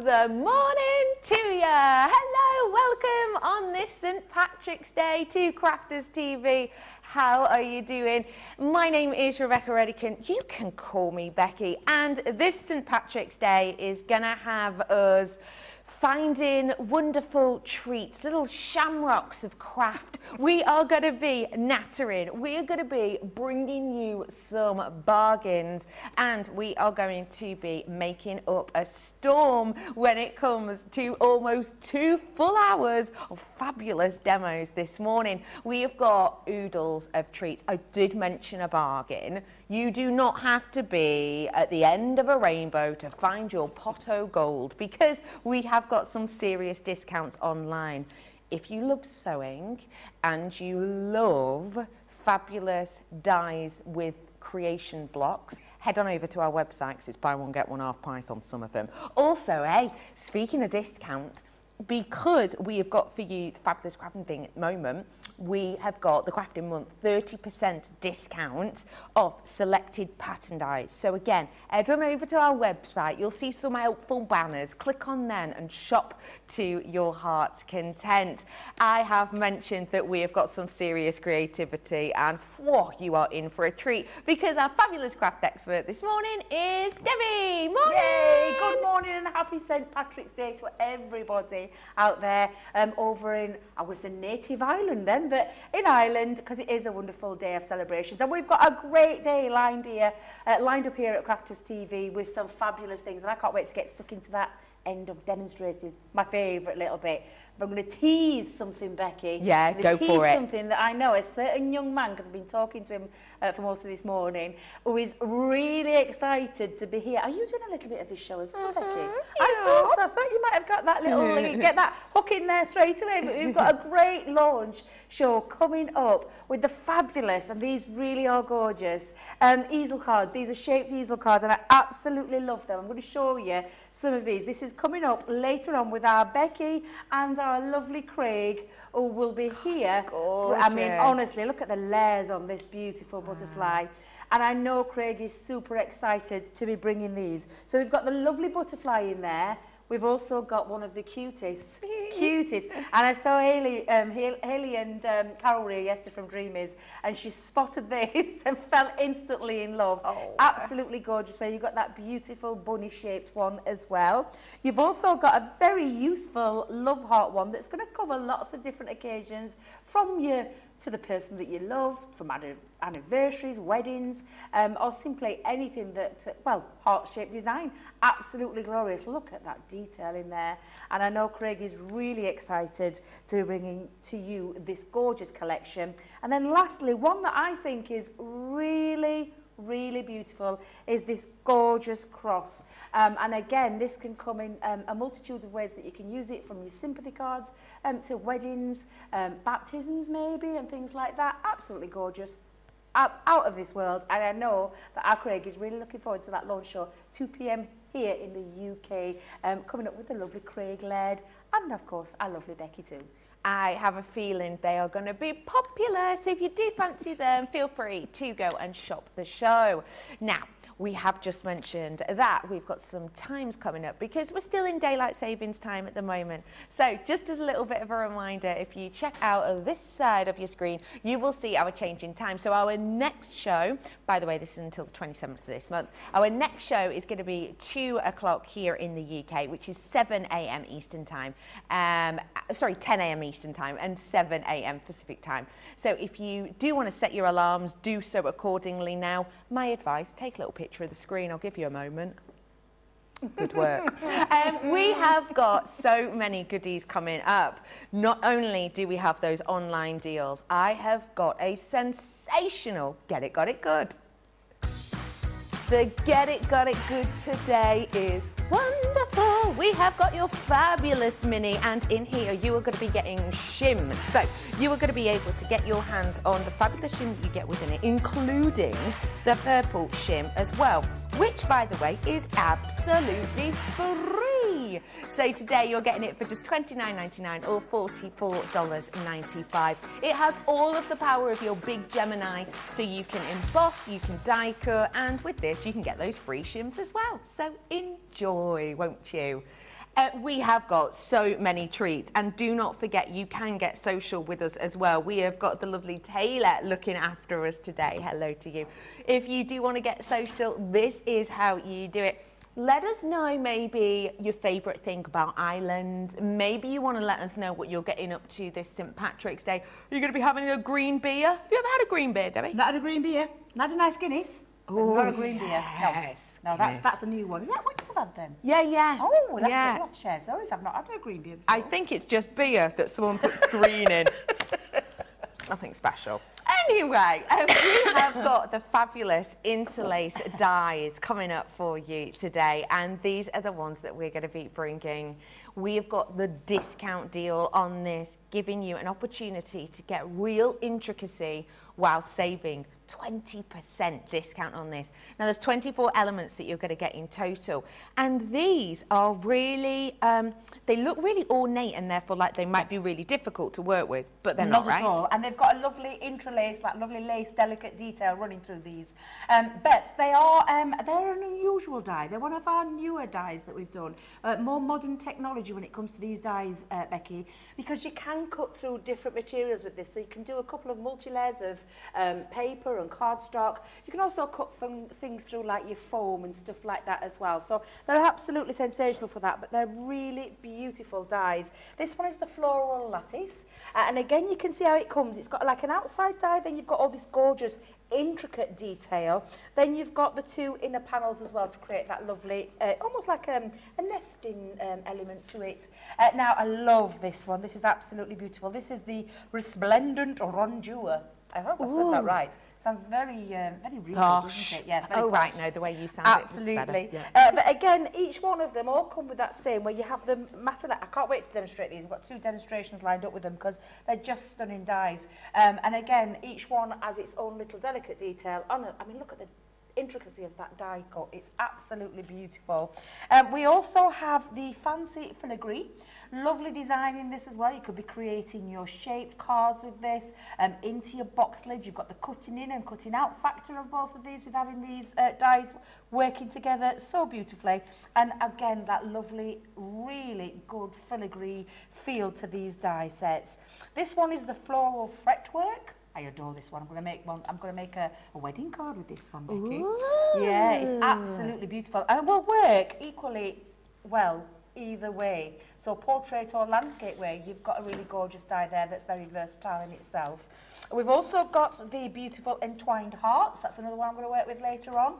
the morning to ya. Hello, welcome on this St. Patrick's Day to Crafters TV. How are you doing? My name is Rebecca Redican. You can call me Becky. And this St. Patrick's Day is gonna have us finding wonderful treats, little shamrocks of craft. We are going to be nattering, we are going to be bringing you some bargains, and we are going to be making up a storm when it comes to almost 2 full hours of fabulous demos this morning. We have got oodles of treats. I did mention a bargain. You do not have to be at the end of a rainbow to find your pot o' gold, because we have got some serious discounts online. If you love sewing and you love fabulous dies with creation blocks, head on over to our website because it's buy one get one half price on some of them. Also, hey, speaking of discounts, because we have got for you the fabulous crafting thing at the moment, we have got the crafting month 30% discount off selected pattern dies. So again, head on over to our website, you'll see some helpful banners, click on them and shop to your heart's content. I have mentioned that we have got some serious creativity, and whoa, you are in for a treat because our fabulous craft expert this morning is Debbie. Morning! Yay! Good morning and happy St. Patrick's Day to everybody out there over in, I was in native Ireland then, but in Ireland, because it is a wonderful day of celebrations. And we've got a great day lined up here at Crafters TV with some fabulous things, and I can't wait to get stuck into that end of demonstrating my favourite little bit. But I'm going to tease something, Becky. Yeah, go for it. Something that I know a certain young man, because I've been talking to him for most of this morning, who is really excited to be here. Are you doing a little bit of this show as well, Becky? I thought you might have got that little, get that hook in there straight away. But we've got a great launch show coming up with the fabulous, and these really are gorgeous, easel cards. These are shaped easel cards, and I absolutely love them. I'm going to show you some of these. This is coming up later on with our Becky and our lovely Craig, who will be here. I mean, honestly, look at the layers on this beautiful butterfly. And I know Craig is super excited to be bringing these. So we've got the lovely butterfly in there. We've also got one of the cutest. And I saw Haley and Carol were here yesterday from Dreamers, and she spotted this and fell instantly in love. Oh. Absolutely gorgeous. Where you've got that beautiful bunny-shaped one as well. You've also got a very useful love heart one that's going to cover lots of different occasions, from you to the person that you love, from anniversaries, weddings, or simply anything that, well, heart-shaped design. Absolutely glorious. Look at that detail in there. And I know Craig is really excited to be bringing to you this gorgeous collection. And then lastly, one that I think is really beautiful is this gorgeous cross. And again, this can come in a multitude of ways that you can use it, from your sympathy cards to weddings, baptisms maybe, and things like that. Absolutely gorgeous. Out of this world. And I know that our Craig is really looking forward to that launch show, 2 p.m. here in the UK, coming up with the lovely Craig led, and of course our lovely Becky too. I have a feeling they are going to be popular, so if you do fancy them, feel free to go and shop the show. Now, we have just mentioned that we've got some times coming up because we're still in daylight savings time at the moment. So just as a little bit of a reminder, if you check out this side of your screen, you will see our changing time. So our next show, by the way, this is until the 27th of this month, our next show is going to be 2 o'clock here in the UK, which is 7 a.m. Eastern time. 10 a.m. Eastern time and 7 a.m. Pacific time. So if you do want to set your alarms, do so accordingly now. My advice, take a little picture of the screen. I'll give you a moment. Good work. We have got so many goodies coming up. Not only do we have those online deals, I have got a sensational Get It Got It Good. The Get It Got It Good today is wonderful. We have got your fabulous mini, and in here you are going to be getting shims. So you are going to be able to get your hands on the fabulous shim that you get within it, including the purple shim as well, which, by the way, is absolutely free. So today you're getting it for just $29.99 or $44.95. It has all of the power of your big Gemini, so you can emboss, you can die cut, and with this you can get those free shims as well. So enjoy, won't you? We have got so many treats, and do not forget you can get social with us as well. We have got the lovely Taylor looking after us today. Hello to you. If you do want to get social, this is how you do it. Let us know maybe your favourite thing about Ireland. Maybe you want to let us know what you're getting up to this St Patrick's Day. You're going to be having a green beer. Have you ever had a green beer, Debbie? Not had a green beer. Not a nice Guinness. Oh, not a green beer. Yes. No, that's a new one. Is that what you've had then? Yeah, yeah. Oh, we'll yeah. have to share stories. I've not had a green beer before. I think it's just beer that someone puts green in. It's nothing special. Anyway, we have got the fabulous Intri'lace dies coming up for you today, and these are the ones that we're going to be bringing. We have got the discount deal on this, giving you an opportunity to get real intricacy while saving 20% discount on this. Now there's 24 elements that you're going to get in total, and these are really they look really ornate, and therefore like they might be really difficult to work with, but they're not, right? At all. And they've got a lovely intralace, like lovely lace, delicate detail running through these. But they are they're an unusual die. They're one of our newer dies that we've done. More modern technology when it comes to these dies, Becky, because you can cut through different materials with this. So you can do a couple of multi-layers of paper and cardstock. You can also cut things through like your foam and stuff like that as well. So they're absolutely sensational for that, but they're really beautiful dies. This one is the floral lattice, and again you can see how it comes. It's got like an outside die, then you've got all this gorgeous intricate detail, then you've got the two inner panels as well to create that lovely almost like a nesting element to it. Now I love this one. This is absolutely beautiful. This is the resplendent rondure. I hope I've said that right. Sounds very regal, doesn't it? Yeah, very right, no, the way you sound absolutely. It yeah. But again, each one of them all come with that same, where you have them matte. I can't wait to demonstrate these. I've got 2 demonstrations lined up with them because they're just stunning dies. And again, each one has its own little delicate detail on it. I mean, look at the intricacy of that die cut. It's absolutely beautiful. We also have the fancy filigree. Lovely design in this as well. You could be creating your shaped cards with this into your box lid. You've got the cutting in and cutting out factor of both of these with having these dies working together so beautifully. And again, that lovely, really good filigree feel to these die sets. This one is the floral fretwork. I adore this one. I'm going to make a wedding card with this one, Becky. Ooh. Yeah, it's absolutely beautiful, and it will work equally well either way. So portrait or landscape way, you've got a really gorgeous die there that's very versatile in itself. We've also got the beautiful entwined hearts. That's another one I'm going to work with later on.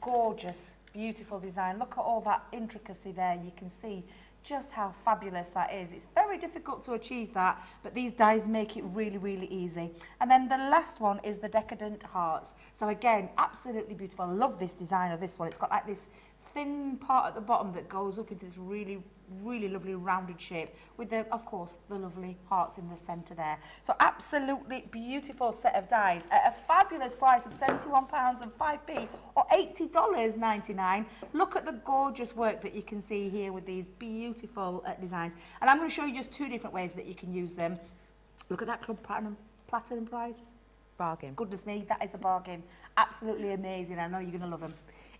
Gorgeous, beautiful design. Look at all that intricacy there. You can see just how fabulous that is. It's very difficult to achieve that, but these dies make it really, really easy. And then the last one is the decadent hearts. So again, absolutely beautiful. I love this design of this one. It's got like this thin part at the bottom that goes up into this really, really lovely rounded shape with, the, of course, the lovely hearts in the centre there. So absolutely beautiful set of dies at a fabulous price of £71.05 or $80.99. Look at the gorgeous work that you can see here with these beautiful designs. And I'm going to show you just 2 different ways that you can use them. Look at that club platinum price. Bargain. Goodness me, that is a bargain. Absolutely amazing. I know you're going to love them.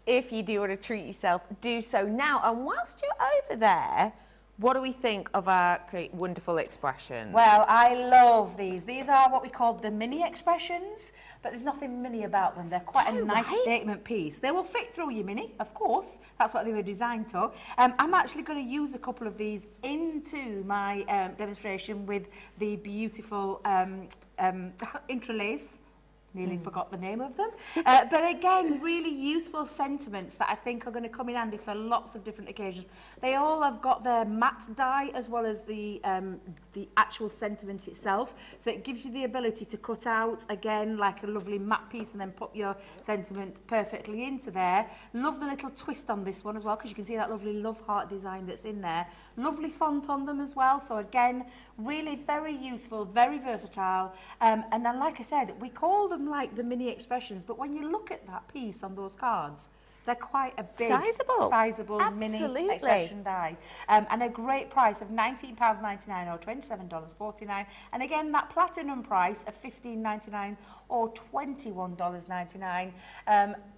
If you do want to treat yourself, do so now. And whilst you're over there, what do we think of our wonderful expressions? Well, I love these. These are what we call the mini expressions, but there's nothing mini about them. They're quite a nice statement piece. They will fit through your mini, of course. That's what they were designed to. I'm actually going to use a couple of these into my demonstration with the beautiful Intri'lace. Nearly forgot the name of them. But again, really useful sentiments that I think are going to come in handy for lots of different occasions. They all have got their matte die as well as the actual sentiment itself. So it gives you the ability to cut out, again, like a lovely matte piece and then put your sentiment perfectly into there. Love the little twist on this one as well, because you can see that lovely love heart design that's in there. Lovely font on them as well. So again, really very useful, very versatile. And then, like I said, we call them like the mini expressions, but when you look at that piece on those cards, They're quite a big, Sizable. mini Absolutely. expression die. And a great price of £19.99 or $27.49. And again, that platinum price of $15.99 or $21.99.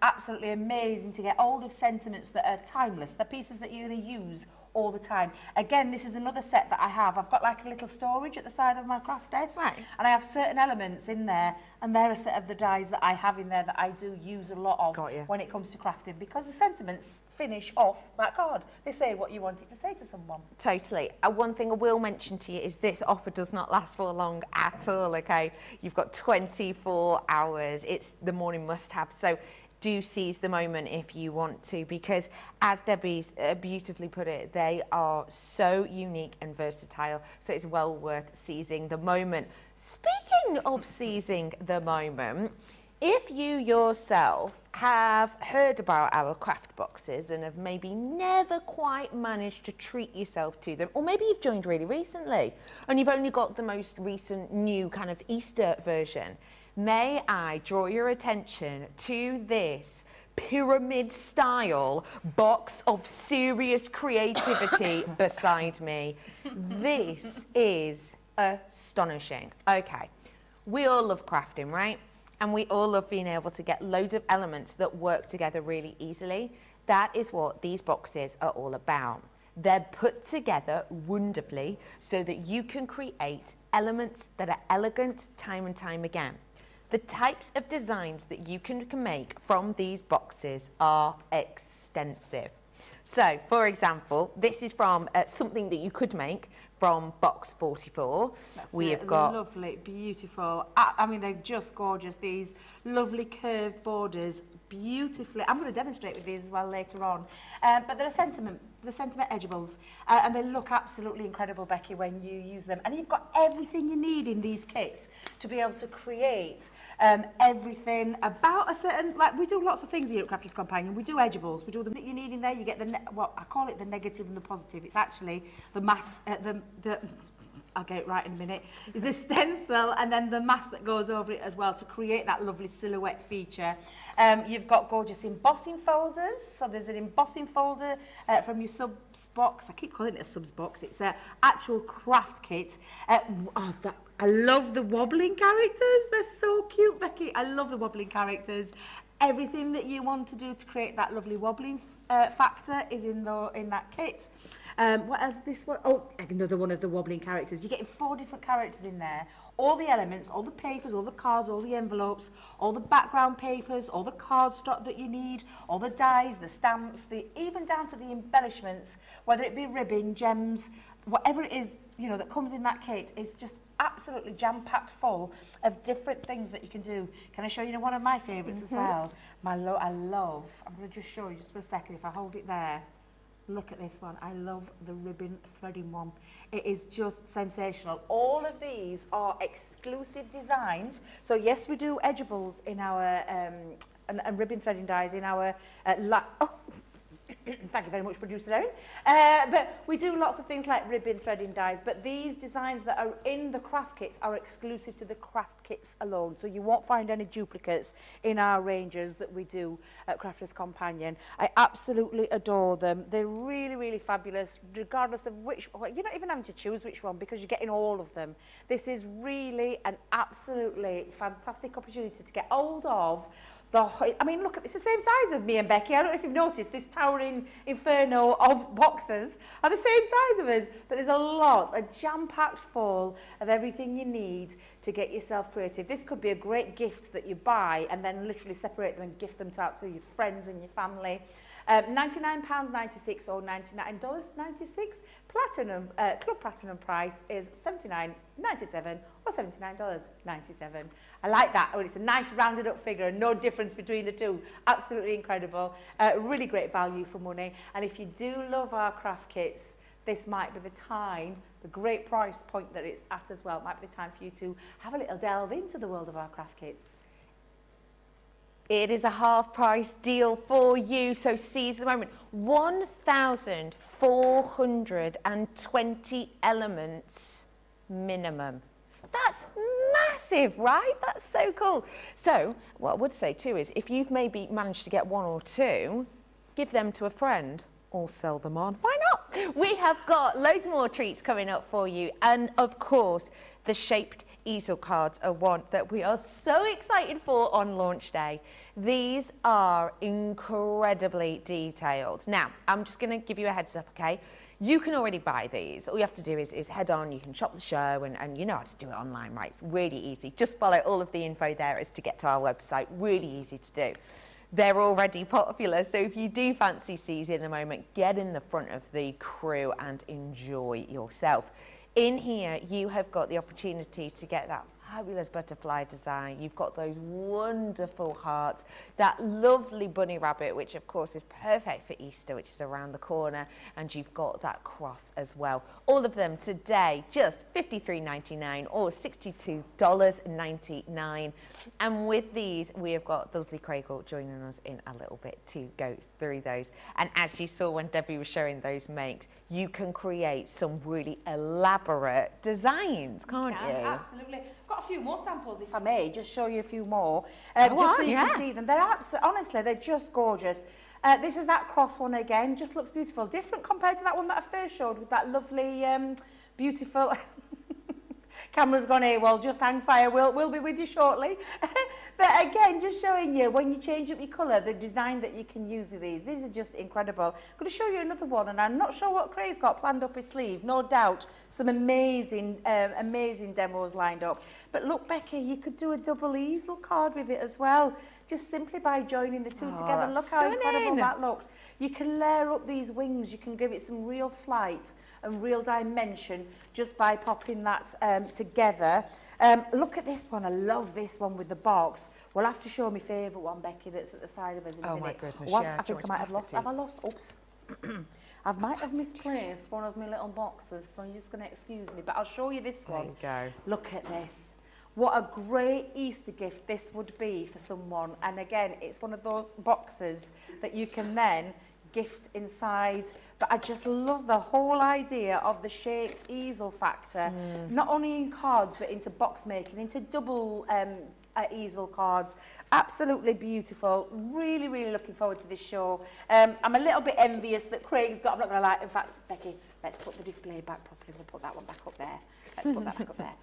Absolutely amazing to get hold of sentiments that are timeless. They're pieces that you're going to use all the time. Again, this is another set that I have. I've got like a little storage at the side of my craft desk. Right. And I have certain elements in there, and they're a set of the dies that I have in there that I do use a lot of Got you. when it comes to crafting, because the sentiments finish off that card. They say what you want it to say to someone. Totally. One thing I will mention to you is this offer does not last for long at all, okay? You've got 24 hours. It's the morning must-have. So do seize the moment if you want to, because as Debbie's beautifully put it, they are so unique and versatile, so it's well worth seizing the moment. Speaking of seizing the moment, if you yourself have heard about our craft boxes and have maybe never quite managed to treat yourself to them, or maybe you've joined really recently and you've only got the most recent new kind of Easter version, may I draw your attention to this pyramid style box of serious creativity beside me. This is astonishing. Okay, we all love crafting, right? And we all love being able to get loads of elements that work together really easily. That is what these boxes are all about. They're put together wonderfully so that you can create elements that are elegant time and time again. The types of designs that you can make from these boxes are extensive. So, for example, this is from something that you could make from box 44. We've got lovely, beautiful. I mean, they're just gorgeous. These lovely curved borders, beautifully. I'm going to demonstrate with these as well later on. But they're sentiment edgeables, and they look absolutely incredible, Becky, when you use them. And you've got everything you need in these kits to be able to create everything about a certain, like we do lots of things here at Crafters Companion. We do edgeables, we do them that you need in there. You get the, what I call it the negative and the positive. It's actually the mass, I'll get it right in a minute, the stencil and then the mask that goes over it as well to create that lovely silhouette feature. You've got gorgeous embossing folders. So there's an embossing folder from your subs box. I keep calling it a subs box. It's an actual craft kit. I love the wobbling characters. They're so cute, Becky. I love the wobbling characters. Everything that you want to do to create that lovely wobbling factor is in that kit. What else? This one? Oh, another one of the wobbling characters. You're getting 4 different characters in there. All the elements, all the papers, all the cards, all the envelopes, all the background papers, all the cardstock that you need, all the dies, the stamps, even down to the embellishments, whether it be ribbon, gems, whatever it is, you know, that comes in that kit is just absolutely jam-packed full of different things that you can do. Can I show you one of my favourites as well? I'm going to just show you just for a second if I hold it there. Look at this one. I love the ribbon threading one. It is just sensational. All of these are exclusive designs. So yes, we do edgeables in our and ribbon threading dies in our thank you very much, producer Erin. But we do lots of things like ribbon threading dies, but these designs that are in the craft kits are exclusive to the craft kits alone. So you won't find any duplicates in our ranges that we do at Crafters Companion. I absolutely adore them. They're really, really fabulous, regardless of which, you're not even having to choose which one because you're getting all of them. This is really an absolutely fantastic opportunity to get hold of. I mean, look, it's the same size as me and Becky. I don't know if you've noticed, this towering inferno of boxes are the same size of us, but there's a jam-packed full of everything you need to get yourself creative. This could be a great gift that you buy and then literally separate them and gift them out to your friends and your family. £99.96 or $99.96. Platinum, Club Platinum price is $79.97 or $79.97. I like that. Oh, it's a nice rounded up figure and no difference between the two. Absolutely incredible. Really great value for money. And if you do love our craft kits, this might be the time, the great price point that it's at as well, might be the time for you to have a little delve into the world of our craft kits. It is a half price deal for you, so seize the moment. 1,420 elements minimum. That's massive, right? That's so cool. So what I would say too is if you've maybe managed to get one or two, give them to a friend or sell them on. Why not? We have got loads more treats coming up for you. And of course, the shaped easel cards are one that we are so excited for on launch day. These are incredibly detailed. Now, I'm just going to give you a heads up, okay? You can already buy these. All you have to do is head on, you can shop the show, and you know how to do it online, right? It's really easy. Just follow all of the info there as to get to our website. Really easy to do. They're already popular, so if you do fancy seizing the moment, get in the front of the crew and enjoy yourself. In here, you have got the opportunity to get that fabulous butterfly design. You've got those wonderful hearts, that lovely bunny rabbit, which of course is perfect for Easter, which is around the corner, and you've got that cross as well. All of them today, just $53.99 or $62.99. And with these, we have got the lovely Craigle joining us in a little bit to go through those. And as you saw when Debbie was showing those makes, you can create some really elaborate designs, can't you? Absolutely. I've got a few more samples, if I may, just show you a few more, just so you can see them. They're honestly, they're just gorgeous. This is that cross one again, just looks beautiful. Different compared to that one that I first showed with that lovely, beautiful... Camera's gone here, well, just hang fire, we'll be with you shortly. But again, just showing you, when you change up your colour, the design that you can use with these are just incredible. I'm going to show you another one, and I'm not sure what Craig's got planned up his sleeve. No doubt, some amazing, amazing demos lined up. But look, Becky, you could do a double easel card with it as well, just simply by joining the two together. Look how incredible that looks. You can layer up these wings, you can give it some real flight and real dimension just by popping that together. Look at this one. I love this one with the box. We'll have to show my favourite one, Becky, that's at the side of us in a minute. Oh my goodness, I think I might have lost. Have I lost? Oops. I might have misplaced one of my little boxes, so you're just going to excuse me. But I'll show you this one. There you go. Look at this. What a great Easter gift this would be for someone. And again, it's one of those boxes that you can then gift inside. But I just love the whole idea of the shaped easel factor, not only in cards, but into box making, into double easel cards. Absolutely beautiful. Really, really looking forward to this show. I'm a little bit envious that Craig's got, I'm not going to lie, in fact, Becky, let's put the display back properly. We'll put that one back up there. Let's put that back up there.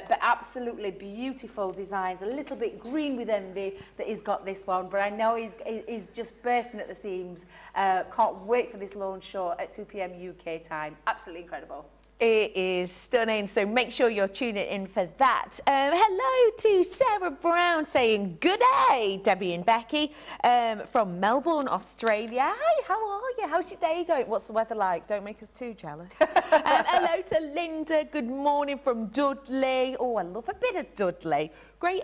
But absolutely beautiful designs, a little bit green with envy that he's got this one, but I know he's just bursting at the seams. Can't wait for this launch show at 2 p.m. UK time. Absolutely incredible. It is stunning, so make sure you're tuning in for that. Hello to Sarah Brown saying, good day, Debbie and Becky, from Melbourne, Australia. Hi, how are you? How's your day going? What's the weather like? Don't make us too jealous. Hello to Linda, good morning from Dudley. Oh, I love a bit of Dudley. Great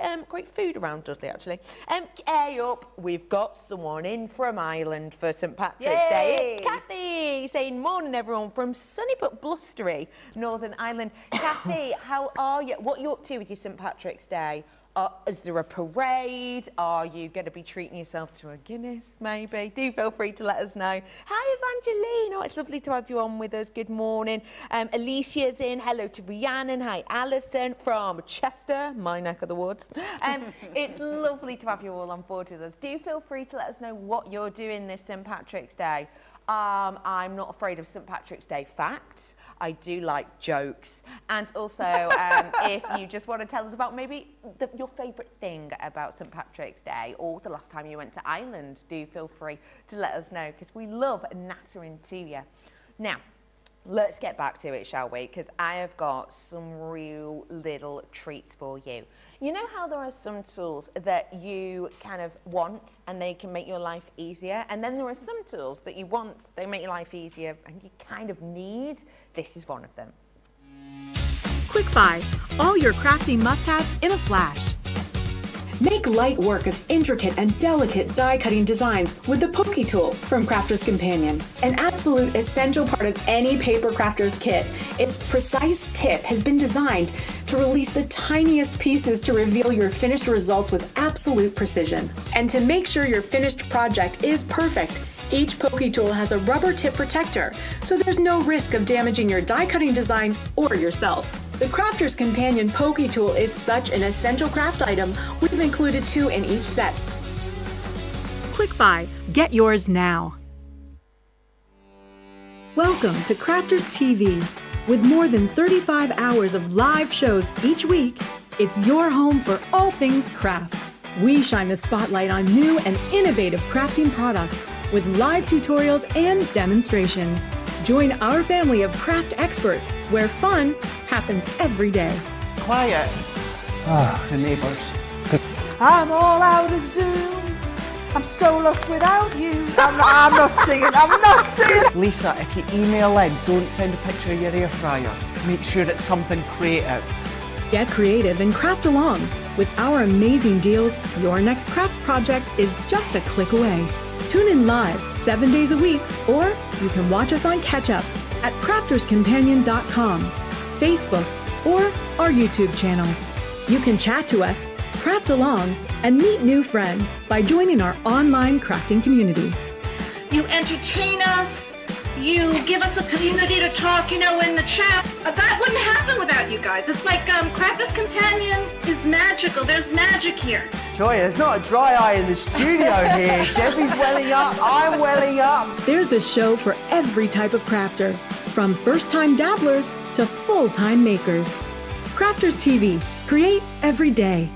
food around Dudley, actually. Hey up, we've got someone in from Ireland for St. Patrick's Day. It's Kathy saying, morning everyone from sunny but blustery Northern Ireland. Kathy, how are you? What are you up to with your St. Patrick's Day? Is there a parade? Are you going to be treating yourself to a Guinness, maybe? Do feel free to let us know. Hi, Evangeline. Oh, it's lovely to have you on with us. Good morning. Alicia's in. Hello to Rhiannon. Hi, Alison from Chester, my neck of the woods. It's lovely to have you all on board with us. Do feel free to let us know what you're doing this St. Patrick's Day. I'm not afraid of St. Patrick's Day facts. I do like jokes. And also, if you just want to tell us about maybe your favourite thing about St. Patrick's Day or the last time you went to Ireland, do feel free to let us know because we love nattering to you. Now, let's get back to it, shall we? Because I have got some real little treats for you. You know how there are some tools that you kind of want and they can make your life easier? And then there are some tools that you want, they make your life easier and you kind of need. This is one of them. Quick Buy, all your crafting must-haves in a flash. Make light work of intricate and delicate die-cutting designs with the Pokey Tool from Crafter's Companion. An absolute essential part of any paper crafter's kit, its precise tip has been designed to release the tiniest pieces to reveal your finished results with absolute precision. And to make sure your finished project is perfect, each Pokey Tool has a rubber tip protector, so there's no risk of damaging your die-cutting design or yourself. The Crafter's Companion Pokey Tool is such an essential craft item, we've included 2 in each set. Quick buy. Get yours now. Welcome to Crafters TV. With more than 35 hours of live shows each week, it's your home for all things craft. We shine the spotlight on new and innovative crafting products with live tutorials and demonstrations. Join our family of craft experts where fun happens every day. Quiet. The neighbours. I'm all out of Zoom. I'm so lost without you. I'm not singing. Lisa, if you email in, don't send a picture of your air fryer. Make sure it's something creative. Get creative and craft along. With our amazing deals, your next craft project is just a click away. Tune in live 7 days a week, or you can watch us on Catch Up at crafterscompanion.com, Facebook, or our YouTube channels. You can chat to us, craft along, and meet new friends by joining our online crafting community. You entertain us, you give us a community to talk, in the chat. That wouldn't happen without you guys. It's like Crafters Companion is magical. There's magic here. Joy, there's not a dry eye in the studio here. Debbie's welling up, I'm welling up. There's a show for every type of crafter, from first-time dabblers to full-time makers. Crafters TV. Create every day.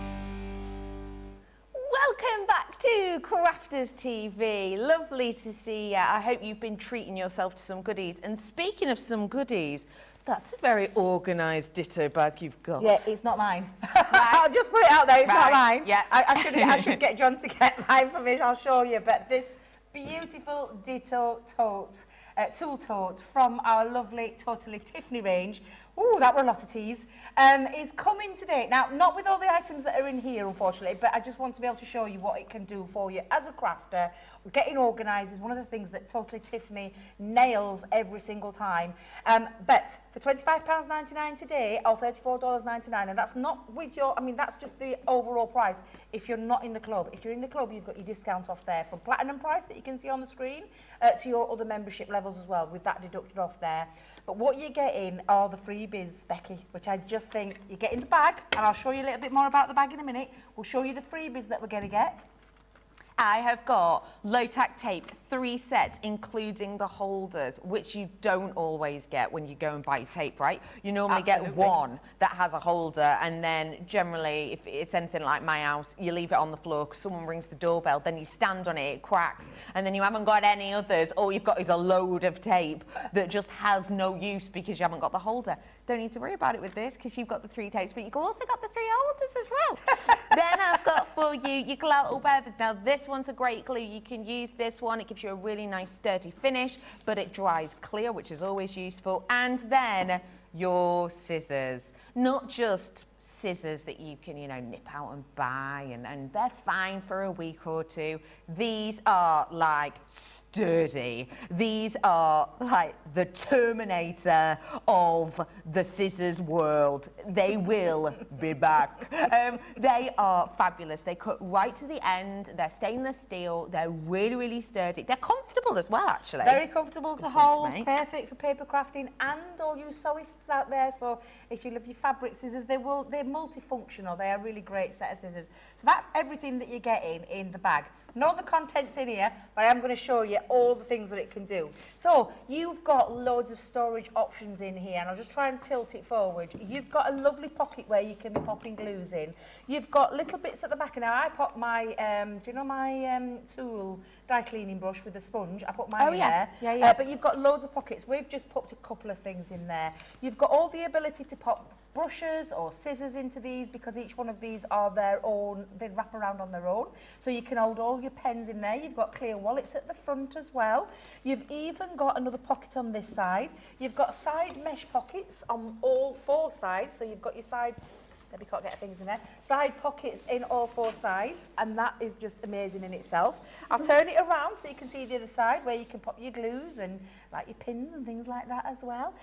Welcome back to Crafters TV. Lovely to see you. I hope you've been treating yourself to some goodies. And speaking of some goodies, that's a very organised ditto bag you've got. Yeah, it's not mine. I'll just put it out there, it's not mine. Yeah. I should get John to get mine for me, I'll show you. But this beautiful ditto tote, tool tote from our lovely Totally Tiffany range. Ooh, that were a lot of teas. Is coming today. Now, not with all the items that are in here, unfortunately, but I just want to be able to show you what it can do for you as a crafter. Getting organised is one of the things that Totally Tiffany nails every single time. But for £25.99 today, or $34.99, and that's not with your, that's just the overall price if you're not in the club. If you're in the club, you've got your discount off there from platinum price that you can see on the screen to your other membership levels as well, with that deducted off there. But what you're getting are the freebies, Becky, which I just think you get in the bag, and I'll show you a little bit more about the bag in a minute. We'll show you the freebies that we're going to get. I have got low-tack tape, 3 sets, including the holders, which you don't always get when you go and buy tape, right? You normally get one that has a holder, and then generally, if it's anything like my house, you leave it on the floor because someone rings the doorbell, then you stand on it, it cracks, and then you haven't got any others. All you've got is a load of tape that just has no use because you haven't got the holder. Don't need to worry about it with this because you've got the 3 tapes, but you've also got the 3 holders as well. Then I've got for you your collateral bearers. Now this one's a great glue. You can use this one. It gives you a really nice sturdy finish, but it dries clear, which is always useful. And then your scissors, not just scissors that you can, nip out and buy, and they're fine for a week or two. These are like sturdy. These are like the Terminator of the scissors world. They will be back. They are fabulous. They cut right to the end. They're stainless steel. They're really, really sturdy. They're comfortable as well, actually. Very comfortable to hold, perfect for paper crafting, and all you sewists out there. So if you love your fabric scissors, they're multifunctional. They are a really great set of scissors. So that's everything that you're getting in the bag. Not the contents in here, but I am going to show you all the things that it can do. So you've got loads of storage options in here, and I'll just try and tilt it forward. You've got a lovely pocket where you can be popping glues in. You've got little bits at the back. Now I pop my, do you know my tool dye cleaning brush with the sponge? I put mine in there. Yeah. But you've got loads of pockets. We've just popped a couple of things in there. You've got all the ability to pop brushes or scissors into these, because each one of these are their own, they wrap around on their own, so you can hold all your pens in there. You've got clear wallets at the front as well. You've even got another pocket on this side. You've got side mesh pockets on all 4 sides, so you've got your side, Debbie can't get her fingers in there, side pockets in all 4 sides, and that is just amazing in itself. I'll turn it around so you can see the other side where you can pop your glues and like your pins and things like that as well.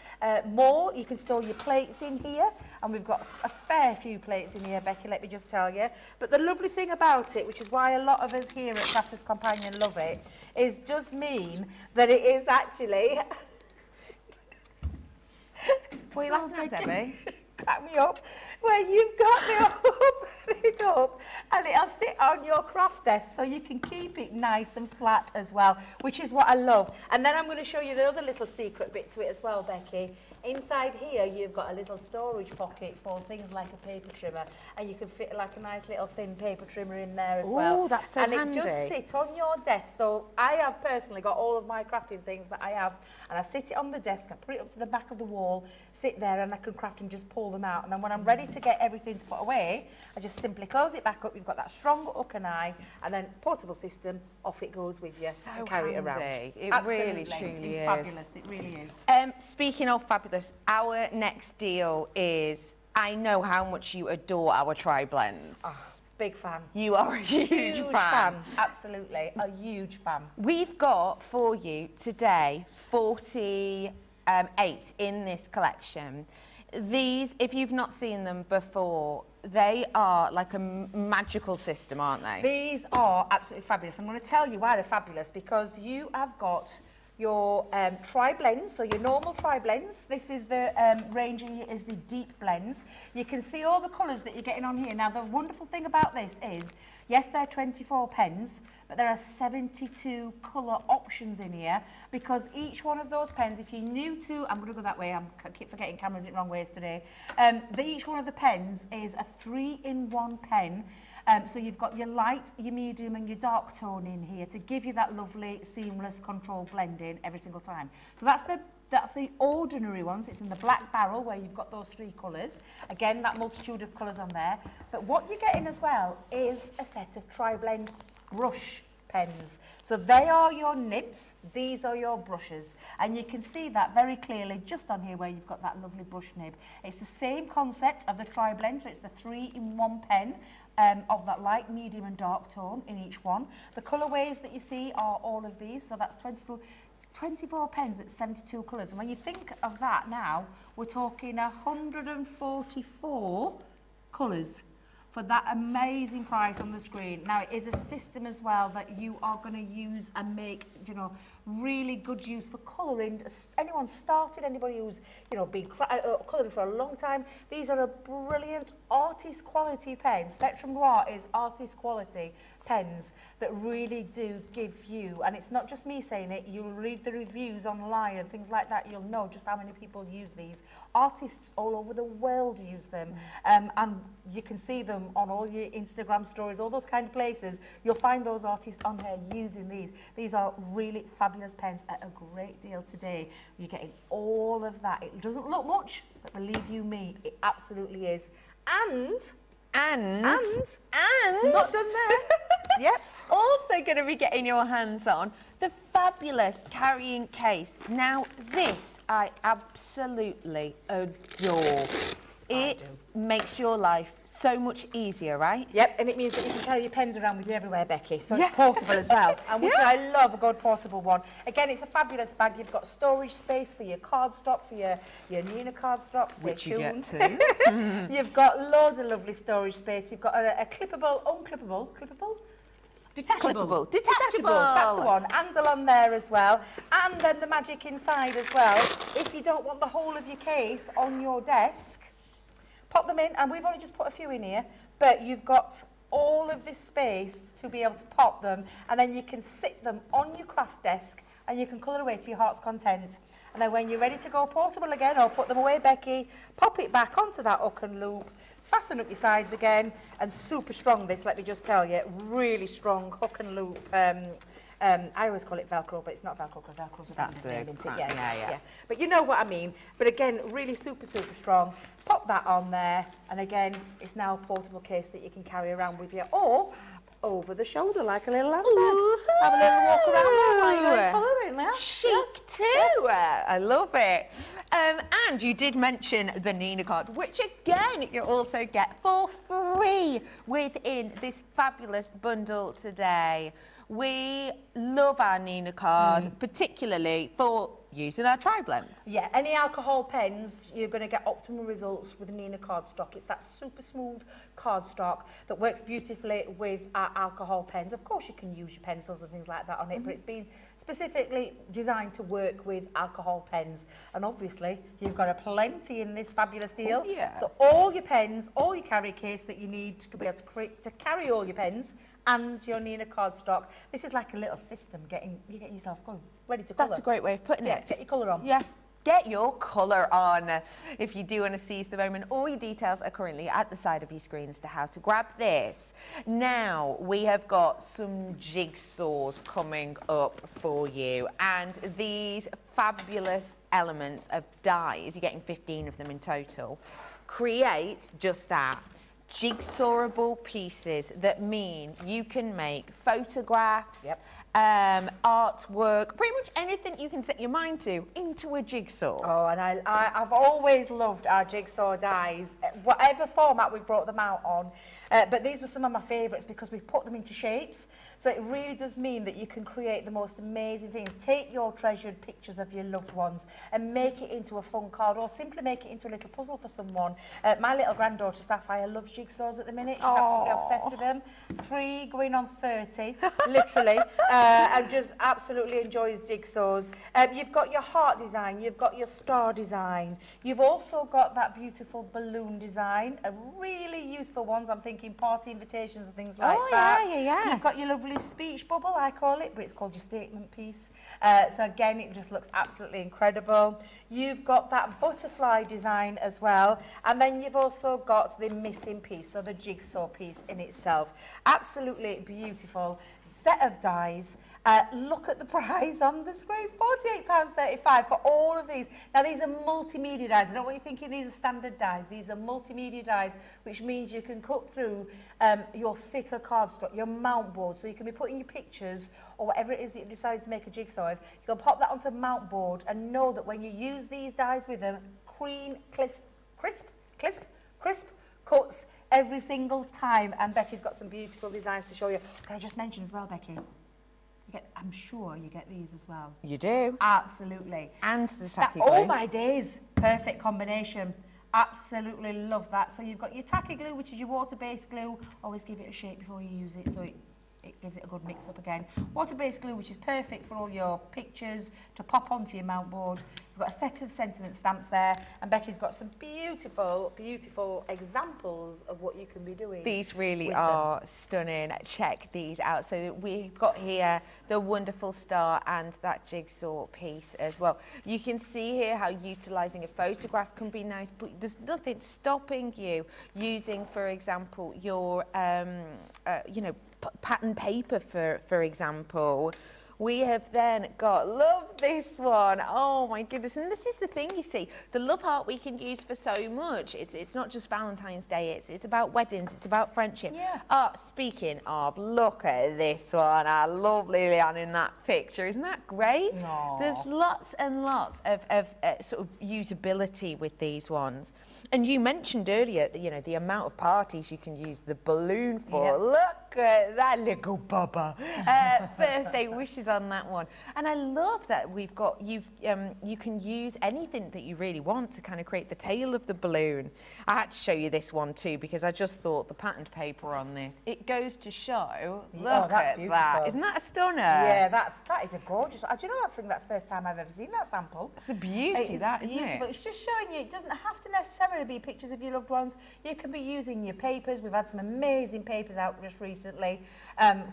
More, you can store your plates in here, and we've got a fair few plates in here, Becky, let me just tell you. But the lovely thing about it, which is why a lot of us here at Crafters Companion love it, is does mean that it is actually... What are you laughing at, Debbie? back me up, where you've got it up, and it'll sit on your craft desk, so you can keep it nice and flat as well, which is what I love. And then I'm going to show you the other little secret bit to it as well, Becky. Inside here, you've got a little storage pocket for things like a paper trimmer, and you can fit like a nice little thin paper trimmer in there as well. Oh, that's so handy. handy. And it just sits on your desk. So I have personally got all of my crafting things that I have, and I sit it on the desk, I put it up to the back of the wall, sit there, and I can craft and just pull them out. And then when I'm ready to get everything to put away, I just simply close it back up. You've got that strong hook and eye, and then portable system, off it goes with you. So and carry it around. handy. It Absolutely. really, truly is. Fabulous. It really is. Speaking of fabulous, our next deal is, I know how much you adore our tri-blends. Big fan. You are a huge fan. Absolutely. A huge fan. We've got for you today 48 in this collection. These, if you've not seen them before, they are like a magical system, aren't they? These are absolutely fabulous. I'm going to tell you why they're fabulous, because you have got your tri-blends, so your normal tri-blends. This is the range is the deep blends. You can see all the colours that you're getting on here. Now, the wonderful thing about this is, yes, they're 24 pens, but there are 72 colour options in here, because each one of those pens, if you're new to, I'm going to go that way, I keep forgetting cameras in wrong ways today, each one of the pens is a 3-in-1 pen. So you've got your light, your medium and your dark tone in here to give you that lovely seamless control blending every single time. So that's the ordinary ones. It's in the black barrel where you've got those 3 colours. Again, that multitude of colours on there. But what you're getting as well is a set of tri-blend brush pens. So they are your nibs, these are your brushes, and you can see that very clearly just on here where you've got that lovely brush nib. It's the same concept of the tri-blend, so it's the 3-in-1 pen of that light, medium and dark tone in each one. The colourways that you see are all of these, so that's 24 pens with 72 colours. And when you think of that now, we're talking 144 colours for that amazing price on the screen. Now, it is a system as well that you are going to use and make, you know, really good use for colouring. Anyone started, anybody who's, you know, been colouring for a long time, these are a brilliant artist quality pen. Spectrum Noir is artist quality pens that really do give you, and it's not just me saying it, you'll read the reviews online and things like that, you'll know just how many people use these. Artists all over the world use them, and you can see them on all your Instagram stories, all those kind of places. You'll find those artists on there using these. These are really fabulous pens at a great deal today. You're getting all of that. It doesn't look much, but believe you me, it absolutely is. And it's not done there. Yep. Also going to be getting your hands on the fabulous carrying case. Now, this I absolutely adore. It makes your life so much easier, right? Yep, and it means that you can carry your pens around with you everywhere, Becky. So it's portable as well, and which I love, a good portable one. Again, it's a fabulous bag. You've got storage space for your cardstock, for your Nina cardstock. Which you get too. You've got loads of lovely storage space. You've got a clippable, Detachable. That's the one. Handle on there as well. And then the magic inside as well. If you don't want the whole of your case on your desk, pop them in. And we've only just put a few in here, but you've got all of this space to be able to pop them. And then you can sit them on your craft desk and you can colour away to your heart's content. And then when you're ready to go portable again, or put them away, Becky, pop it back onto that hook and loop. Fasten up your sides again, and super strong this, let me just tell you, really strong hook and loop. I always call it Velcro, but it's not Velcro because Velcro's a That's it. isn't it? Yeah. But you know what I mean. But again, really super strong. Pop that on there, and again, it's now a portable case that you can carry around with you, or over the shoulder like a little handbag. Have a little walk around there while you're going colouring there. Chic too. I love it. And you did mention the Nina card, which again you also get for free within this fabulous bundle today. We love our Nina card, particularly for using our tri-blends. Yeah, any alcohol pens, you're going to get optimal results with Nina cardstock. It's that super smooth cardstock that works beautifully with our alcohol pens. Of course, you can use your pencils and things like that on it, but it's been specifically designed to work with alcohol pens. And obviously, you've got a plenty in this fabulous deal. Oh, yeah. So all your pens, all your carry case that you need to be able to carry all your pens and your Nina cardstock. This is like a little system you get yourself going, ready to colour. That's a great way of putting Yeah, it. get your colour on. Yeah. Get your colour on if you do want to seize the moment. All your details are currently at the side of your screen as to how to grab this. Now, we have got some jigsaws coming up for you, and these fabulous elements of dies, you're getting 15 of them in total, create just that. Jigsawable pieces that mean you can make photographs, artwork, pretty much anything you can set your mind to into a jigsaw. Oh, and I've always loved our jigsaw dies, whatever format we brought them out on. But these were some of my favourites because we put them into shapes. So it really does mean that you can create the most amazing things. Take your treasured pictures of your loved ones and make it into a fun card, or simply make it into a little puzzle for someone. My little granddaughter Sapphire loves jigsaws at the minute. She's absolutely obsessed with them. 3 going on 30, literally, and just absolutely enjoys jigsaws. You've got your heart design, you've got your star design, you've also got that beautiful balloon design, really useful ones. I'm thinking party invitations and things like that. Yeah. You've got your lovely speech bubble, I call it, but it's called your statement piece. So again, it just looks absolutely incredible. You've got that butterfly design as well, and then you've also got the missing piece, so the jigsaw piece in itself. Absolutely beautiful set of dies. Look at the price on the screen, £48.35 for all of these. Now, these are multimedia dies. I don't want you thinking these are standard dies. These are multimedia dies, which means you can cut through your thicker cardstock, your mount board. So you can be putting your pictures or whatever it is that you've decided to make a jigsaw of. You can pop that onto a mount board and know that when you use these dies with them, crisp cuts every single time. And Becky's got some beautiful designs to show you. Can I just mention as well, Becky? I'm sure you get these as well. You do. Absolutely. And the tacky glue. Oh my days. Perfect combination. Absolutely love that. So you've got your tacky glue, which is your water-based glue. Always give it a shake before you use it so it gives it a good mix up again. Water-based glue, which is perfect for all your pictures to pop onto your mount board. You've got a set of sentiment stamps there, and Becky's got some beautiful, beautiful examples of what you can be doing. These really are stunning. Check these out. So we've got here the wonderful star and that jigsaw piece as well. You can see here how utilising a photograph can be nice, but there's nothing stopping you using, for example, your, pattern paper, for example. We have then got, love this one, oh my goodness, and this is the thing, you see, the love heart we can use for so much. It's not just Valentine's Day, it's about weddings, it's about friendship. Yeah. Speaking of, look at this one, I love Liliane in that picture, isn't that great? Aww. There's lots and lots of sort of usability with these ones. And you mentioned earlier, the amount of parties you can use the balloon for. Yeah. Look at that little bubba. Birthday wishes on that one. And I love that we've got, you can use anything that you really want to kind of create the tail of the balloon. I had to show you this one too, because I just thought the patterned paper on this, it goes to show, look that's at beautiful. that. Isn't that a stunner? Yeah, that is a gorgeous. Do you know, I think that's the first time I've ever seen that sample. It's a beauty, It's that, isn't beautiful. it? It's just showing you, it doesn't have to necessarily be pictures of your loved ones. You can be using your papers. We've had some amazing papers out just recently,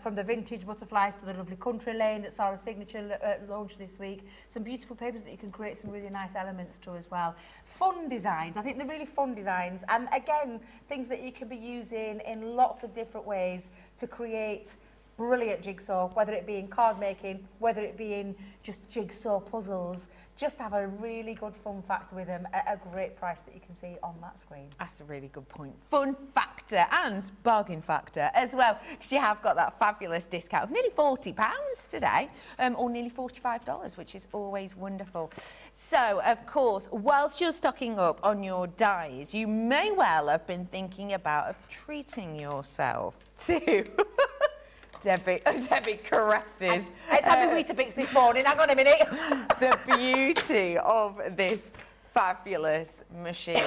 from the vintage butterflies to the lovely country lane that saw a signature launch this week. Some beautiful papers that you can create some really nice elements to as well. Fun designs. I think they're really fun designs. And again, things that you can be using in lots of different ways to create brilliant jigsaw, whether it be in card making, whether it be in just jigsaw puzzles. Just have a really good fun factor with them at a great price that you can see on that screen. That's a really good point. Fun factor and bargain factor as well, because you have got that fabulous discount of nearly £40 today, or nearly $45, which is always wonderful. So, of course, whilst you're stocking up on your dies, you may well have been thinking about treating yourself to Debbie caresses. It's had me Weetabix this morning. Hang on a minute. The beauty of this fabulous machine.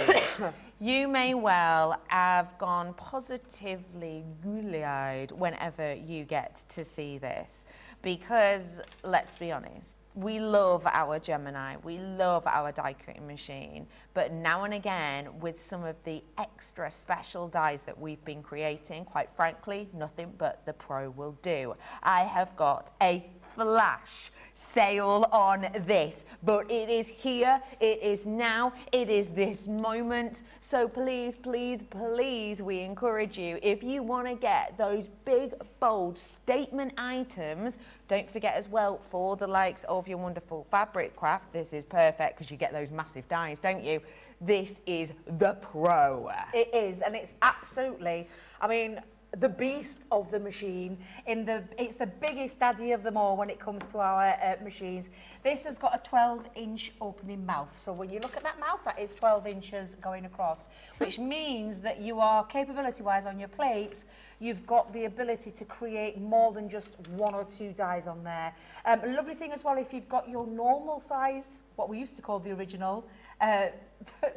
You may well have gone positively googly-eyed whenever you get to see this, because let's be honest, we love our Gemini, we love our die cutting machine, but now and again with some of the extra special dies that we've been creating, quite frankly, nothing but the Pro will do. I have got a flash sale on this, but it is here, it is now, it is this moment. So please, please, please, we encourage you, if you want to get those big, bold statement items, don't forget as well, for the likes of your wonderful fabric craft, this is perfect because you get those massive dies, don't you? This is the Pro. It is, and it's absolutely, I mean, the beast of the machine. It's the biggest daddy of them all when it comes to our machines. This has got a 12-inch opening mouth. So when you look at that mouth, that is 12 inches going across, which means that you are, capability-wise on your plates, you've got the ability to create more than just one or two dies on there. A lovely thing as well, if you've got your normal size, what we used to call the original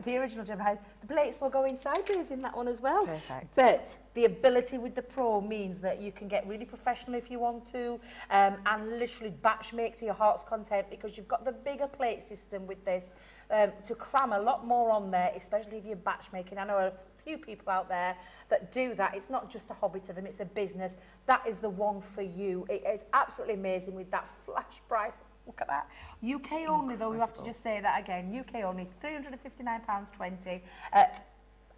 Gemini, the plates will go in sideways in that one as well. Perfect. But the ability with the Pro means that you can get really professional if you want to, and literally batch make to your heart's content, because you've got the bigger plate system with this to cram a lot more on there, especially if you're batch making. I know a few people out there that do that. It's not just a hobby to them, it's a business. That is the one for you. It is absolutely amazing with that flash price. Look at that. UK only, though, we have to just say that again. UK only, £359.20.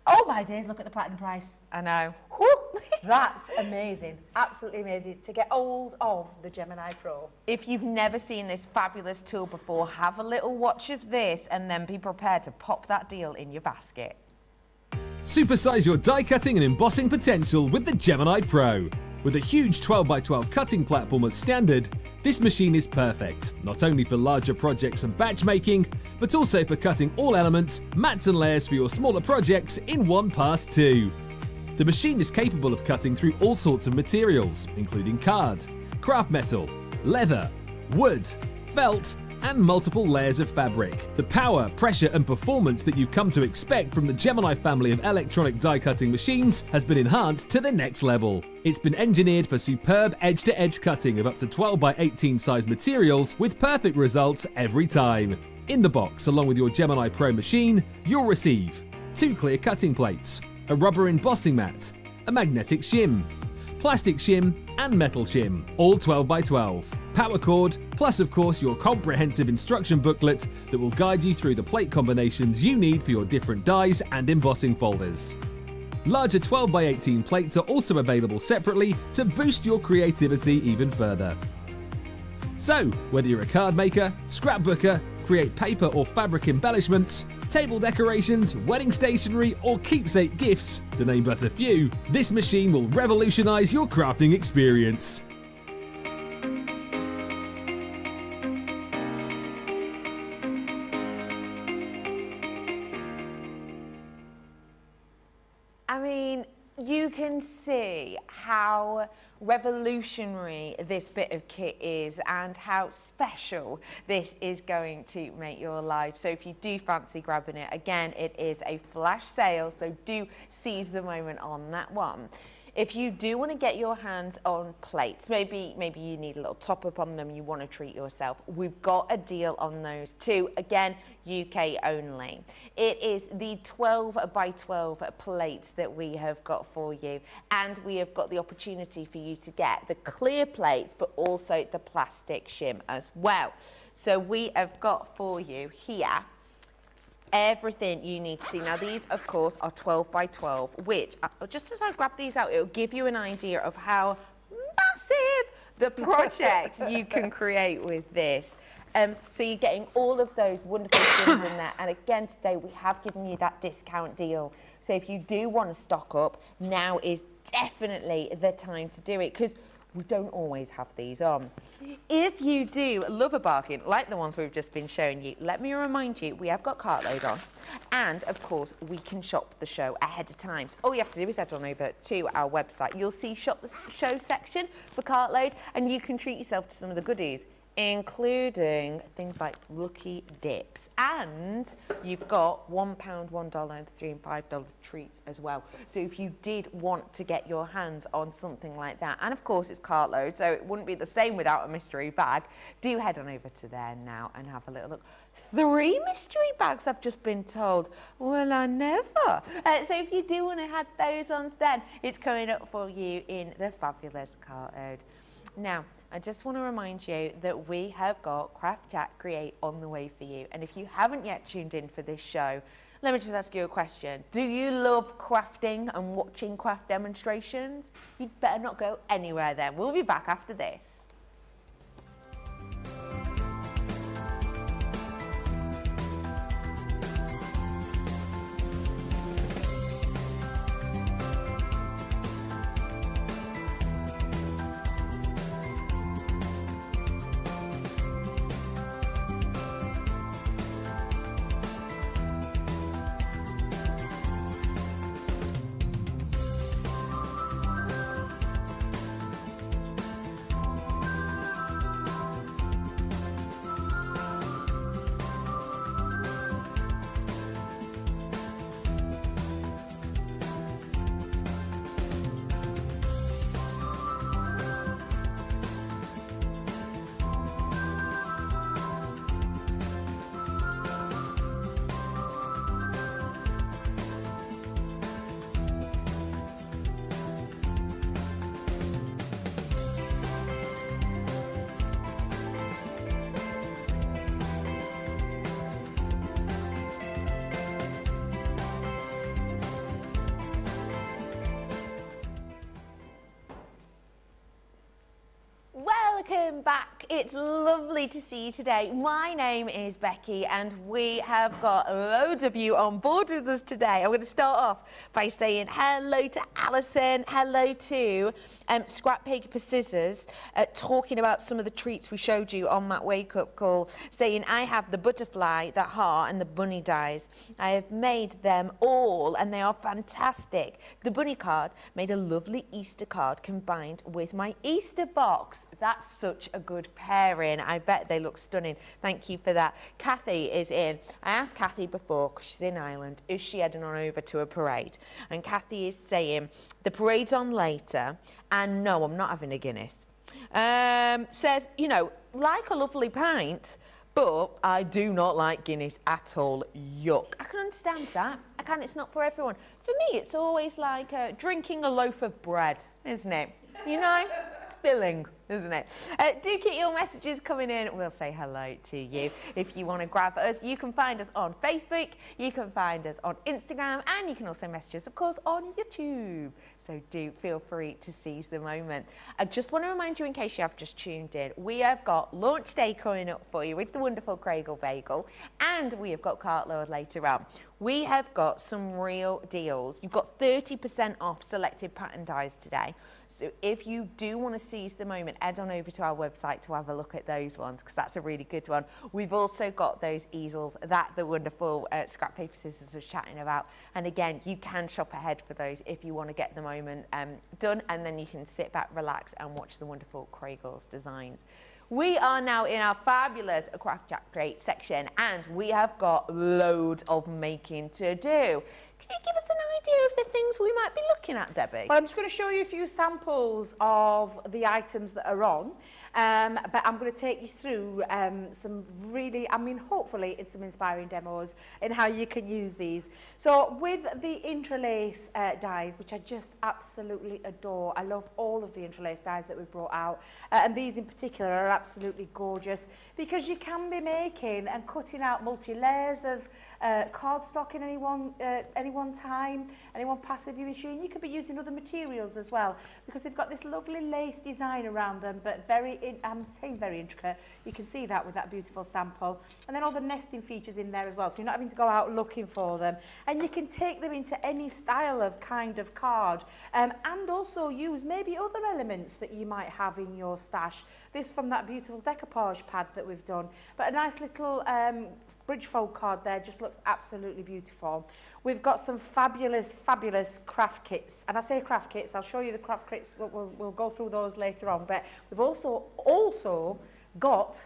Oh my days, look at the platinum price. I know. Whew, that's amazing. Absolutely amazing to get hold of the Gemini Pro. If you've never seen this fabulous tool before, have a little watch of this and then be prepared to pop that deal in your basket. Supersize your die cutting and embossing potential with the Gemini Pro. With a huge 12x12 cutting platform as standard, this machine is perfect, not only for larger projects and batch making, but also for cutting all elements, mats and layers for your smaller projects in one pass too. The machine is capable of cutting through all sorts of materials, including card, craft metal, leather, wood, felt, and multiple layers of fabric. The power, pressure and performance that you've come to expect from the Gemini family of electronic die cutting machines has been enhanced to the next level. It's been engineered for superb edge-to-edge cutting of up to 12x18 size materials with perfect results every time. In the box, along with your Gemini Pro machine, you'll receive 2 clear cutting plates, a rubber embossing mat, a magnetic shim, plastic shim and metal shim, all 12x12, power cord, plus of course your comprehensive instruction booklet that will guide you through the plate combinations you need for your different dies and embossing folders. Larger 12x18 plates are also available separately to boost your creativity even further. So, whether you're a card maker, scrapbooker, create paper or fabric embellishments, table decorations, wedding stationery, or keepsake gifts, to name but a few, this machine will revolutionize your crafting experience. I mean, you can see how revolutionary this bit of kit is and how special this is going to make your life. So if you do fancy grabbing it, again, it is a flash sale, so do seize the moment on that one. If you do want to get your hands on plates, maybe you need a little top up on them, you want to treat yourself, we've got a deal on those too. Again, UK only. It is the 12x12 plates that we have got for you, and we have got the opportunity for you to get the clear plates but also the plastic shim as well. So we have got for you here everything you need to see. Now these of course are 12x12, which just as I grab these out, it'll give you an idea of how massive the project you can create with this. So you're getting all of those wonderful things in there, and again today we have given you that discount deal. So if you do want to stock up, now is definitely the time to do it, because we don't always have these on. If you do love a bargain like the ones we've just been showing you, let me remind you, we have got Cartload on, And of course, we can shop the show ahead of time. So all you have to do is head on over to our website. You'll see shop the show section for Cartload, and you can treat yourself to some of the goodies, including things like lucky dips. And you've got £1, $1, $3 and $5 treats as well. So if you did want to get your hands on something like that, and of course it's Cartload, so it wouldn't be the same without a mystery bag, do head on over to there now and have a little look. 3 mystery bags, I've just been told. Well, I never. So if you do want to have those on then, it's coming up for you in the fabulous Cartload. Now, I just want to remind you that we have got Craft Chat Create on the way for you. And if you haven't yet tuned in for this show, let me just ask you a question. Do you love crafting and watching craft demonstrations? You'd better not go anywhere then. We'll be back after this. Welcome back. It's lovely to see you today. My name is Becky and we have got loads of you on board with us today. I'm going to start off by saying hello to Alison, hello to Scrap Paper Scissors, talking about some of the treats we showed you on that wake-up call, saying I have the butterfly, the heart and the bunny dies. I have made them all and they are fantastic. The bunny card made a lovely Easter card combined with my Easter box. That's such a good pairing. I bet they look stunning. Thank you for that. Kathy is in. I asked Kathy before, because she's in Ireland, is she heading on over to a parade? And Kathy is saying, the parade's on later, and no, I'm not having a Guinness. Says, you know, like a lovely pint, but I do not like Guinness at all. Yuck. I can understand that. I can. It's not for everyone. For me, it's always like drinking a loaf of bread, isn't it? You know? It's filling, isn't it? Do keep your messages coming in. We'll say hello to you. If you want to grab us, you can find us on Facebook, you can find us on Instagram, and you can also message us, of course, on YouTube. So do feel free to seize the moment. I just want to remind you, in case you have just tuned in, we have got launch day coming up for you with the wonderful Craigle Bagel, and we have got Cartload later on. We have got some real deals. You've got 30% off selected pattern dies today. So if you do want to seize the moment, head on over to our website to have a look at those ones, because that's a really good one. We've also got those easels that the wonderful Scrap Paper Scissors was chatting about. And again, you can shop ahead for those if you want to get the moment done, and then you can sit back, relax, and watch the wonderful Craigle's designs. We are now in our fabulous Craft Chat Create section, and we have got loads of making to do. Can you give us an idea of the things we might be looking at, Debbie? Well, I'm just going to show you a few samples of the items that are on, but I'm going to take you through some really, I mean, hopefully it's some inspiring demos in how you can use these. So with the Intri'lace dies, which I just absolutely adore. I love all of the Intri'lace dies that we've brought out, and these in particular are absolutely gorgeous because you can be making and cutting out multi-layers of cardstock in any one time, any one pass of your machine. You could be using other materials as well, because they've got this lovely lace design around them, but I'm saying very intricate. You can see that with that beautiful sample. And then all the nesting features in there as well, so you're not having to go out looking for them. And you can take them into any style of kind of card, and also use maybe other elements that you might have in your stash. This from that beautiful decoupage pad that we've done, but a nice little bridgefold card there just looks absolutely beautiful. We've got some fabulous, fabulous craft kits. And I say craft kits, I'll show you the craft kits. We'll go through those later on. But we've also got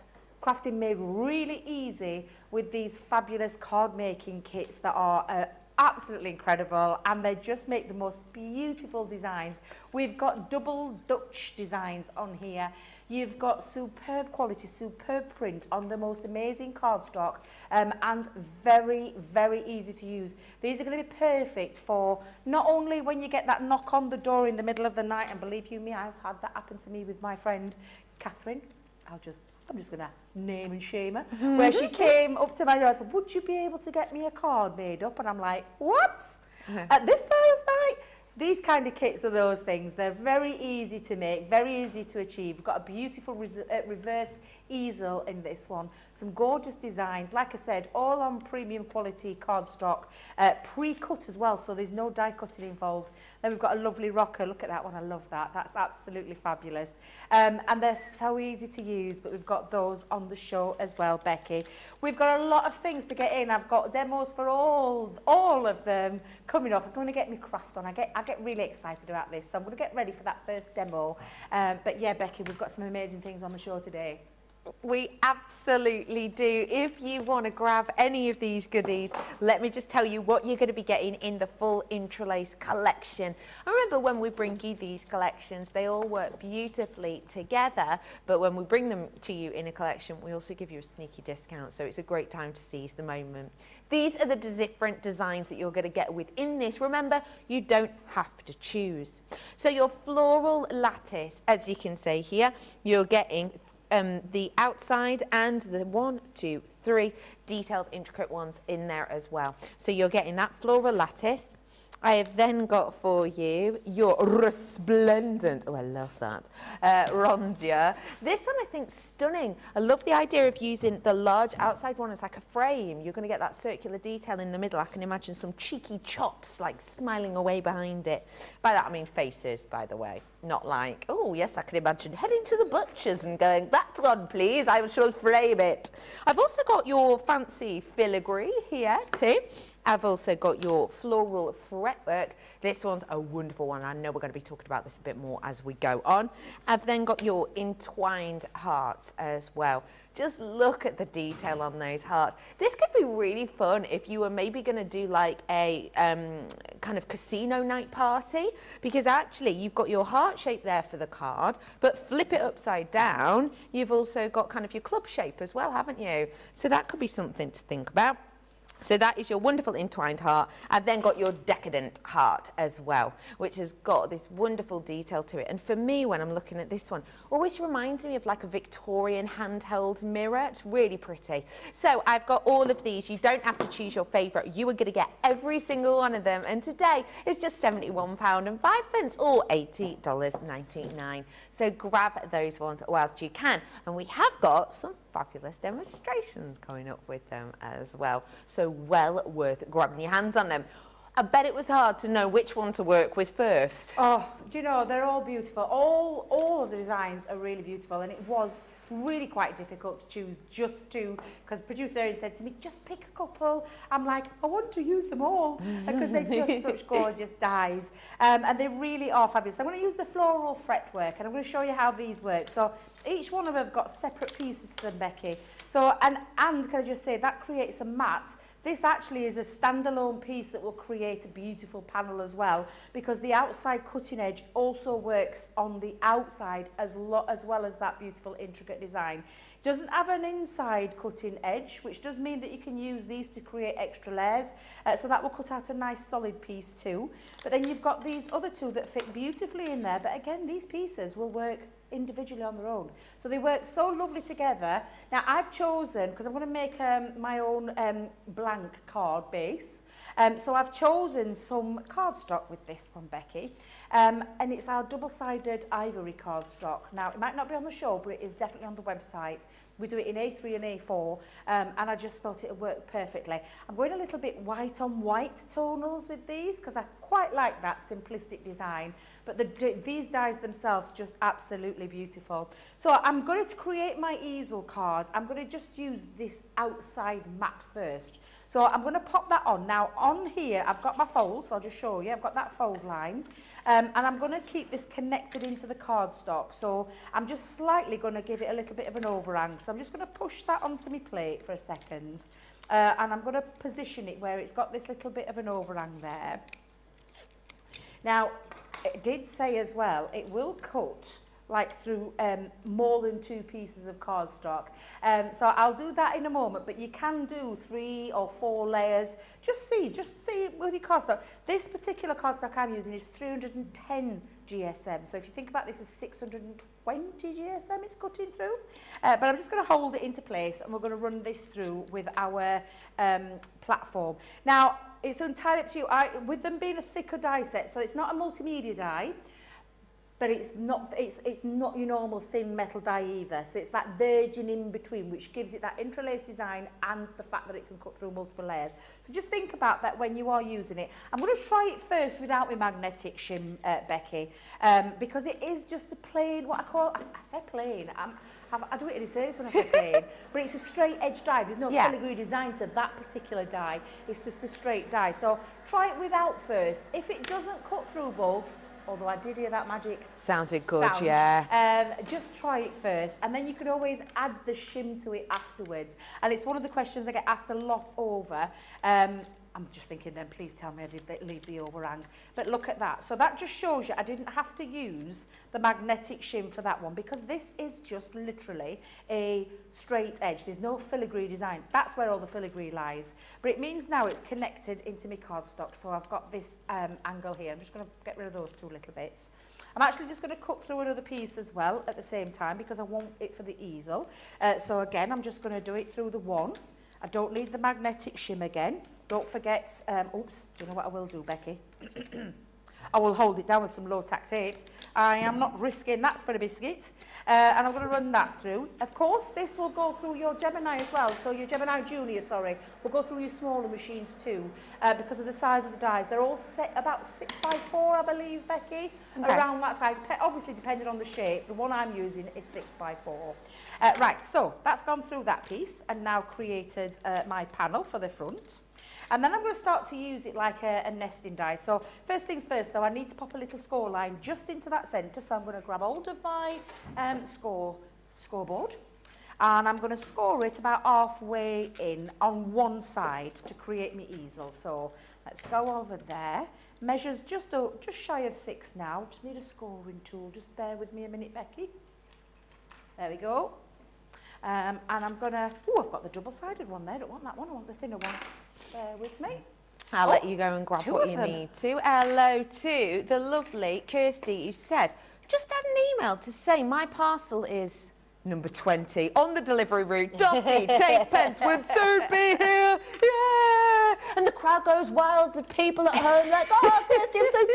crafting made really easy with these fabulous card making kits that are absolutely incredible, and they just make the most beautiful designs. We've got double Dutch designs on here. You've got superb quality, superb print on the most amazing cardstock, and very, very easy to use. These are going to be perfect for not only when you get that knock on the door in the middle of the night, and believe you me, I've had that happen to me with my friend Catherine. I'm just going to name and shame her, where she came up to my door and said, would you be able to get me a card made up? And I'm like, what? At this time of night? These kind of kits are those things. They're very easy to make, very easy to achieve. We've got a beautiful reverse easel in this one. Some gorgeous designs. Like I said, all on premium quality cardstock, pre-cut as well, so there's no die cutting involved. Then we've got a lovely rocker. Look at that one. I love that. That's absolutely fabulous. And they're so easy to use, but we've got those on the show as well, Becky. We've got a lot of things to get in. I've got demos for all of them coming up. I'm going to get my craft on. I get really excited about this, so I'm going to get ready for that first demo. But yeah, Becky, we've got some amazing things on the show today. We absolutely do. If you want to grab any of these goodies, let me just tell you what you're going to be getting in the full Intri'lace collection. I remember when we bring you these collections, they all work beautifully together, but when we bring them to you in a collection, we also give you a sneaky discount, so it's a great time to seize the moment. These are the different designs that you're going to get within this. Remember, you don't have to choose. So your floral lattice, as you can see here, you're getting the outside and the 1, 2, 3 detailed intricate ones in there as well. So you're getting that floral lattice. I have then got for you your resplendent, oh I love that, rondia. This one I think stunning. I love the idea of using the large outside one as like a frame. You're going to get that circular detail in the middle. I can imagine some cheeky chops like smiling away behind it. By that I mean faces, by the way. Not like, oh yes, I can imagine heading to the butcher's and going, that one please, I shall frame it. I've also got your fancy filigree here too. I've also got your floral fretwork. This one's a wonderful one. I know we're going to be talking about this a bit more as we go on. I've then got your entwined hearts as well. Just look at the detail on those hearts. This could be really fun if you were maybe going to do like a kind of casino night party, because actually you've got your heart shape there for the card, but flip it upside down, you've also got kind of your club shape as well, haven't you? So that could be something to think about. So that is your wonderful entwined heart. I've then got your decadent heart as well, which has got this wonderful detail to it. And for me, when I'm looking at this one, always reminds me of like a Victorian handheld mirror. It's really pretty. So I've got all of these. You don't have to choose your favourite. You are going to get every single one of them. And today is just £71.05 or $80.99. So grab those ones whilst you can. And we have got some fabulous demonstrations coming up with them as well. So well worth grabbing your hands on them. I bet it was hard to know which one to work with first. Oh, do you know, they're all beautiful. All of the designs are really beautiful, and it was really quite difficult to choose just two, because producer Erin said to me, just pick a couple. I'm like, I want to use them all, because they're just such gorgeous dies. And they really are fabulous. I'm going to use the floral fretwork, and I'm going to show you how these work. So each one of them have got separate pieces to them, Becky. So, and can I just say, that creates a mat. This actually is a standalone piece that will create a beautiful panel as well, because the outside cutting edge also works on the outside as well as that beautiful intricate design. It doesn't have an inside cutting edge, which does mean that you can use these to create extra layers, so that will cut out a nice solid piece too. But then you've got these other two that fit beautifully in there, but again, these pieces will work individually on their own. So they work so lovely together. Now I've chosen, because I'm going to make my own blank card base, so I've chosen some cardstock with this one, Becky, and it's our double-sided ivory cardstock. Now it might not be on the show, but it is definitely on the website. We do it in A3 and A4, and I just thought it would work perfectly. I'm going a little bit white on white tonals with these because I quite like that simplistic design, but these dies themselves just absolutely beautiful. So I'm going to create my easel cards. I'm going to just use this outside mat first. So I'm going to pop that on. Now on here I've got my folds, so I'll just show you. I've got that fold line. And I'm going to keep this connected into the cardstock. So I'm just slightly going to give it a little bit of an overhang. So I'm just going to push that onto my plate for a second. And I'm going to position it where it's got this little bit of an overhang there. Now, it did say as well, it will cut like through more than 2 pieces of cardstock. So I'll do that in a moment, but you can do 3 or 4 layers. Just see with your cardstock. This particular cardstock I'm using is 310 GSM. So if you think about this as 620 GSM it's cutting through. But I'm just going to hold it into place and we're going to run this through with our platform. Now, it's entirely up to you. With them being a thicker die set, so it's not a multimedia die, but it's not your normal thin metal die either. So it's that virgin in between, which gives it that Intri'lace design and the fact that it can cut through multiple layers. So just think about that when you are using it. I'm going to try it first without my magnetic shim, Becky, because it is just a plain, what I say plain, I do it in a service when I say plain, but it's a straight edge die. There's no filigree design to that particular die. It's just a straight die. So try it without first. If it doesn't cut through both, although I did hear that magic Sounded good, sound, yeah. just try it first, and then you can always add the shim to it afterwards. And it's one of the questions I get asked a lot over. I'm just thinking then, please tell me I did leave the overhang. But look at that. So that just shows you I didn't have to use the magnetic shim for that one, because this is just literally a straight edge. There's no filigree design. That's where all the filigree lies. But it means now it's connected into my cardstock. So I've got this angle here. I'm just going to get rid of those 2 little bits. I'm actually just going to cut through another piece as well at the same time, because I want it for the easel. So again, I'm just going to do it through the one. I don't need the magnetic shim again. Don't forget, oops, do you know what I will do, Becky? I will hold it down with some low-tack tape. I am not risking that for a biscuit. And I'm going to run that through. Of course, this will go through your Gemini as well. So your Gemini Junior, will go through your smaller machines too, because of the size of the dies. They're all set about 6x4, I believe, Becky, around that size. Obviously, depending on the shape. The one I'm using is 6x4. Right, so that's gone through that piece and now created my panel for the front. And then I'm going to start to use it like a nesting die. So first things first, though, I need to pop a little score line just into that centre. So I'm going to grab hold of my scoreboard, and I'm going to score it about halfway in on one side to create my easel. So let's go over there. Measures just shy of 6 now. Just need a scoring tool. Just bear with me a minute, Becky. There we go. And I'm going to... Oh, I've got the double-sided one there. I don't want that one. I want the thinner one. Bear with me. I'll let you go and grab what you need to. Hello to the lovely Kirsty, who said, just had an email to say my parcel is number 20 on the delivery route. Dotty, take pence, would soon be here. Yeah! And the crowd goes wild. The people at home like, oh, Kirsty, I'm so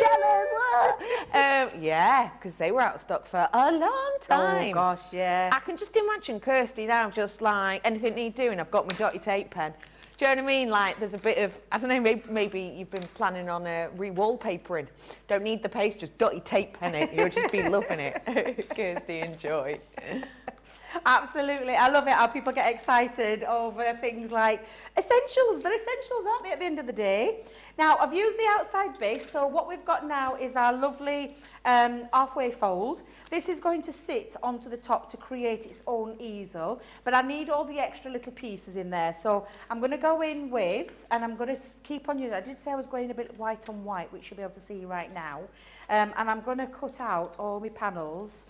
jealous. Yeah, because they were out of stock for a long time. Oh, gosh, yeah. I can just imagine Kirsty now, just like, anything need doing, I've got my Dotty tape pen. Do you know what I mean? Like, there's a bit of, I don't know, maybe you've been planning on re-wallpapering. Don't need the paste, just Dotty tape pen it. You'll just be loving it. Kirsty, enjoy. Absolutely. I love it how people get excited over things like essentials. They're essentials, aren't they, at the end of the day? Now, I've used the outside base, so what we've got now is our lovely halfway fold. This is going to sit onto the top to create its own easel, but I need all the extra little pieces in there. So I'm going to go in with, and I'm going to keep on using, I did say I was going a bit white on white, which you'll be able to see right now. And I'm going to cut out all my panels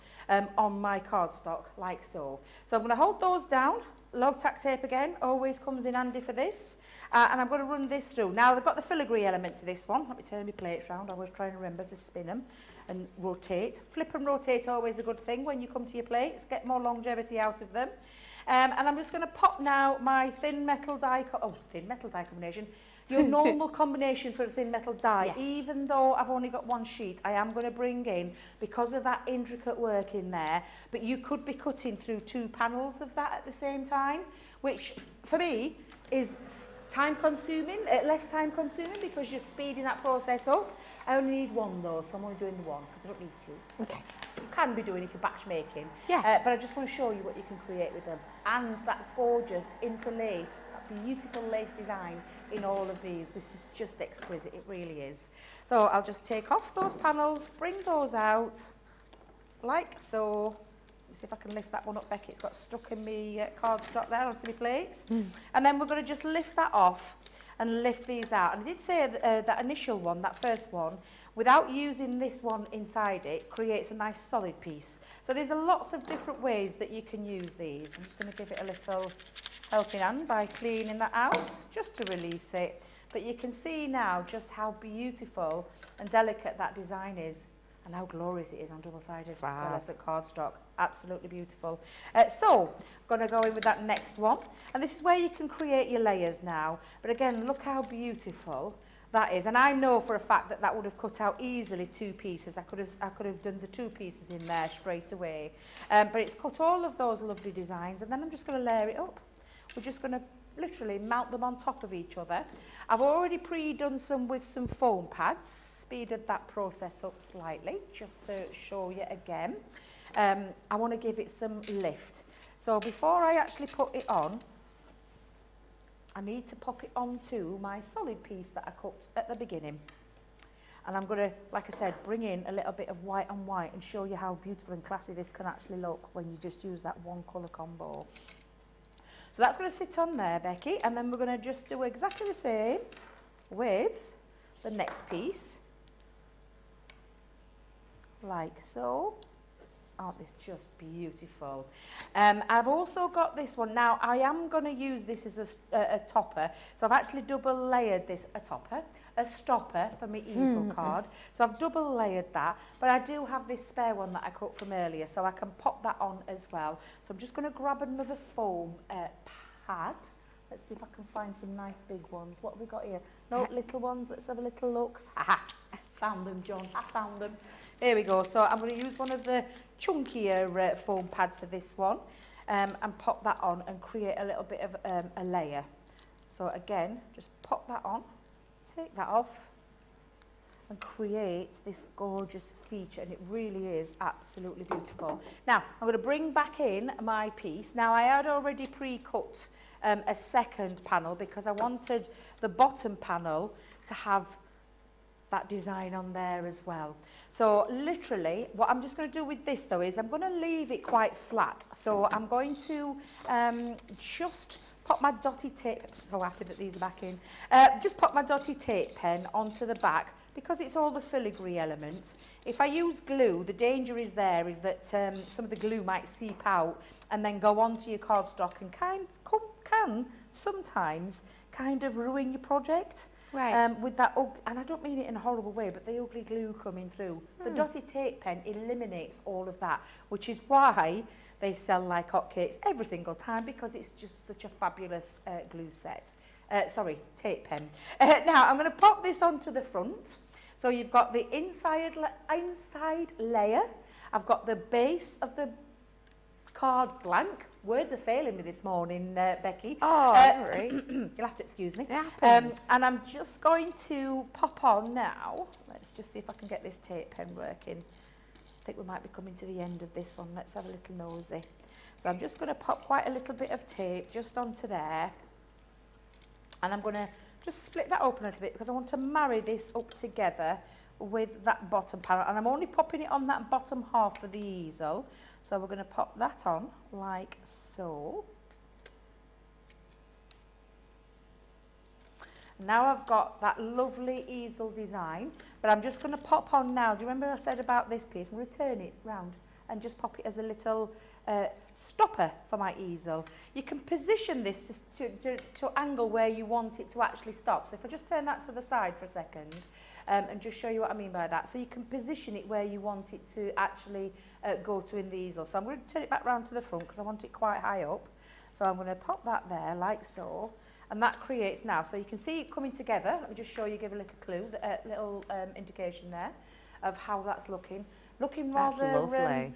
on my cardstock, like so. So I'm going to hold those down. Low-tack tape again, always comes in handy for this. And I'm going to run this through. Now, they've got the filigree element to this one. Let me turn my plates round. I was trying to remember to spin them and rotate. Flip and rotate, always a good thing when you come to your plates. Get more longevity out of them. And I'm just going to pop now my thin metal die combination your normal combination for a thin metal die, Yeah. even though I've only got one sheet, I am going to bring in, because of that intricate work in there, but you could be cutting through 2 panels of that at the same time, which for me is time consuming, less time consuming because you're speeding that process up. I only need one though, so I'm only doing the one because I don't need 2. Okay. You can be doing if you're batch making. Yeah. But I just want to show you what you can create with them. And that gorgeous interlace, that beautiful lace design in all of these, which is just exquisite, it really is. So I'll just take off those panels, bring those out, like so. Let's see if I can lift that one up, Becky. It's got stuck in me cardstock there onto my plates. And then we're going to just lift that off and lift these out. And I did say that initial one, that first one, without using this one inside it, creates a nice solid piece. So there's lots of different ways that you can use these. I'm just going to give it a little helping hand by cleaning that out, just to release it. But you can see now just how beautiful and delicate that design is, and how glorious it is on double-sided pearlescent cardstock. Absolutely beautiful. So, I'm going to go in with that next one. And this is where you can create your layers now. But again, look how beautiful that is. And I know for a fact that that would have cut out easily 2 pieces. I could have done the 2 pieces in there straight away. But it's cut all of those lovely designs. And then I'm just going to layer it up. We're just going to literally mount them on top of each other. I've already pre-done some with some foam pads, speeded that process up slightly, just to show you again. I want to give it some lift. So before I actually put it on, I need to pop it onto my solid piece that I cut at the beginning. And I'm going to, like I said, bring in a little bit of white on white and show you how beautiful and classy this can actually look when you just use that one colour combo. So that's going to sit on there, Becky, and then we're going to just do exactly the same with the next piece, like so. Aren't this just beautiful? I've also got this one. Now, I am going to use this as a topper, so I've actually double layered this, a stopper for my easel card. So I've double layered that, but I do have this spare one that I cut from earlier, so I can pop that on as well. So I'm just going to grab another foam pad. Let's see if I can find some nice big ones. What have we got here? No, little ones. Let's have a little look. Aha! Found them, John. I found them. There we go. So I'm going to use one of the chunkier foam pads for this one and pop that on and create a little bit of a layer. So again, just pop that on, take that off and create this gorgeous feature, and it really is absolutely beautiful. Now, I'm going to bring back in my piece. Now, I had already pre-cut a second panel because I wanted the bottom panel to have that design on there as well. So literally, what I'm just going to do with this though is I'm going to leave it quite flat. So I'm going to just pop my dotty tape, I'm so happy that these are back in, just pop my dotty tape pen onto the back because it's all the filigree elements. If I use glue, the danger is that some of the glue might seep out and then go onto your cardstock and can sometimes kind of ruin your project. Right. With that, and I don't mean it in a horrible way, but the ugly glue coming through. The dotted tape pen eliminates all of that, which is why they sell like hotcakes every single time, because it's just such a fabulous glue set. Tape pen. Now, I'm going to pop this onto the front. So you've got the inside layer. I've got the base of the card blank. Words are failing me this morning, Becky. Oh, right. You'll have to excuse me. It happens. And I'm just going to pop on now. Let's just see if I can get this tape pen working. I think we might be coming to the end of this one. Let's have a little nosy. So I'm just going to pop quite a little bit of tape just onto there. And I'm going to just split that open a little bit because I want to marry this up together with that bottom panel. And I'm only popping it on that bottom half of the easel. So we're going to pop that on like so. Now I've got that lovely easel design, but I'm just going to pop on now. Do you remember I said about this piece? I'm going to turn it round and just pop it as a little stopper for my easel. You can position this to angle where you want it to actually stop. So if I just turn that to the side for a second, and just show you what I mean by that. So you can position it where you want it to actually go to in the easel. So I'm going to turn it back round to the front because I want it quite high up. So I'm going to pop that there like so. And that creates now, so you can see it coming together. Let me just show you, give a little clue, little indication there of how that's looking. Looking That's rather lovely.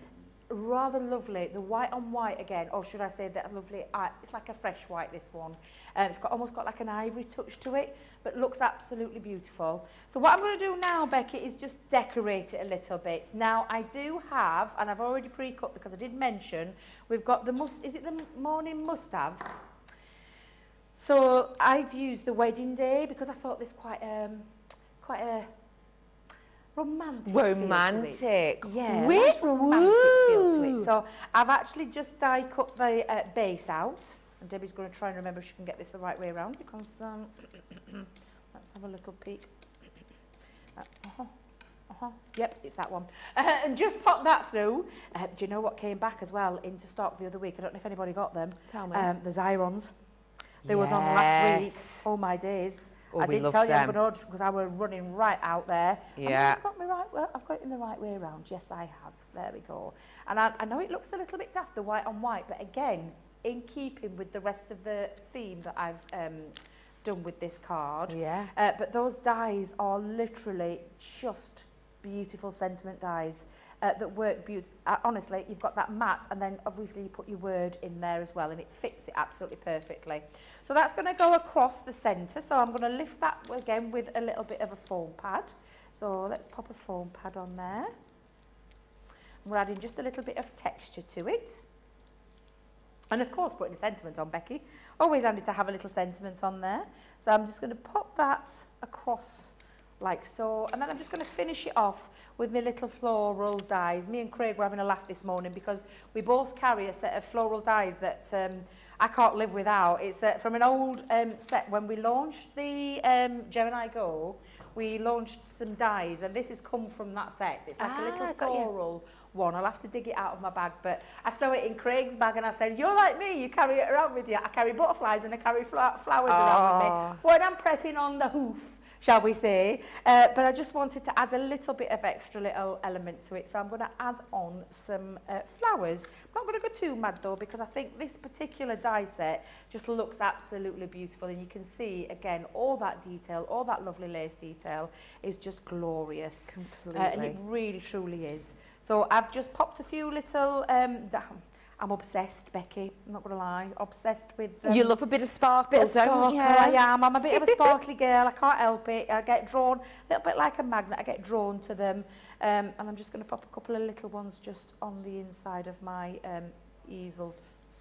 rather lovely. The white on white again, or should I say that lovely, it's like a fresh white, this one. It's almost got like an ivory touch to it, but looks absolutely beautiful. So what I'm going to do now, Becky, is just decorate it a little bit. Now I do have, and I've already pre-cut because I did mention, we've got the is it the morning must-haves? So I've used the wedding day because I thought this quite a romantic feel to Romantic. it. Yeah, Woo! nice romantic feel to it. So I've actually just die cut the base out, and Debbie's going to try and remember if she can get this the right way around because let's have a little peek. Yep, it's that one. And just pop that through. Do you know what came back as well into stock the other week? I don't know if anybody got them. Tell me. The Xyrons. They was on last week. Oh my days. Oh, I we didn't love tell you I'm them. going to order because I was running right out there. Yeah. I've got me right. Well, I've got it in the right way around. Yes, I have. There we go. And I know it looks a little bit daft, the white on white, but again, in keeping with the rest of the theme that I've done with this card. Yeah. But those dies are literally just beautiful sentiment dies that work beautifully. Honestly, you've got that matte, and then obviously you put your word in there as well, and it fits it absolutely perfectly. So that's going to go across the centre. So I'm going to lift that again with a little bit of a foam pad. So let's pop a foam pad on there. We're adding just a little bit of texture to it. And of course putting a sentiment on, Becky. Always handy to have a little sentiment on there. So I'm just going to pop that across like so, and then I'm just going to finish it off with my little floral dies. Me and Craig were having a laugh this morning because we both carry a set of floral dies that I can't live without. It's from an old set when we launched the Gemini Go. We launched some dies, and this has come from that set. It's like a little floral one. I'll have to dig it out of my bag, but I saw it in Craig's bag, and I said, "You're like me. You carry it around with you. I carry butterflies and I carry flowers around with me when I'm prepping on the hoof, shall we say." But I just wanted to add a little bit of extra little element to it, so I'm going to add on some flowers. I'm not going to go too mad though, because I think this particular die set just looks absolutely beautiful, and you can see again all that detail, all that lovely lace detail is just glorious. Completely. And it really truly is. So I've just popped a few little I'm obsessed, Becky, I'm not going to lie, obsessed with You love a bit of sparkle, bit of don't sparkle, you? I am. I'm a bit of a sparkly girl. I can't help it. I get drawn, a little bit like a magnet. I get drawn to them. And I'm just going to pop a couple of little ones just on the inside of my easel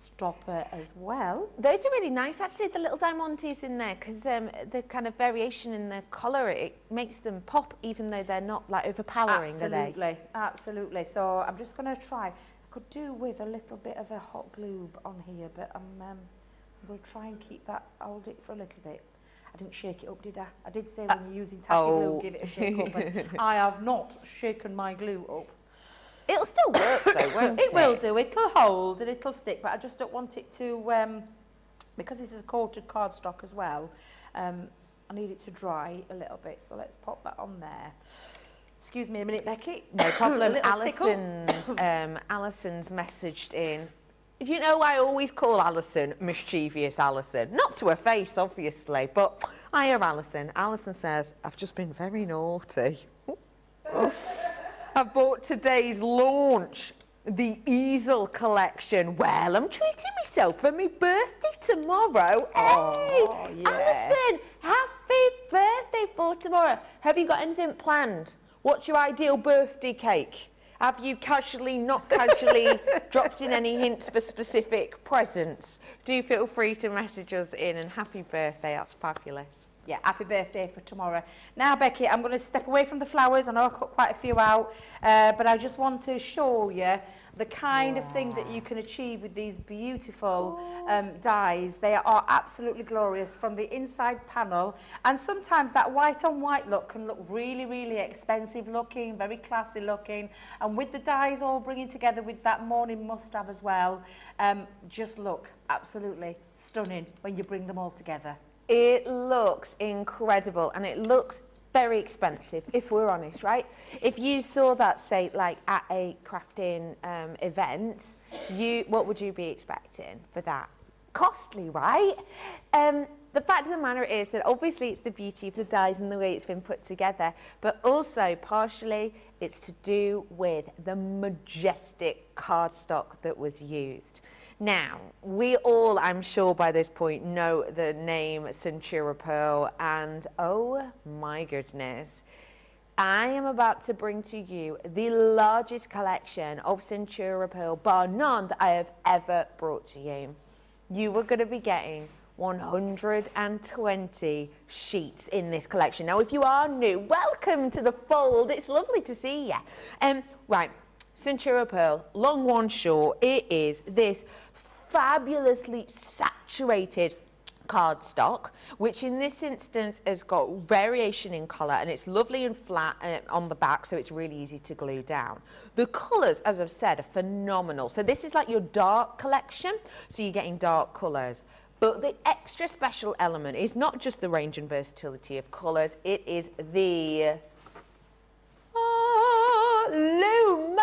stopper as well. Those are really nice, actually, the little diamantes in there, because the kind of variation in the colour, it makes them pop, even though they're not like overpowering, are they? Absolutely, absolutely. So I'm just going to try. I could do with a little bit of a hot glue on here, but I'm going to try and keep that, hold it for a little bit. I didn't shake it up, did I? I did say when you're using tacky glue, give it a shake up, but I have not shaken my glue up. It'll still work though, won't it? It will do, it'll hold and it'll stick, but I just don't want it to, because this is a coated cardstock as well, I need it to dry a little bit, so let's pop that on there. Excuse me a minute, Becky. No problem. Alison's messaged in. You know, I always call Alison mischievous Alison. Not to her face, obviously, but I hear Alison. Alison says, I've just been very naughty. I bought today's launch, the easel collection. Well, I'm treating myself for my birthday tomorrow. Oh, Hey, yeah. Alison, happy birthday for tomorrow. Have you got anything planned? What's your ideal birthday cake? Have you casually, not casually, dropped in any hints for specific presents? Do feel free to message us in, and happy birthday, that's fabulous. Yeah, happy birthday for tomorrow. Now, Becky, I'm going to step away from the flowers. I know I cut quite a few out, but I just want to show you the kind of thing that you can achieve with these beautiful dies. They are absolutely glorious from the inside panel, and sometimes that white on white look can look really, really expensive looking, very classy looking, and with the dies all bringing together with that morning must-have as well, just look absolutely stunning when you bring them all together. It looks incredible, and it looks very expensive, if we're honest, right? If you saw that, say, like at a crafting event, what would you be expecting for that? Costly, right? the fact of the matter is that obviously it's the beauty of the dies and the way it's been put together, but also partially it's to do with the majestic cardstock that was used. Now, we all, I'm sure by this point, know the name Centura Pearl, and oh my goodness, I am about to bring to you the largest collection of Centura Pearl, bar none, that I have ever brought to you. You are going to be getting 120 sheets in this collection. Now, if you are new, welcome to the fold. It's lovely to see you. Right, Centura Pearl, long one short, it is this fabulously saturated cardstock, which in this instance has got variation in colour, and it's lovely and flat on the back, so it's really easy to glue down. The colours, as I've said, are phenomenal. So this is like your dark collection, so you're getting dark colours. But the extra special element is not just the range and versatility of colours, it is the luminosity.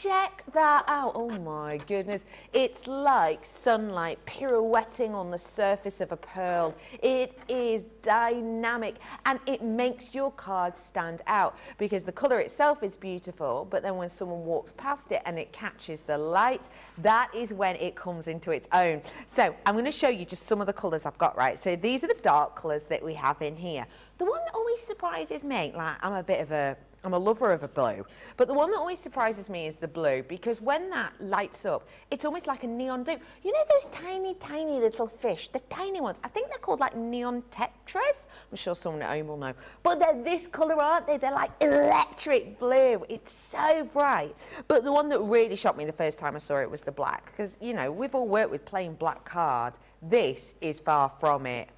Check that out. Oh my goodness. It's like sunlight pirouetting on the surface of a pearl. It is dynamic and it makes your card stand out because the colour itself is beautiful, but then when someone walks past it and it catches the light, that is when it comes into its own. So I'm going to show you just some of the colours I've got, right? So these are the dark colours that we have in here. The one that always surprises me, like I'm a lover of a blue, but the one that always surprises me is the blue, because when that lights up, it's almost like a neon blue. You know those tiny, tiny little fish, the tiny ones? I think they're called like neon tetras. I'm sure someone at home will know. But they're this colour, aren't they? They're like electric blue. It's so bright. But the one that really shocked me the first time I saw it was the black, because, you know, we've all worked with plain black card. This is far from it.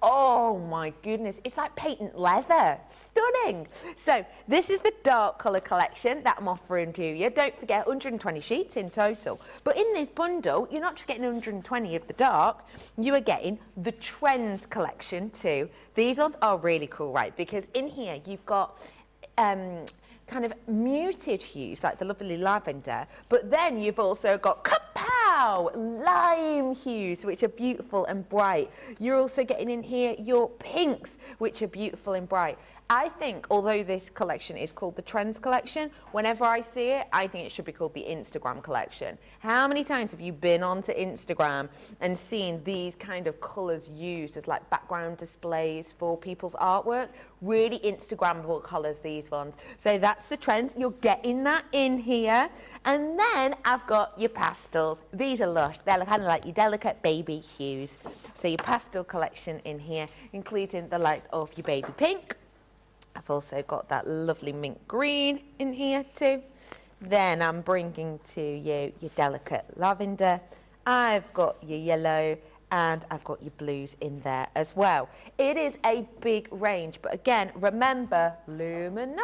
Oh my goodness, it's like patent leather. Stunning. So this is the dark colour collection that I'm offering to you. Don't forget, 120 sheets in total. But in this bundle, you're not just getting 120 of the dark, you are getting the trends collection too. These ones are really cool, right? Because in here you've got kind of muted hues like the lovely lavender, but then you've also got kapow lime hues, which are beautiful and bright. You're also getting in here your pinks, which are beautiful and bright. I think, although this collection is called the Trends Collection, whenever I see it, I think it should be called the Instagram Collection. How many times have you been onto Instagram and seen these kind of colours used as like background displays for people's artwork? Really Instagrammable colours, these ones. So that's the Trends. You're getting that in here. And then I've got your pastels. These are lush. They're kind of like your delicate baby hues. So your pastel collection in here, including the likes of your baby pink. I've also got that lovely mint green in here too. Then I'm bringing to you your delicate lavender. I've got your yellow and I've got your blues in there as well. It is a big range, but again, remember luminosity.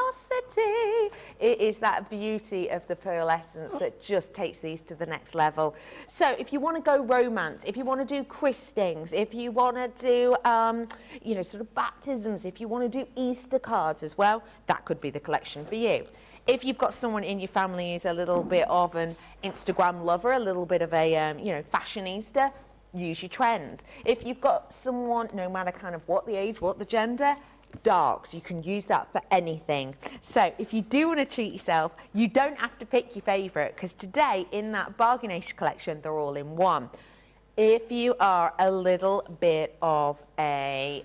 It is that beauty of the pearlescence that just takes these to the next level. So if you want to go romance, if you want to do christenings, if you want to do, you know, sort of baptisms, if you want to do Easter cards as well, that could be the collection for you. If you've got someone in your family who's a little bit of an Instagram lover, a little bit of a, you know, fashionista, use your Trends. If you've got someone, no matter kind of what the age, what the gender, darks, you can use that for anything. So if you do want to treat yourself, you don't have to pick your favourite, because today in that Bargaination collection, they're all in one. If you are a little bit of a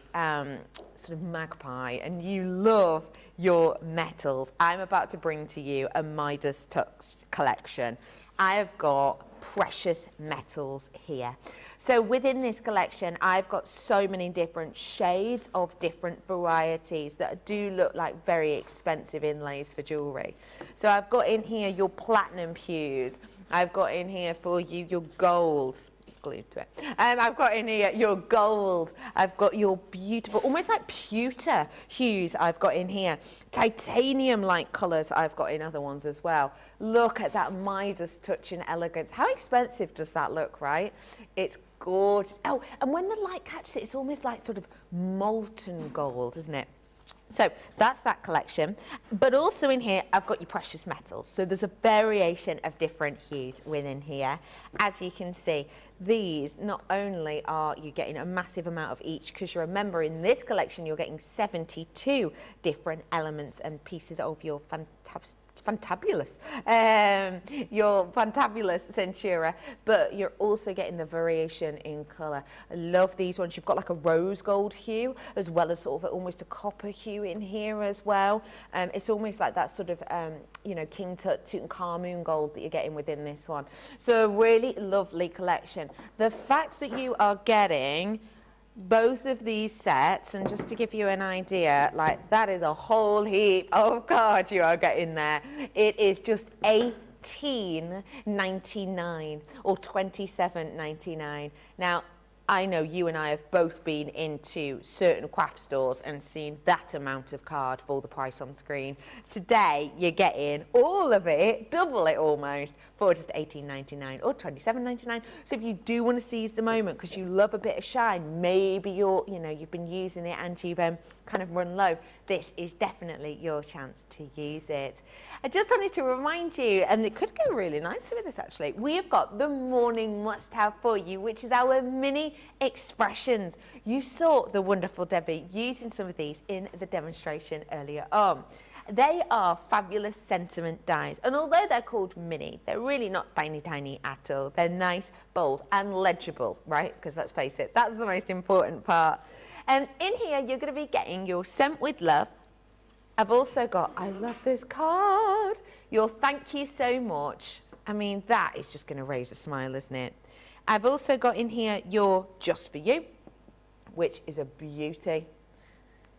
sort of magpie and you love your metals, I'm about to bring to you a Midas Touch collection. I have got precious metals here. So within this collection, I've got so many different shades of different varieties that do look like very expensive inlays for jewellery. So I've got in here your platinum hues. I've got in here for you your golds. It's glued to it. I've got in here your gold. I've got your beautiful, almost like pewter hues I've got in here. Titanium-like colours I've got in other ones as well. Look at that Midas touch and elegance. How expensive does that look, right? It's gorgeous. Oh, and when the light catches it, it's almost like sort of molten gold, isn't it? So that's that collection. But also in here, I've got your precious metals. So there's a variation of different hues within here. As you can see, these not only are you getting a massive amount of each, because you remember in this collection, you're getting 72 different elements and pieces of your fantabulous Centura, but you're also getting the variation in colour. I love these ones. You've got like a rose gold hue as well as sort of almost a copper hue in here as well. It's almost like that sort of you know, King Tut, Tutankhamun gold that you're getting within this one. So a really lovely collection. The fact that you are getting both of these sets, and just to give you an idea, like that is a whole heap of cards you are getting there. It is just $18.99 or $27.99. Now, I know you and I have both been into certain craft stores and seen that amount of card for the price on screen. Today, you're getting all of it, double it almost, for just $18.99 or $27.99. So if you do want to seize the moment because you love a bit of shine, maybe you've been using it and you've kind of run low, this is definitely your chance to use it. I just wanted to remind you, and it could go really nicely with this actually, we have got the morning must-have for you, which is our mini expressions. You saw the wonderful Debbie using some of these in the demonstration earlier on. They are fabulous sentiment dies, and although they're called mini, they're really not tiny at all. They're nice, bold and legible, right? Because let's face it, that's the most important part. And in here you're going to be getting your Sent With Love. I've also got, I love this card, your thank you so much. I mean, that is just going to raise a smile, isn't it? I've also got in here your Just For You, which is a beauty.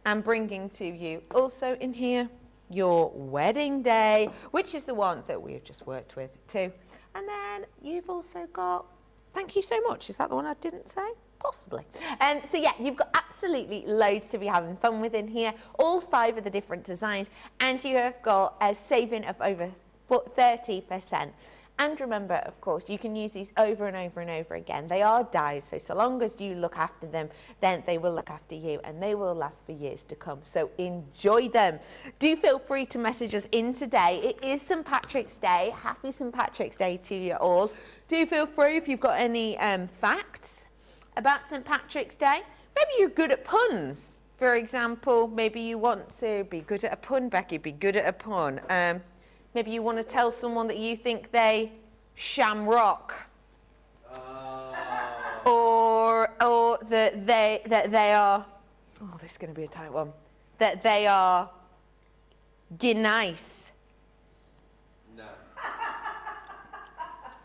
I'm bringing to you also in here your Wedding Day, which is the one that we've just worked with too. And then you've also got Thank You So Much. Is that the one I didn't say? Possibly. So yeah, you've got absolutely loads to be having fun with in here, all 5 of the different designs, and you have got a saving of over 30%. And remember, of course, you can use these over and over and over again. They are dies, so long as you look after them, then they will look after you, and they will last for years to come. So enjoy them. Do feel free to message us in today. It is St. Patrick's Day. Happy St. Patrick's Day to you all. Do feel free if you've got any facts about St. Patrick's Day. Maybe you're good at puns. For example, maybe you want to be good at a pun, Becky, be good at a pun. Maybe you want to tell someone that you think they shamrock. Or that they are, oh, this is going to be a tight one, that they are nice. No.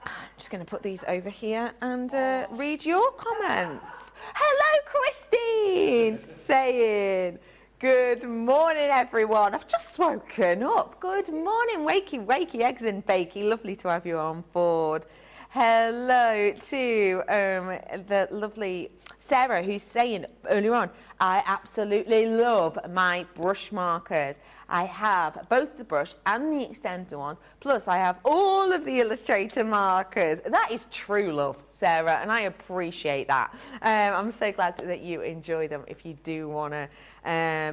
I'm just going to put these over here and read your comments. Hello, Christine, saying, good morning, everyone. I've just woken up. Good morning, wakey, eggs and bakey. Lovely to have you on board. Hello to the lovely Sarah, who's saying earlier on, I absolutely love my brush markers. I have both the brush and the extender ones, plus I have all of the Illustrator markers. That is true love, Sarah, and I appreciate that. I'm so glad that you enjoy them if you do want to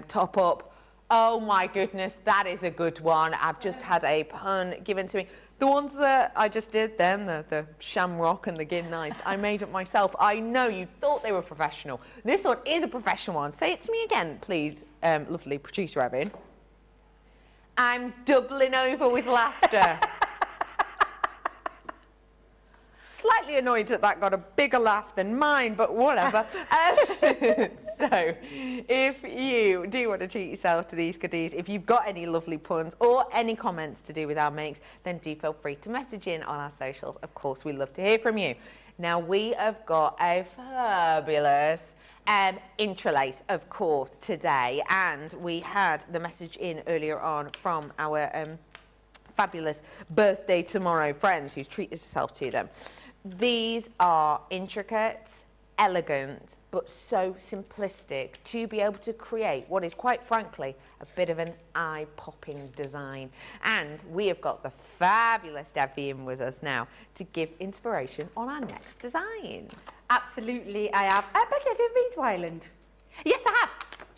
top up. Oh my goodness, that is a good one. I've just had a pun given to me. The ones that I just did then, the shamrock and the gin nice, I made up myself. I know you thought they were professional. This one is a professional one. Say it to me again, please, lovely producer Evan. I'm doubling over with laughter. Slightly annoyed that got a bigger laugh than mine, but whatever. So, if you do want to treat yourself to these goodies, if you've got any lovely puns or any comments to do with our makes, then do feel free to message in on our socials. Of course, we love to hear from you. Now, we have got a fabulous Intri'lace, of course, today, and we had the message in earlier on from our fabulous birthday tomorrow friends who's treated herself to them. These are intricate, elegant, but so simplistic to be able to create what is quite frankly a bit of an eye-popping design. And we have got the fabulous Debbie in with us now to give inspiration on our next design. Absolutely, I have. Becky, have you ever been to Ireland? Yes, I have.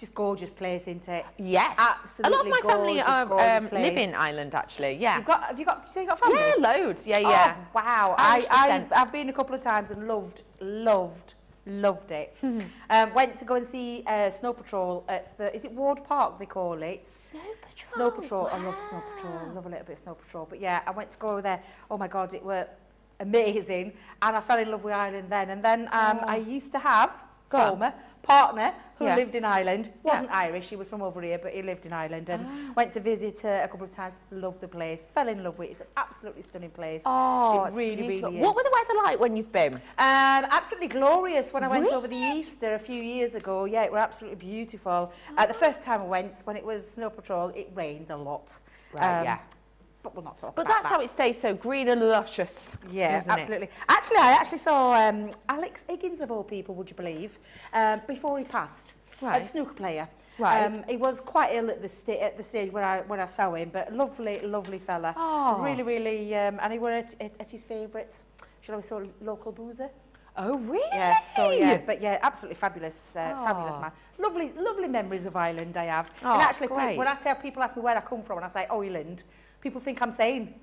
just gorgeous place, isn't it? Yes. Absolutely A lot of my family gorgeous place. live in Ireland, actually. Yeah. Have you got family? Yeah, loads. Yeah, yeah. Oh, wow. 100%. I've been a couple of times and loved it. Went to go and see Snow Patrol at is it Ward Park they call it? Snow Patrol. I love Snow Patrol. I love a little bit of Snow Patrol. But yeah, I went to go over there. Oh my God, it were amazing. And I fell in love with Ireland then. And then I used to have former partner who lived in Ireland. Wasn't Irish, he was from over here, but he lived in Ireland and went to visit a couple of times. Loved the place, fell in love with it. It's an absolutely stunning place. Oh, it really, really is. What were the weather like when you've been? Absolutely glorious. When I went over the Easter a few years ago, yeah, it were absolutely beautiful. The first time I went, when it was Snow Patrol, it rained a lot. Right, yeah. But we'll not talk But about that's that. how it stays so green and luscious. Yeah, doesn't it? absolutely. Actually, I actually saw Alex Higgins, of all people, would you believe, before he passed. Right. A snooker player. Right. He was quite ill at the stage when I saw him, but lovely fella. Oh. Really, really, and he were at his favourites. Shall we say local boozer? Oh, really? Yes, so yeah, but yeah, absolutely fabulous, fabulous man. Lovely memories of Ireland I have. Oh, And actually, great. when I tell people, ask me where I come from, and I say Ireland, people think I'm saying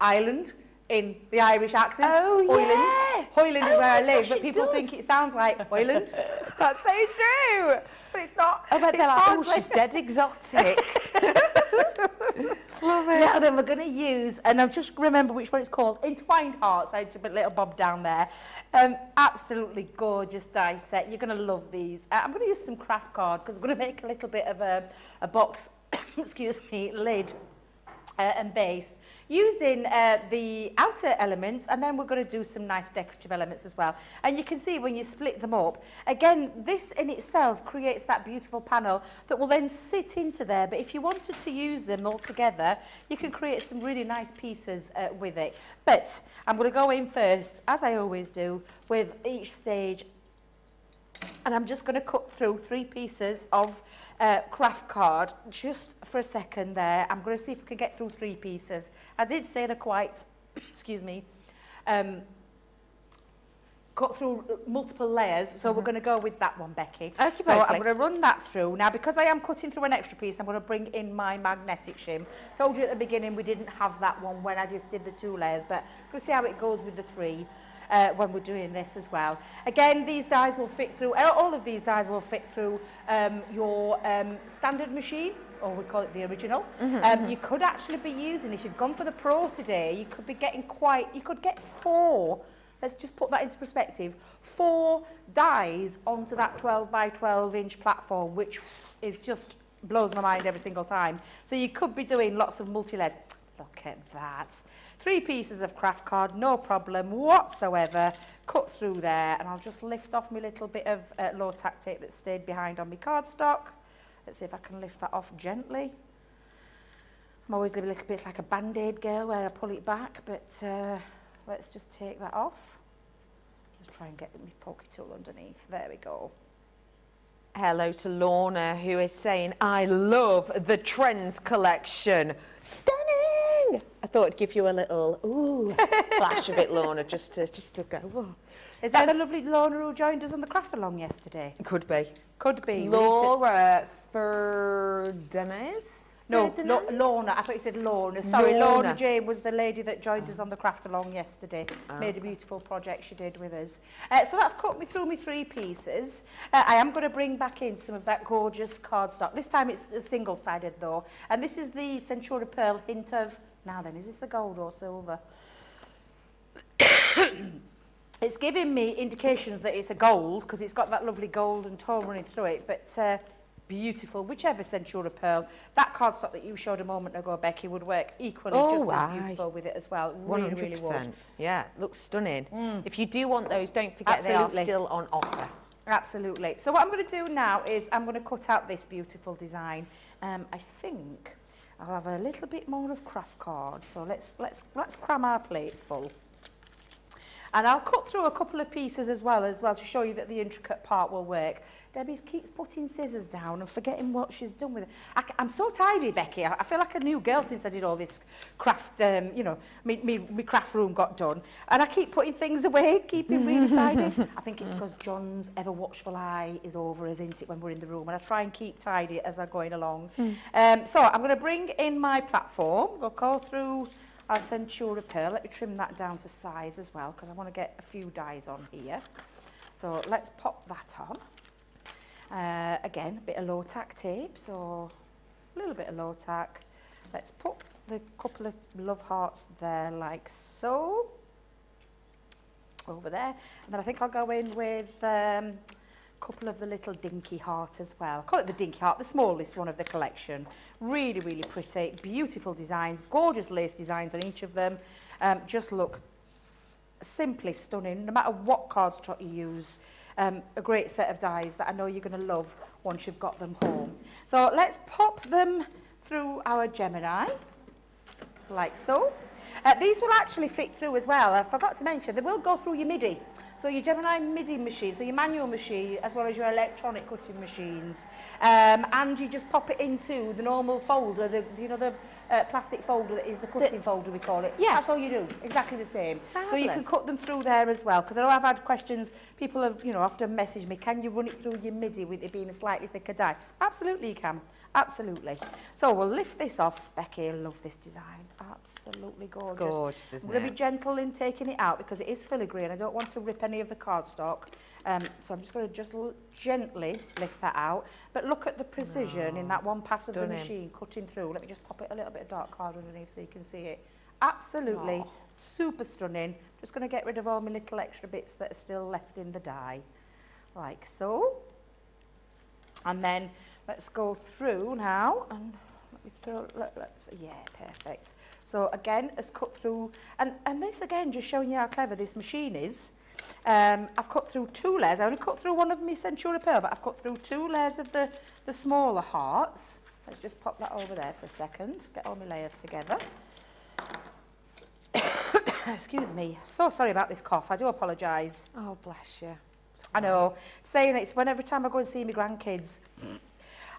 Ireland in the Irish accent. Oh, yeah. Ireland. Hoyland is Oh, where I my live, gosh, but it people does. think it sounds like Hoyland. That's so true. But it's not. I bet It they're like, oh, sounds she's dead exotic. Love it. Now then, we're going to use, and I've just remember which one it's called, Entwined Hearts. I put little Bob down there. Absolutely gorgeous die set. You're going to love these. I'm going to use some craft card because I'm going to make a little bit of a box, excuse me, lid and base. Using the outer elements, and then we're going to do some nice decorative elements as well. And you can see when you split them up, again, this in itself creates that beautiful panel that will then sit into there. But if you wanted to use them all together, you can create some really nice pieces with it. But I'm going to go in first, as I always do, with each stage. And I'm just going to cut through 3 pieces of craft card just for a second there. I'm going to see if we can get through 3 pieces. I did say they're quite, excuse me, cut through multiple layers, so we're going to go with that one, Becky. Okay, so I'm going to run that through. Now, because I am cutting through an extra piece, I'm going to bring in my magnetic shim. Told you at the beginning we didn't have that one when I just did the 2 layers, but I'm going to see how it goes with the 3. When we're doing this as well. Again, these dies will fit through, all of these dies will fit through your standard machine, or we call it the original. You could actually be using, if you've gone for the Pro today, you could be getting you could get 4, let's just put that into perspective, 4 dies onto that 12 by 12 inch platform, which is just blows my mind every single time. So you could be doing lots of multi-layers. Look at that. 3 pieces of craft card, no problem whatsoever. Cut through there, and I'll just lift off my little bit of low tack tape that stayed behind on my cardstock. Let's see if I can lift that off gently. I'm always a little bit like a band-aid girl where I pull it back, but let's just take that off. Just try and get my pocket tool underneath. There we go. Hello to Lorna, who is saying, I love the Trends collection. Stunning! I thought I'd give you a little flash of it, Lorna, just to go. Whoa. Is that the lovely Lorna who joined us on the craft along yesterday? Could be. Could be. Laura Ferdinand? No, Ferdinand? Lorna. I thought you said Lorna. Sorry, Lorna. Lorna Jane was the lady that joined us on the craft along yesterday. Made a beautiful project she did with us. So that's cut me through my 3 pieces. I am going to bring back in some of that gorgeous cardstock. This time it's single-sided though. And this is the Centura Pearl hint of, now then, is this a gold or silver? It's giving me indications that it's a gold because it's got that lovely golden tone running through it. But beautiful, whichever Centura Pearl. That cardstock that you showed a moment ago, Becky, would work equally just as beautiful with it as well. Really, 100%. really would. Yeah, looks stunning. If you do want those, don't forget they are still on offer. Absolutely. So what I'm going to do now is I'm going to cut out this beautiful design. I think I'll have a little bit more of craft card. So let's cram our plates full. And I'll cut through a couple of pieces as well to show you that the intricate part will work. Debbie keeps putting scissors down and forgetting what she's done with it. I'm so tidy, Becky. I feel like a new girl since I did all this craft, you know, my craft room got done. And I keep putting things away, keeping really tidy. I think it's because John's ever watchful eye is over us, isn't it, when we're in the room. And I try and keep tidy as I'm going along. So I'm going to bring in my platform. We'll go through our Centura pearl. Let me trim that down to size as well, because I want to get a few dies on here. So let's pop that on. Again, a bit of low tack tape, so a little bit of low tack. Let's put the couple of love hearts there like so, over there. And then I think I'll go in with a couple of the little dinky heart as well. Call it the dinky heart, the smallest one of the collection. Really, really pretty, beautiful designs, gorgeous lace designs on each of them. Just look simply stunning, no matter what cardstock you use. A great set of dies that I know you're going to love once you've got them home. So let's pop them through our Gemini, like so. These will actually fit through as well. I forgot to mention, they will go through your MIDI. So your Gemini MIDI machine, so your manual machine, as well as your electronic cutting machines. And you just pop it into the normal folder, you know, the plastic folder that is the cutting folder, we call it. Yeah. That's all you do, exactly the same. Fabulous. So you can cut them through there as well, because I know I've had questions, people have, you know, often messaged me, can you run it through your MIDI with it being a slightly thicker die? Absolutely you can, absolutely. So we'll lift this off. Becky, I love this design, absolutely gorgeous. Gorgeous, isn't I'm going to it? be gentle in taking it out because it is filigree and I don't want to rip any of the cardstock. So I'm just going to gently lift that out. But look at the precision in that one pass of the stunning. machine cutting through. Let me just pop it a little bit of dark card underneath so you can see it. Absolutely super stunning. Just going to get rid of all my little extra bits that are still left in the die, like so. And then let's go through now and let me throw, yeah, perfect. So again, it's cut through, and this again just showing you how clever this machine is. I've cut through 2 layers. I only cut through one of my Centura pearl, but I've cut through 2 layers of the smaller hearts. Let's just pop that over there for a second, get all my layers together. Excuse me, so sorry about this cough, I do apologise. Oh, bless you. I know, saying it's when every time I go and see my grandkids,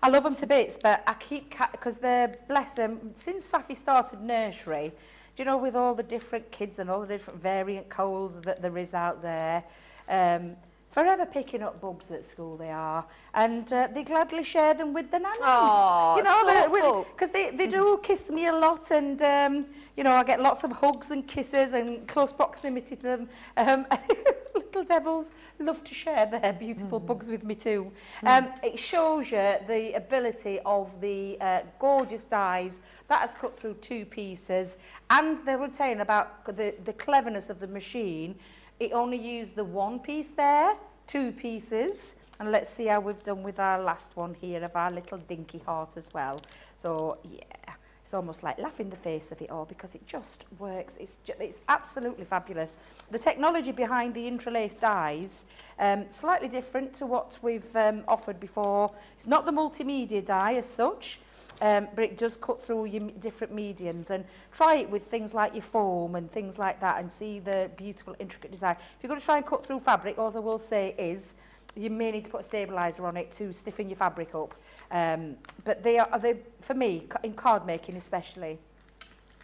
I love them to bits, but I keep, because they're, bless them, since Safi started nursery, do you know, with all the different kids and all the different variant colds that there is out there, forever picking up bugs at school they are, and they gladly share them with the nanny. Oh, you know, thoughtful. because they do kiss me a lot, and you know, I get lots of hugs and kisses and close proximity to them. Little devils love to share their beautiful bugs with me too. It shows you the ability of the gorgeous dies that has cut through 2 pieces, and they were saying about the cleverness of the machine. It only used the 1 piece there, 2 pieces, and let's see how we've done with our last one here of our little dinky heart as well. So yeah, it's almost like laughing in the face of it all because it just works. It's absolutely fabulous. The technology behind the Intri'lace dies, slightly different to what we've offered before. It's not the multimedia die as such, but it does cut through your different mediums, and try it with things like your foam and things like that and see the beautiful intricate design. If you're going to try and cut through fabric, all I will say is you may need to put a stabiliser on it to stiffen your fabric up, but they for me, in card making especially,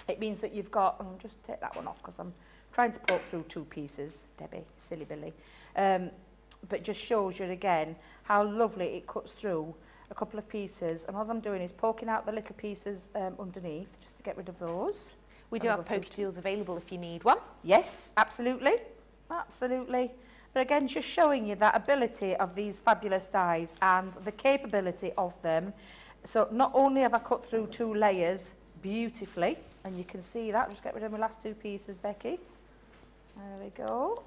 it means that you've got, I'll just take that one off because I'm trying to poke through 2 pieces, Debbie, silly Billy, but just shows you again how lovely it cuts through a couple of pieces, and all I'm doing is poking out the little pieces underneath just to get rid of those. We do have pokey tools available if you need one. Yes, absolutely, absolutely. But again, just showing you that ability of these fabulous dies and the capability of them. So not only have I cut through 2 layers beautifully, and you can see that, just get rid of my last 2 pieces, Becky. There we go.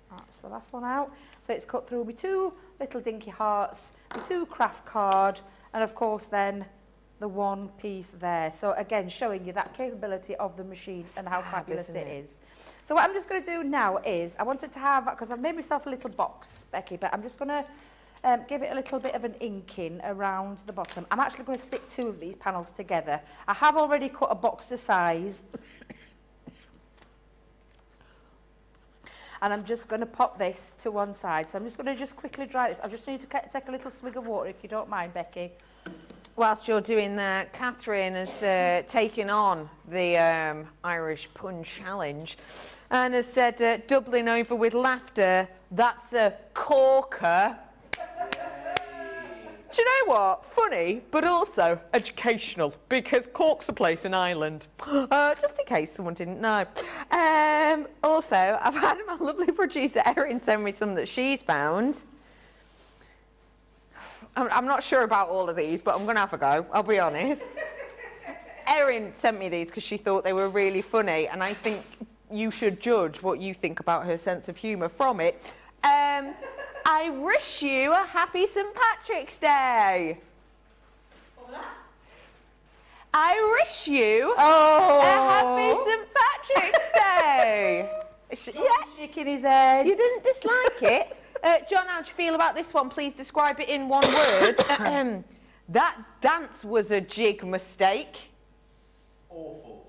That's the last one out. So it's cut through with 2 little dinky hearts, with 2 craft card, and of course then the 1 piece there. So again, showing you that capability of the machine and how fabulous it is. So what I'm just going to do now is, I wanted to have, because I've made myself a little box, Becky, but I'm just going to give it a little bit of an inking around the bottom. I'm actually going to stick 2 of these panels together. I have already cut a box to size and I'm just going to pop this to one side. So I'm just going to quickly dry this. I just need to take a little swig of water, if you don't mind, Becky. Whilst you're doing that, Catherine has taken on the Irish Pun Challenge and has said, doubling over with laughter, that's a corker. Do you know what? Funny, but also educational, because Cork's a place in Ireland. Just in case someone didn't know. Also, I've had my lovely producer Erin send me some that she's found. I'm not sure about all of these, but I'm going to have a go, I'll be honest. Erin sent me these because she thought they were really funny, and I think you should judge what you think about her sense of humour from it. I wish you a happy St. Patrick's Day. What was that? I wish you a happy St. Patrick's Day. Yeah. Shaking his head. You didn't dislike it? John, how do you feel about this one? Please describe it in one word. That dance was a jig mistake. Awful.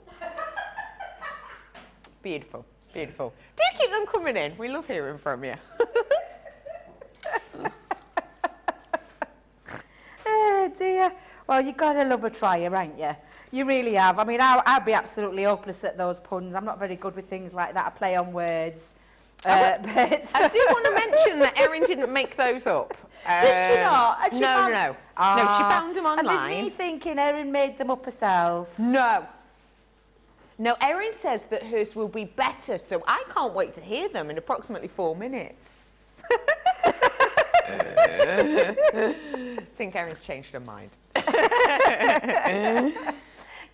Beautiful, beautiful. Do keep them coming in. We love hearing from you. Oh dear. Well, you gotta love a trier, ain't you? You really have. I mean, I'd be absolutely hopeless at those puns. I'm not very good with things like that. I play on words. But I do want to mention that Erin didn't make those up. Did she not? Had she No, found- no. No, she found them And is me online. thinking Erin made them up herself? No. No, Erin says that hers will be better, so I can't wait to hear them in approximately 4 minutes. I think Erin's changed her mind.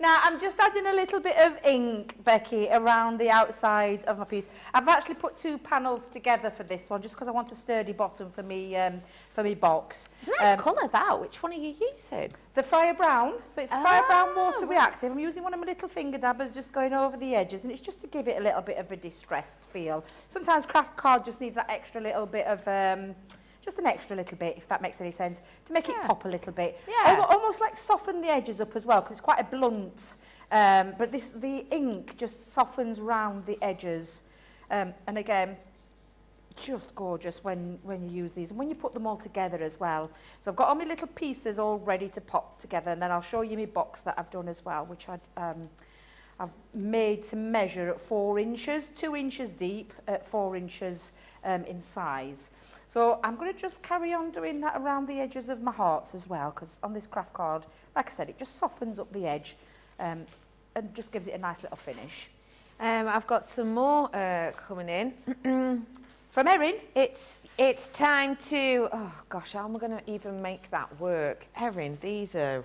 Now, I'm just adding a little bit of ink, Becky, around the outside of my piece. I've actually put 2 panels together for this one, just because I want a sturdy bottom for me box. It's a nice colour, that. Which one are you using? The Fire Brown, so it's Fire Brown Water Reactive. I'm using one of my little finger dabbers, just going over the edges, and it's just to give it a little bit of a distressed feel. Sometimes craft card just needs that extra little bit of... just an extra little bit, if that makes any sense, to make it pop a little bit. Yeah. Almost like soften the edges up as well, because it's quite a blunt, but the ink just softens round the edges. And again, just gorgeous when you use these, and when you put them all together as well. So I've got all my little pieces all ready to pop together, and then I'll show you my box that I've done as well, which I've made to measure at 4 inches, 2 inches deep, at 4 inches in size. So I'm going to just carry on doing that around the edges of my hearts as well, because on this craft card, like I said, it just softens up the edge and just gives it a nice little finish. I've got some more coming in. From Erin. It's time to... Oh, gosh, how am I going to even make that work? Erin, these are...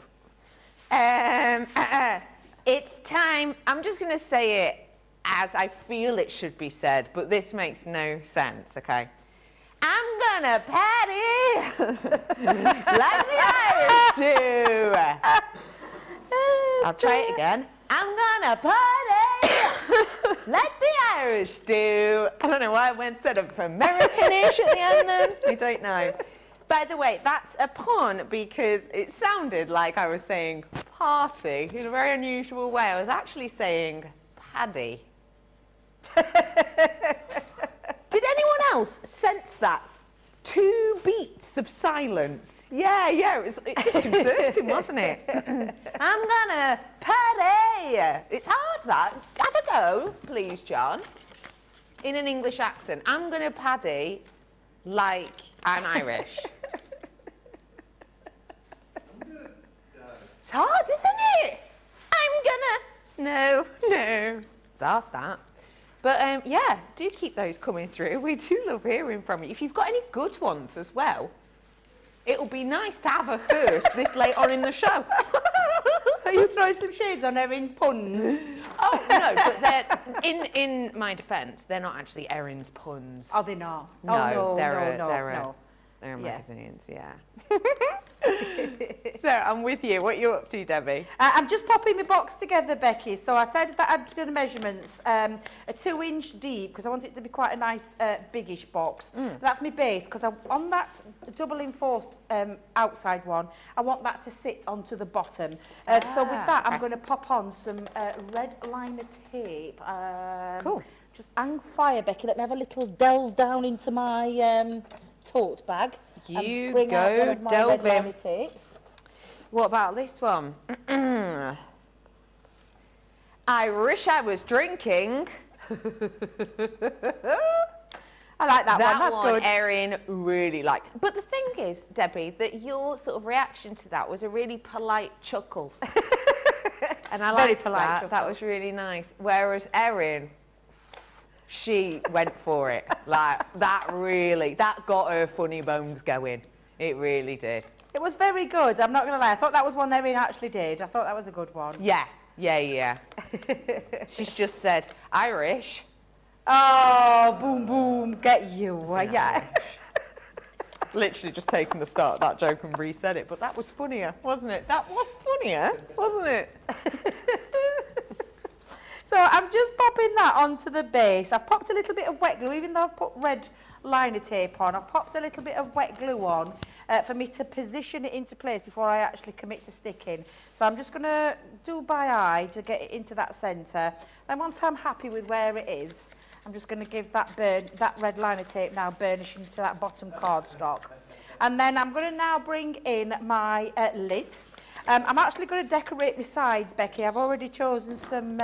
it's time... I'm just going to say it as I feel it should be said, but this makes no sense, OK? I'm gonna party like the Irish do. I'll try it again. I'm gonna party like the Irish do. I don't know why I went sort of American-ish at the end then. I don't know. By the way, that's a pun because it sounded like I was saying party in a very unusual way. I was actually saying paddy. Did anyone else sense that? 2 beats of silence. Yeah, it was disconcerting, wasn't it? I'm gonna paddy. It's hard, that. Have a go, please, John. In an English accent. I'm gonna paddy like I'm Irish. It's hard, isn't it? I'm gonna... No. It's hard, that. But yeah, do keep those coming through. We do love hearing from you. If you've got any good ones as well, it'll be nice to have a first this late on in the show. Are you throwing some shades on Erin's puns? Oh, no, but they're, in my defence, they're not actually Erin's puns. Oh, they're not? No, they're no. magazines, yeah. So I'm with you. What are you up to, Debbie? I'm just popping my box together, Becky. So I said that I'd done measurements, a 2-inch deep, because I want it to be quite a nice, biggish box. That's my base, because on that double enforced outside one, I want that to sit onto the bottom. So with that, I'm going to pop on some red liner tape. Cool. just hang fire, Becky. Let me have a little delve down into my tote bag. You and bring go out one of my red delving. liner tapes. What about this one? I wish I was drinking. I like that one. That's one good. Erin really liked. But the thing is, Debbie, that your sort of reaction to that was a really polite chuckle. And I liked polite that. chuckle. That was really nice. Whereas Erin, she went for it. Like, that got her funny bones going. It really did. It was very good. I'm not going to lie. I thought that was one Erin actually did. I thought that was a good one. Yeah. She's just said, Irish. Oh, boom, boom. Get you. Yeah. Literally just taken the start of that joke and resaid it, but that was funnier, wasn't it? That was funnier, wasn't it? So I'm just popping that onto the base. I've popped a little bit of wet glue, even though I've put red liner tape on. I've popped a little bit of wet glue on for me to position it into place before I actually commit to sticking. So I'm just going to do by eye to get it into that centre. And once I'm happy with where it is, I'm just going to give that red liner tape now burnishing to that bottom cardstock. And then I'm going to now bring in my lid. I'm actually going to decorate my sides, Becky. I've already chosen some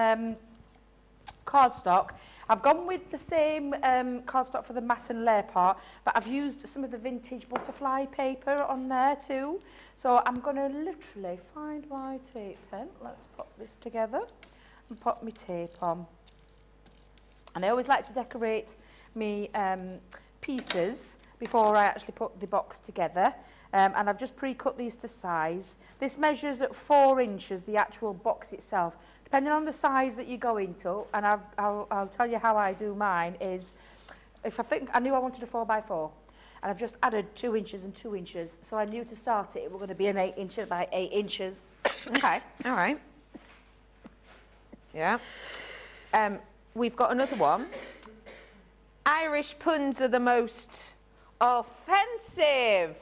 cardstock. I've gone with the same cardstock for the matte and layer part, but I've used some of the vintage butterfly paper on there too. So I'm going to literally find my tape pen. Let's pop this together and pop my tape on. And I always like to decorate me pieces before I actually put the box together. And I've just pre-cut these to size. This measures at 4 inches, the actual box itself. Depending on the size that you go into, and I'll tell you how I do mine, is if I knew I wanted a 4x4, and I've just added 2 inches and 2 inches. So I knew to start it, we're going to be an 8 inch by 8 inches. Okay, all right. Yeah. We've got another one. Irish puns are the most offensive.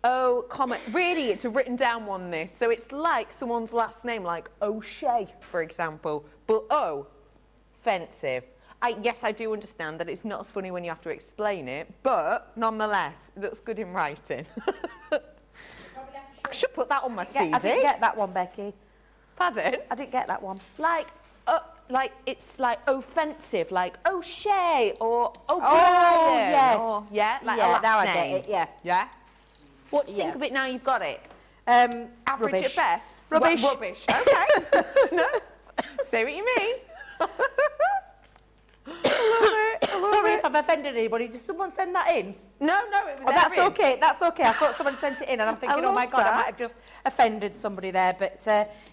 Oh, comment. Really, it's a written down one, this. So it's like someone's last name, like O'Shea, for example. But offensive. Yes, I do understand that it's not as funny when you have to explain it, but nonetheless, it looks good in writing. I should put that on my CD. I didn't get that one, Becky. Pardon? I didn't get that one. Like it's like offensive, like O'Shea or O'Brien. Oh, yes. Or, yeah, like yeah, a last now name. I get it, yeah. Yeah? What do you Yeah. think of it now you've got it? Average Rubbish. at best? Rubbish. Rubbish. Okay. No. Say what you mean. Sorry if I've offended anybody. Did someone send that in? No, it was Oh, that's Erin. okay. That's okay. I thought someone sent it in, and I'm thinking, oh my love God, I that. might have just offended somebody there. But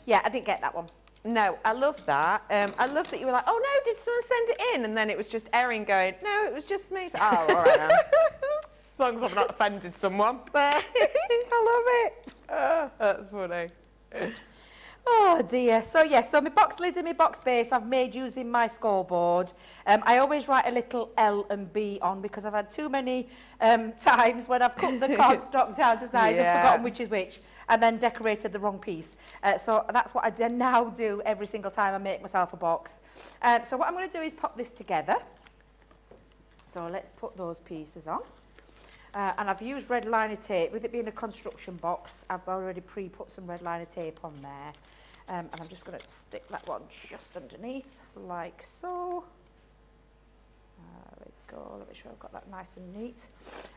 yeah, I didn't get that one. No, I love that. I love that you were like, oh no, did someone send it in? And then it was just Erin going, no, it was just me. So, oh, all right then. As long as I've not offended someone. I love it. That's funny. Oh dear. So yeah, so my box lid and my box base I've made using my scoreboard. I always write a little L and B on because I've had too many times when I've cut the cardstock down to size and forgotten which is which, and then decorated the wrong piece. So that's what I now do every single time I make myself a box. So what I'm going to do is pop this together. So let's put those pieces on. And I've used red liner tape. With it being a construction box, I've already pre-put some red liner tape on there. And I'm just going to stick that one just underneath, like so. There we go. Let me make sure I've got that nice and neat.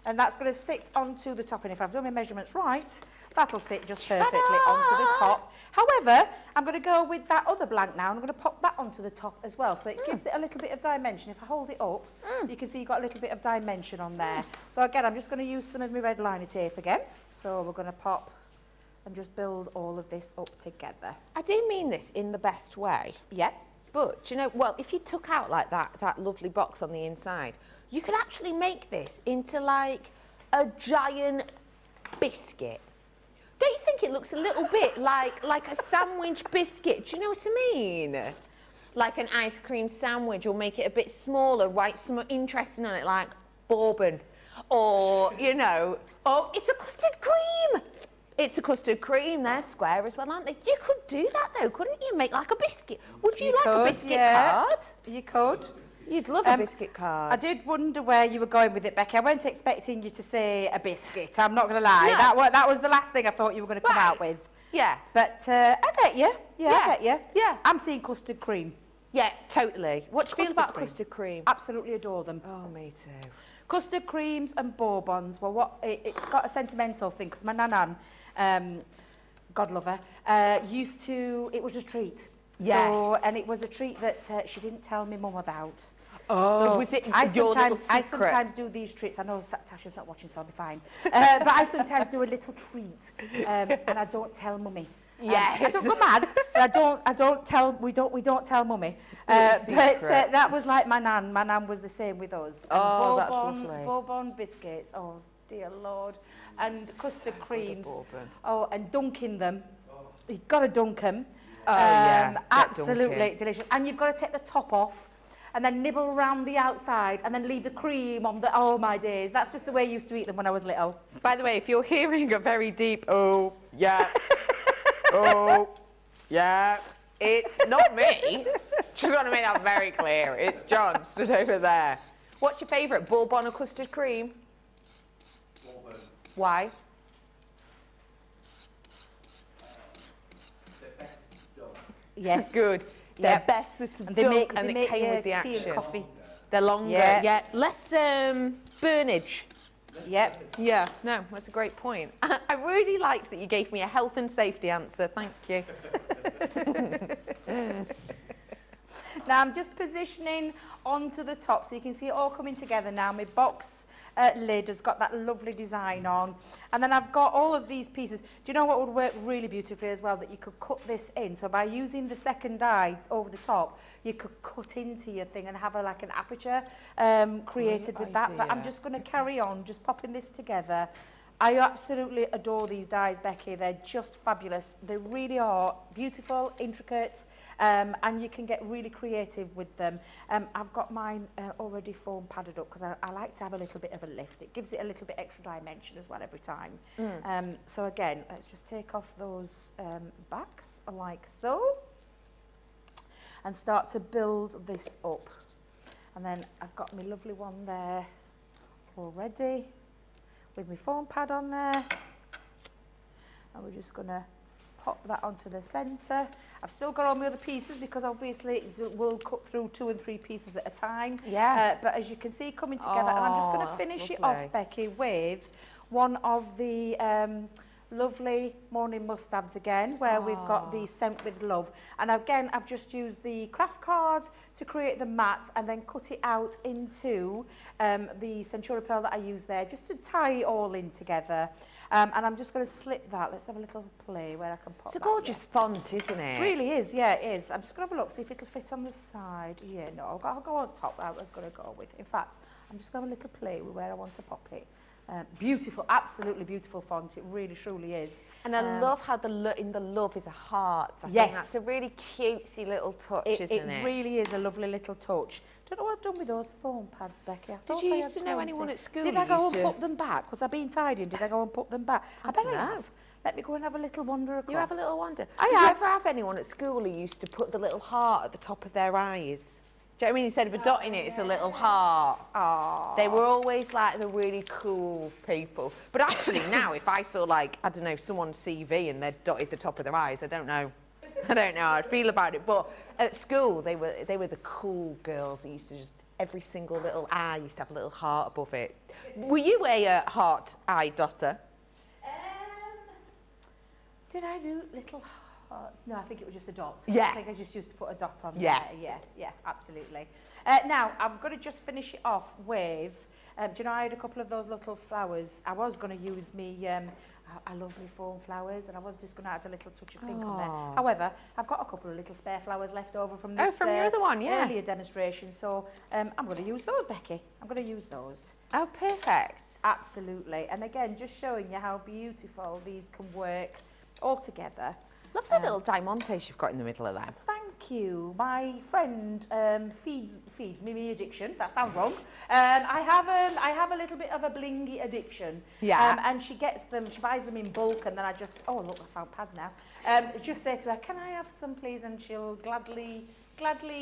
And that's going to sit onto the top. And if I've done my measurements right, that'll sit just perfectly onto the top. However, I'm going to go with that other blank now, and I'm going to pop that onto the top as well. So it gives it a little bit of dimension. If I hold it up, you can see you've got a little bit of dimension on there. So again, I'm just going to use some of my red liner tape again. So we're going to pop and just build all of this up together. I do mean this in the best way. Yeah. But, you know, well, if you took out like that lovely box on the inside, you could actually make this into like a giant biscuit. Don't you think it looks a little bit like a sandwich biscuit? Do you know what I mean? Like an ice cream sandwich, or make it a bit smaller, write something interesting on it, like bourbon, or, you know, oh, it's a custard cream. It's a custard cream. They're square as well, aren't they? You could do that though, couldn't you? Make like a biscuit. Would you like a biscuit card? You could. You'd love a biscuit card. I did wonder where you were going with it, Becky. I wasn't expecting you to say a biscuit. I'm not going to lie. No. That was the last thing I thought you were going to come out with. Yeah. But I get you. Yeah, I get you. Yeah. I'm seeing custard cream. Yeah, totally. What do you feel Custard about cream. custard cream? Absolutely adore them. Oh, me too. Custard creams and bourbons. Well, it's got a sentimental thing because my nan, God love her, used to. It was a treat. Yes. So, and it was a treat that she didn't tell me mum about. Oh, So was it I your little sometimes, I secret? sometimes do these treats. I know Tasha's not watching, so I'll be fine. But I sometimes do a little treat, and I don't tell mummy. Yes. I don't go mad, but I don't tell. We don't tell mummy. Little But secret. that was like my nan. My nan was the same with us. And Oh, that's lovely. Bourbon biscuits. Oh dear Lord, and custard creams. bourbon. Oh, and dunking them. You've got to dunk them. Oh, yeah, get Absolutely dunking. delicious. And you've got to take the top off and then nibble around the outside and then leave the cream on the, oh my days. That's just the way I used to eat them when I was little. By the way, if you're hearing a very deep, oh, yeah, oh, yeah, it's not me. Just want to make that very clear. It's John stood over there. What's your favourite, bourbon or custard cream? Bourbon. Why? Yes. Good. They're Yep. best that And they dunk make, and they it make came your with the tea action. and coffee. They're longer, Yeah. yeah. Less burnage. Yep. Yeah, no, that's a great point. I really liked that you gave me a health and safety answer. Thank you. Now I'm just positioning onto the top so you can see it all coming together now. My box lid has got that lovely design on. And then I've got all of these pieces. Do you know what would work really beautifully as well? That you could cut this in. So by using the second die over the top, you could cut into your thing and have like an aperture created with that. But I'm just going to carry on, just popping this together. I absolutely adore these dies, Becky. They're just fabulous. They really are beautiful, intricate, and you can get really creative with them. I've got mine already foam padded up because I like to have a little bit of a lift. It gives it a little bit extra dimension as well every time. So again, let's just take off those backs like so and start to build this up. And then I've got my lovely one there already, with my foam pad on there, and we're just going to pop that onto the centre. I've still got all my other pieces because obviously we'll cut through 2 and 3 pieces at a time. Yeah. But as you can see coming together, and I'm just going to that's finish it lovely. off, Becky, with one of the lovely morning must-haves again, where we've got the Scent with Love. And again, I've just used the craft card to create the mat and then cut it out into the Centura pearl that I use there, just to tie it all in together. And I'm just going to slip that. Let's have a little play where I can pop It's a that gorgeous font, isn't there. it? It really is, yeah, it is. I'm just going to have a look, see if it'll fit on the side. Yeah, no, I'll go on top. I was going to go with. In fact, I'm just going to have a little play with where I want to pop it. Beautiful, absolutely beautiful font. It really, truly is. And I love how in the love is a heart. I Yes. think that's a really cutesy little touch, isn't it? It really is a lovely little touch. Don't know what I've done with those foam pads, Becky. I thought you I used had to know plenty. anyone at school Did who I go used and to- put them back? Was I being tidying? Did I go and put them back? I bet I dunno. have. Let me go and have a little wander across. You have a little wonder. I Did you have. ever have anyone at school who used to put the little heart at the top of their eyes? Do you know what I mean? Instead of a dot in it, it's a little heart. They were always like the really cool people. But actually now, if I saw like, I don't know, someone's CV and they're dotted the top of their eyes, I don't know how I'd feel about it. But at school, they were the cool girls that used to just, every single little eye used to have a little heart above it. Were you a heart eye dotter? Did I do little hearts? No, I think it was just a dot. Yeah. I think I just used to put a dot on Yeah. there. Yeah, absolutely. Now, I'm going to just finish it off with, do you know, I had a couple of those little flowers. I was going to use me, I love me foam flowers, and I was just going to add a little touch of pink on there. However, I've got a couple of little spare flowers left over from this from your other one, yeah. earlier demonstration, so I'm going to use those, Becky. I'm going to use those. Oh, perfect. Absolutely. And again, just showing you how beautiful these can work all together. Love the little diamantes you've got in the middle of that. Thank you. My friend feeds me my addiction. That sounds wrong. I have a little bit of a blingy addiction. Yeah. And she gets them. She buys them in bulk, and then I just look, I found pads now. Just say to her, "Can I have some, please?" And she'll gladly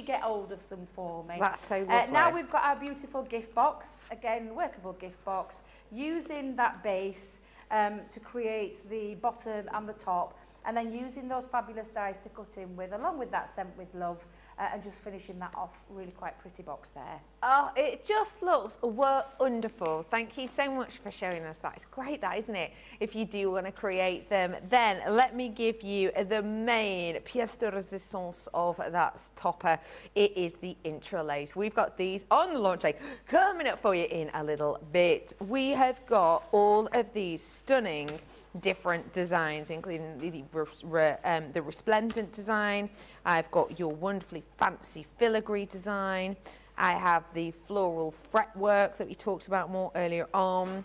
get hold of some for me. That's so lovely. Now we've got our beautiful gift box. Again, workable gift box. Using that base to create the bottom and the top, and then using those fabulous dies to cut in with, along with that Sent With Love, and just finishing that off. Really quite pretty box there. Oh, it just looks wonderful. Thank you so much for showing us that. It's great, that, isn't it? If you do want to create them, then let me give you the main pièce de résistance of that topper. It is the Intri'lace. We've got these on the launch day coming up for you in a little bit. We have got all of these stunning different designs, including the resplendent design. I've got your wonderfully fancy filigree design. I have the floral fretwork that we talked about more earlier on.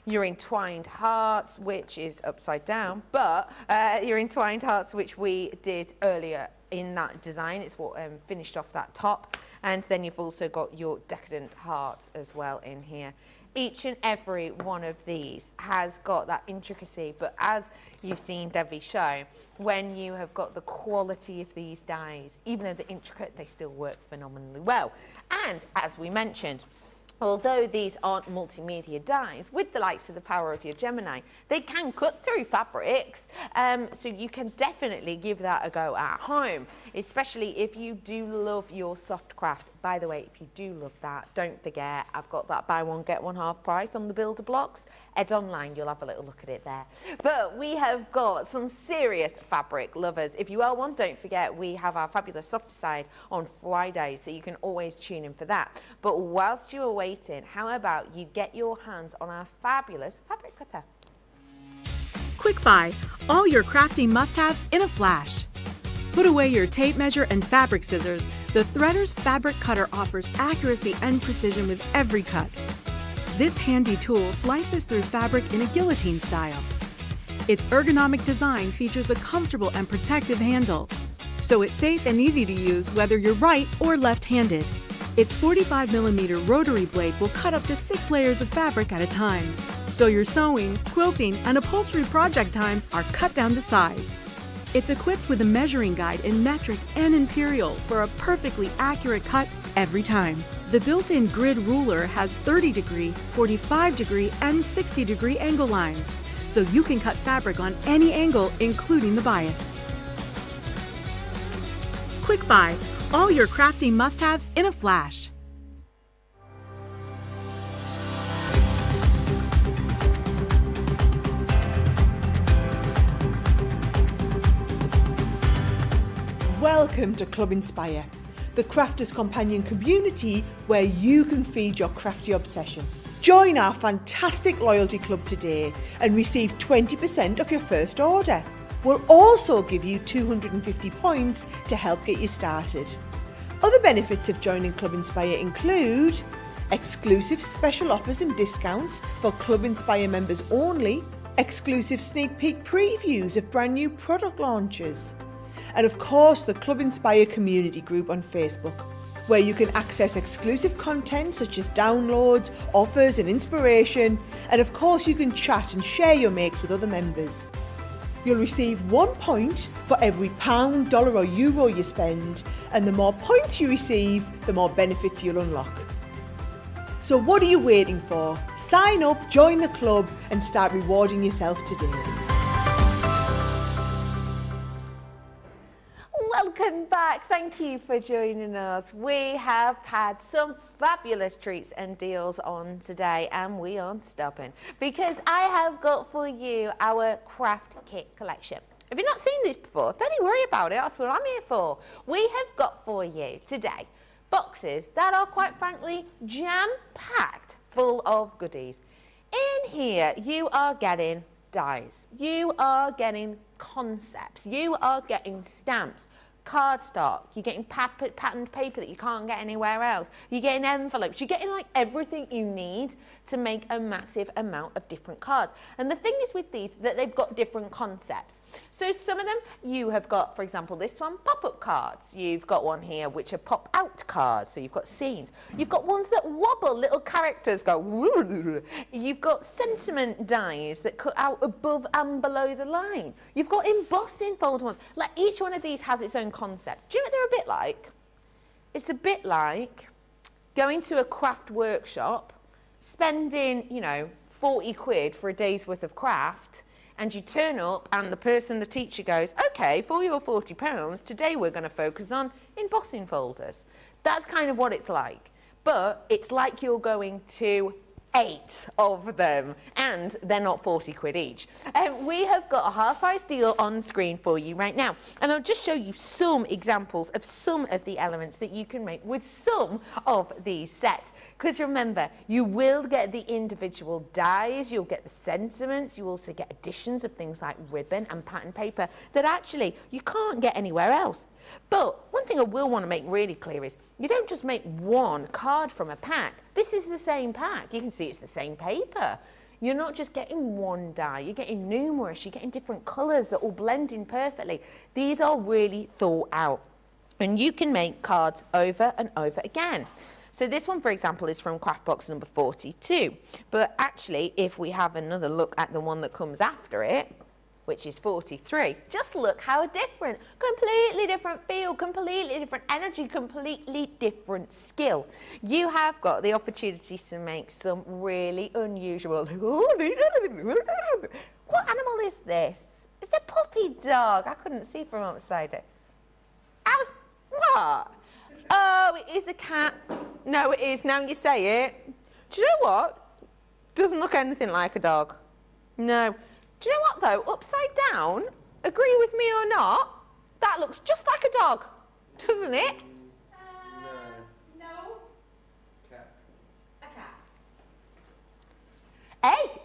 Your entwined hearts, which is upside down, but your entwined hearts, which we did earlier in that design. It's what finished off that top. And then you've also got your decadent hearts as well in here. Each and every one of these has got that intricacy, but as you've seen Debbie show, when you have got the quality of these dies, even though they're intricate, they still work phenomenally well. And as we mentioned, although these aren't multimedia dies, with the likes of the power of your Gemini, they can cut through fabrics, so you can definitely give that a go at home, especially if you do love your soft craft. By the way, if you do love that, don't forget, I've got that buy one, get one half price on the builder blocks. Head online, you'll have a little look at it there. But we have got some serious fabric lovers. If you are one, don't forget, we have our fabulous soft side on Fridays, so you can always tune in for that. But whilst you are waiting, how about you get your hands on our fabulous fabric cutter? Quick buy, all your crafting must-haves in a flash. Put away your tape measure and fabric scissors. The Threader's fabric cutter offers accuracy and precision with every cut. This handy tool slices through fabric in a guillotine style. Its ergonomic design features a comfortable and protective handle, so it's safe and easy to use whether you're right or left-handed. Its 45mm rotary blade will cut up to 6 layers of fabric at a time, so your sewing, quilting, and upholstery project times are cut down to size. It's equipped with a measuring guide in metric and imperial for a perfectly accurate cut every time. The built-in grid ruler has 30-degree, 45-degree, and 60-degree angle lines, so you can cut fabric on any angle, including the bias. Quick buy, all your crafting must-haves in a flash. Welcome to Club Inspire, the Crafters Companion community where you can feed your crafty obsession. Join our fantastic loyalty club today and receive 20% off your first order. We'll also give you 250 points to help get you started. Other benefits of joining Club Inspire include exclusive special offers and discounts for Club Inspire members only, exclusive sneak peek previews of brand new product launches, and of course the Club Inspire community group on Facebook, where you can access exclusive content such as downloads, offers and inspiration, and of course you can chat and share your makes with other members. You'll receive 1 point for every £, dollar or euro you spend, and the more points you receive, the more benefits you'll unlock. So what are you waiting for? Sign up, join the club and start rewarding yourself today. Welcome back. Thank you for joining us. We have had some fabulous treats and deals on today, and we aren't stopping because I have got for you our craft kit collection. If you've not seen this before, don't you worry about it. That's what I'm here for. We have got for you today boxes that are quite frankly jam-packed full of goodies. In here, you are getting dies. You are getting concepts. You are getting stamps, cardstock, you're getting patterned paper that you can't get anywhere else, you're getting envelopes, you're getting like everything you need to make a massive amount of different cards. And the thing is with these, that they've got different concepts. So some of them you have got, for example, this one, pop-up cards. You've got one here which are pop-out cards, so you've got scenes. You've got ones that wobble, little characters go woo. You've got sentiment dies that cut out above and below the line. You've got embossing folder ones. Like each one of these has its own concept. Do you know what they're a bit like? It's a bit like going to a craft workshop, spending, you know, 40 quid for a day's worth of craft, and you turn up and the teacher goes, okay, for your £40, today we're going to focus on embossing folders. That's kind of what it's like. But it's like you're going to 8 of them, and they're not 40 quid each. We have got a half-price deal on screen for you right now, and I'll just show you some examples of some of the elements that you can make with some of these sets. Because remember, you will get the individual dies, you'll get the sentiments, you also get additions of things like ribbon and pattern paper that actually you can't get anywhere else. But one thing I will want to make really clear is you don't just make one card from a pack. This is the same pack. You can see it's the same paper. You're not just getting one die, you're getting numerous, you're getting different colours that all blend in perfectly. These are really thought out. And you can make cards over and over again. So this one, for example, is from craft box number 42. But actually, if we have another look at the one that comes after it, which is 43, just look how different. Completely different feel, completely different energy, completely different skill. You have got the opportunity to make some really unusual... What animal is this? It's a puppy dog. I couldn't see from outside it. What? Oh, it is a cat. No, it is. Now you say it. Do you know what? Doesn't look anything like a dog. No. Do you know what, though? Upside down, agree with me or not, that looks just like a dog, doesn't it? No. Cat. A cat. Hey,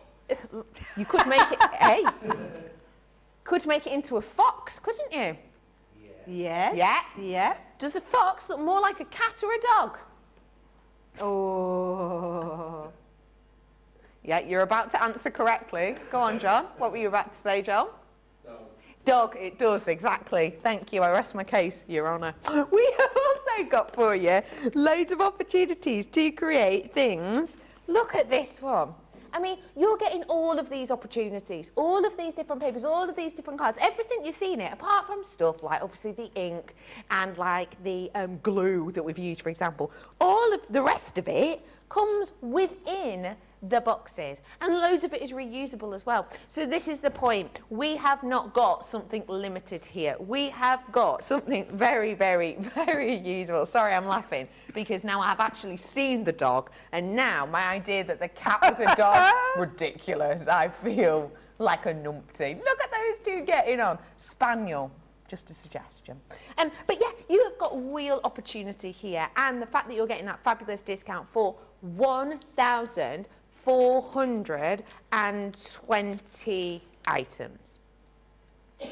you could make it, hey, could make it into a fox, couldn't you? Yes. Yeah. Yeah. Does a fox look more like a cat or a dog? Oh. Yeah, you're about to answer correctly. Go on, John. What were you about to say, John? Dog. Dog, it does, exactly. Thank you. I rest my case, Your Honour. We have also got for you loads of opportunities to create things. Look at this one. I mean, you're getting all of these opportunities, all of these different papers, all of these different cards, everything you see in it, apart from stuff like obviously the ink and like the glue that we've used, for example. All of the rest of it comes within the boxes, and loads of it is reusable as well. So this is the point. We have not got something limited here. We have got something very, very, very usable. Sorry, I'm laughing because now I've actually seen the dog, and now my idea that the cat was a dog, ridiculous. I feel like a numpty. Look at those two getting on. Spaniel. Just a suggestion. But yeah, you have got real opportunity here, and the fact that you're getting that fabulous discount for 1,420 items.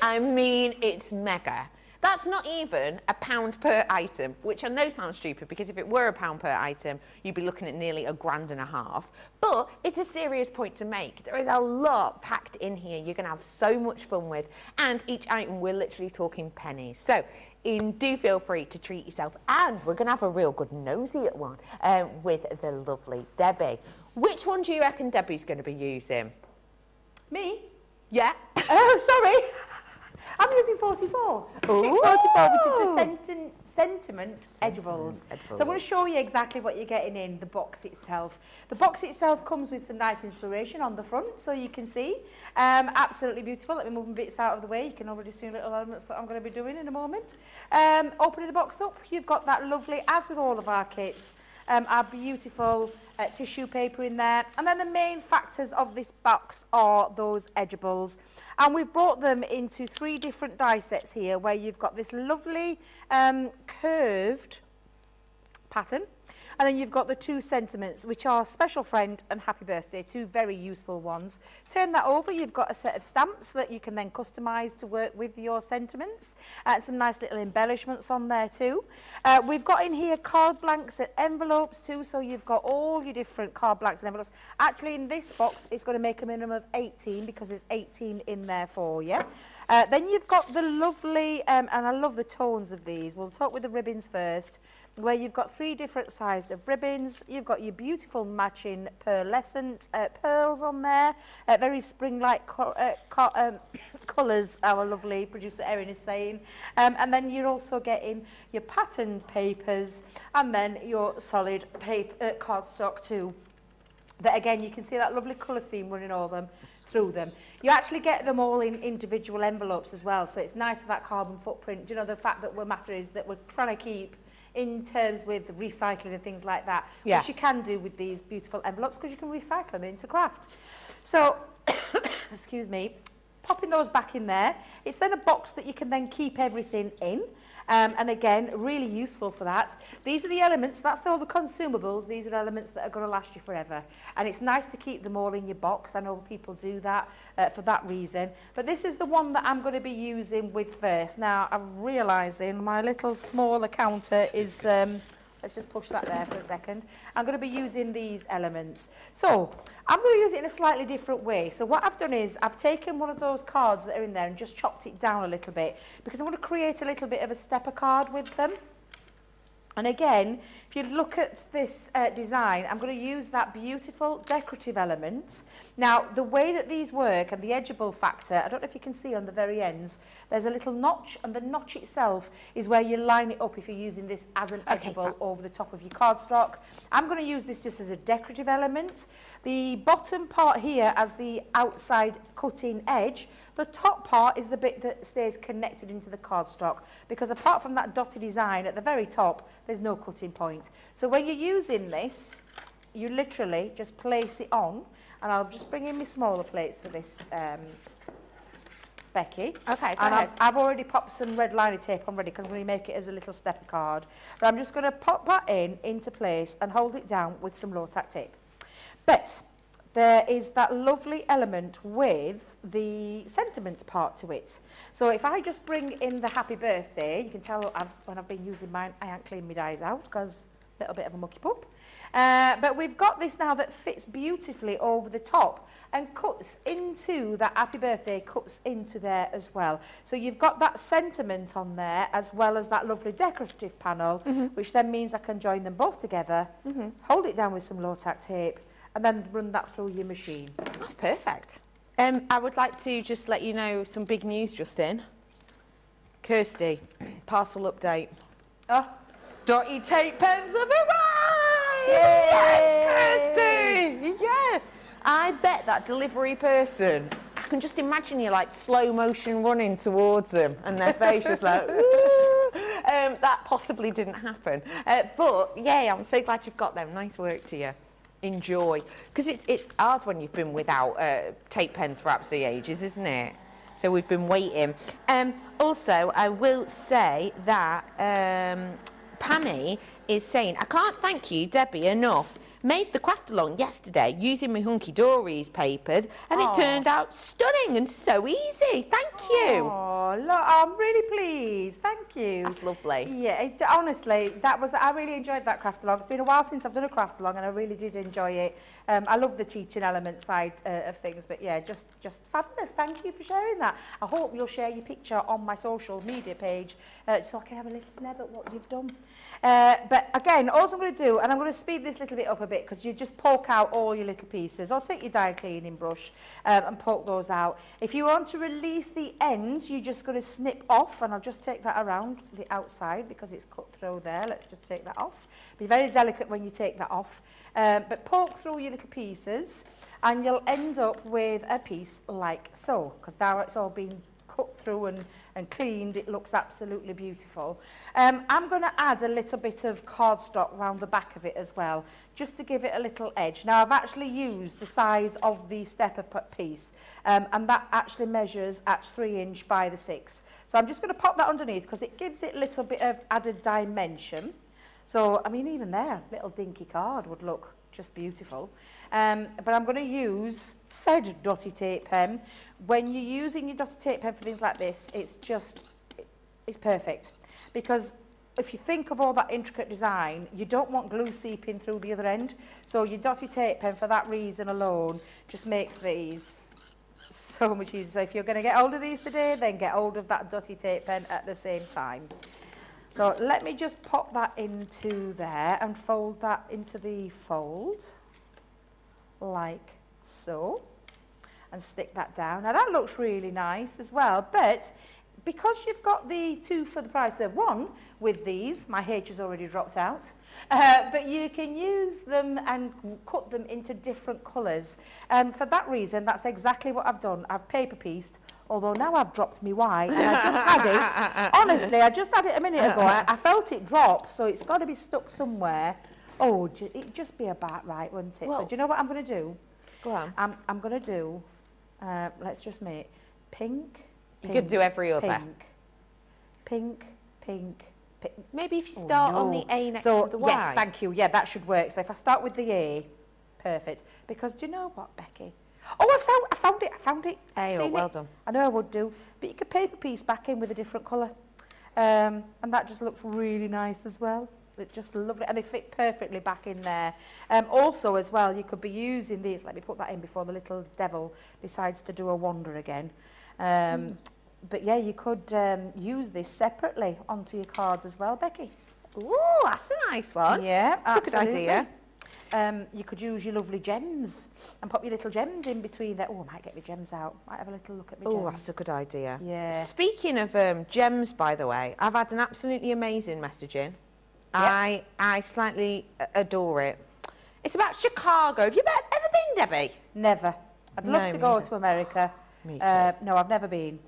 I mean, it's mega. That's not even £1 per item, which I know sounds stupid because if it were £1 per item, you'd be looking at nearly £1.50. But it's a serious point to make. There is a lot packed in here. You're going to have so much fun with, and each item we're literally talking pennies. So do feel free to treat yourself, and we're going to have a real good nosy at one with the lovely Debbie. Which one do you reckon Debbie's going to be using? Me? Yeah. Oh, sorry. I'm using 44. Ooh. 44, which is the sentiment edibles. So I'm going to show you exactly what you're getting in the box itself. The box itself comes with some nice inspiration on the front, so you can see. Absolutely beautiful. Let me move my bits out of the way. You can already see little elements that I'm going to be doing in a moment. Opening the box up, you've got that lovely, as with all of our kits, our beautiful tissue paper in there. And then the main factors of this box are those edibles. And we've brought them into 3 different die sets here, where you've got this lovely curved pattern. And then you've got the 2 sentiments, which are special friend and happy birthday, 2 very useful ones. Turn that over, you've got a set of stamps that you can then customise to work with your sentiments. And some nice little embellishments on there too. We've got in here card blanks and envelopes too, so you've got all your different card blanks and envelopes. Actually, in this box, it's going to make a minimum of 18 because there's 18 in there for you. Then you've got the lovely, and I love the tones of these. We'll talk with the ribbons first, where you've got 3 different sizes of ribbons. You've got your beautiful matching pearlescent pearls on there, very spring-like colours, our lovely producer Erin is saying. And then you're also getting your patterned papers and then your solid paper cardstock too. That again, you can see that lovely colour theme running all them through them. You actually get them all in individual envelopes as well, so it's nice for that carbon footprint. You know, the fact that what matter is that we're trying to keep in terms with recycling and things like that, which you can do with these beautiful envelopes because you can recycle them into craft. So, excuse me, popping those back in there. It's then a box that you can then keep everything in. And again, really useful for that. These are the elements, that's all the consumables. These are elements that are going to last you forever. And it's nice to keep them all in your box. I know people do that for that reason. But this is the one that I'm going to be using with first. Now, I'm realising my little smaller counter is... let's just push that there for a second. I'm going to be using these elements. So, I'm going to use it in a slightly different way. So what I've done is, I've taken one of those cards that are in there and just chopped it down a little bit, because I want to create a little bit of a stepper card with them. And again, if you look at this design, I'm going to use that beautiful decorative element. Now, the way that these work and the edgeable factor, I don't know if you can see on the very ends, there's a little notch, and the notch itself is where you line it up if you're using this as an edgeable over the top of your cardstock. I'm going to use this just as a decorative element. The bottom part here as the outside cutting edge. The top part is the bit that stays connected into the cardstock, because apart from that dotted design at the very top, there's no cutting point. So when you're using this, you literally just place it on, and I'll just bring in my smaller plates for this, Becky. Okay, go and ahead. I've already popped some red liner tape on ready, because I'm going to make it as a little stepper card. But I'm just going to pop that into place and hold it down with some low-tack tape. But there is that lovely element with the sentiment part to it. So if I just bring in the happy birthday, you can tell when I've been using mine, I haven't cleaned my dies out because a little bit of a mucky pup. But we've got this now that fits beautifully over the top and cuts into that happy birthday, cuts into there as well. So you've got that sentiment on there as well as that lovely decorative panel, which then means I can join them both together, hold it down with some low-tack tape, and then run that through your machine. That's perfect. I would like to just let you know some big news just in. Kirsty, parcel update. Oh, Dotty tape pens have arrived! Yay! Yes, Kirsty! Yeah! I bet that delivery person, I can just imagine you like slow motion running towards them and their face just like, ooh. That possibly didn't happen. But yeah, I'm so glad you've got them. Nice work to you. Enjoy, because it's hard when you've been without tape pens for absolutely ages, isn't it? So we've been waiting. Also, I will say that Pammy is saying, I can't thank you, Debbie, enough. Made the craft along yesterday using my Hunky Dory's papers, and it turned out stunning and so easy. Thank you. Oh, look, I'm really pleased. Thank you. That's lovely. Yeah, it's, honestly, I really enjoyed that craft along. It's been a while since I've done a craft along, and I really did enjoy it. I love the teaching element side of things, but yeah, just fabulous. Thank you for sharing that. I hope you'll share your picture on my social media page so I can have a little neb at what you've done. But again, all I'm going to do, and I'm going to speed this little bit up a bit, because you just poke out all your little pieces, or take your die cleaning brush and poke those out. If you want to release the end, you're just going to snip off, and I'll just take that around the outside because it's cut through there. Let's just take that off. Be very delicate when you take that off. But poke through your little pieces, and you'll end up with a piece like so, because now it's all been cut through and cleaned. It looks absolutely beautiful. I'm going to add a little bit of cardstock around the back of it as well, just to give it a little edge. Now, I've actually used the size of the stepper piece, and that actually measures at 3 inch by the 6. So I'm just going to pop that underneath because it gives it a little bit of added dimension. So, I mean, even there, little dinky card would look just beautiful. But I'm going to use said dotty tape pen. When you're using your dotty tape pen for things like this, it's perfect. Because if you think of all that intricate design, you don't want glue seeping through the other end. So your dotty tape pen, for that reason alone, just makes these so much easier. So if you're going to get hold of these today, then get hold of that dotty tape pen at the same time. So let me just pop that into there and fold that into the fold, like so, and stick that down. Now that looks really nice as well, but because you've got the 2 for the price of 1 with these, my H has already dropped out, but you can use them and cut them into different colours. For that reason, that's exactly what I've done. I've paper pieced, although now I've dropped me Y, and I just had it. Honestly, I just had it a minute ago. I felt it drop, so it's got to be stuck somewhere. Oh, it'd just be about right, wouldn't it? Well, so do you know what I'm going to do? Go on. I'm going to do, let's just make pink, You could do every other. pink, pink, pink, pink. Maybe if you start on the A next to the Y. Yes, thank you. Yeah, that should work. So if I start with the A, perfect. Because do you know what, Becky? Oh, I found it. Hey, Seen well it? done. I know I would do. But you could paper piece back in with a different colour. And that just looks really nice as well. It's just lovely. And they fit perfectly back in there. Also, as well, you could be using these. Let me put that in before the little devil decides to do a wander again. But yeah, you could use this separately onto your cards as well, Becky. Ooh, that's a nice one. Yeah, That's a good absolutely. idea. You could use your lovely gems and pop your little gems in between there. Oh, I might get my gems out. Might have a little look at my gems. Oh, that's a good idea. Yeah. Speaking of gems, by the way, I've had an absolutely amazing message in. Yep. I slightly adore it. It's about Chicago. Have you ever been, Debbie? Never. I'd love No, to go neither. to America. Me too. No, I've never been.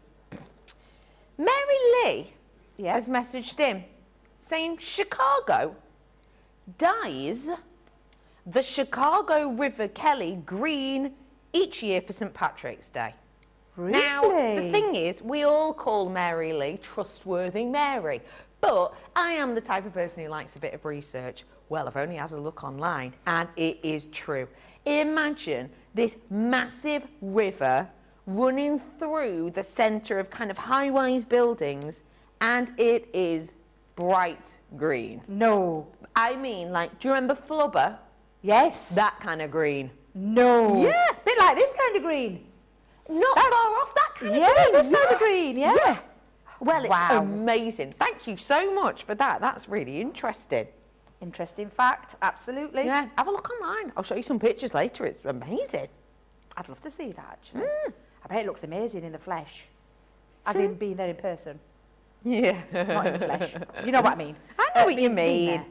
Mary Lee Yeah. has messaged in saying Chicago dyes the Chicago River Kelly green each year for St. Patrick's Day. Really? Now, the thing is, we all call Mary Lee Trustworthy Mary, but I am the type of person who likes a bit of research. Well, I've only had a look online, and it is true. Imagine this massive river running through the centre of kind of high-rise buildings, and it is bright green. No. I mean, like, do you remember Flubber? Yes. That kind of green. No. Yeah. Bit like this kind of green. Not That's- far off that kind of Yeah, green. this kind of green, yeah. Well, it's Wow. amazing. Thank you so much for that. That's really interesting. Interesting fact, absolutely. Yeah, have a look online. I'll show you some pictures later. It's amazing. I'd love to see that, actually. I bet it looks amazing in the flesh. As in being there in person, Yeah. not in the flesh. You know what I mean? I know what you being mean. there.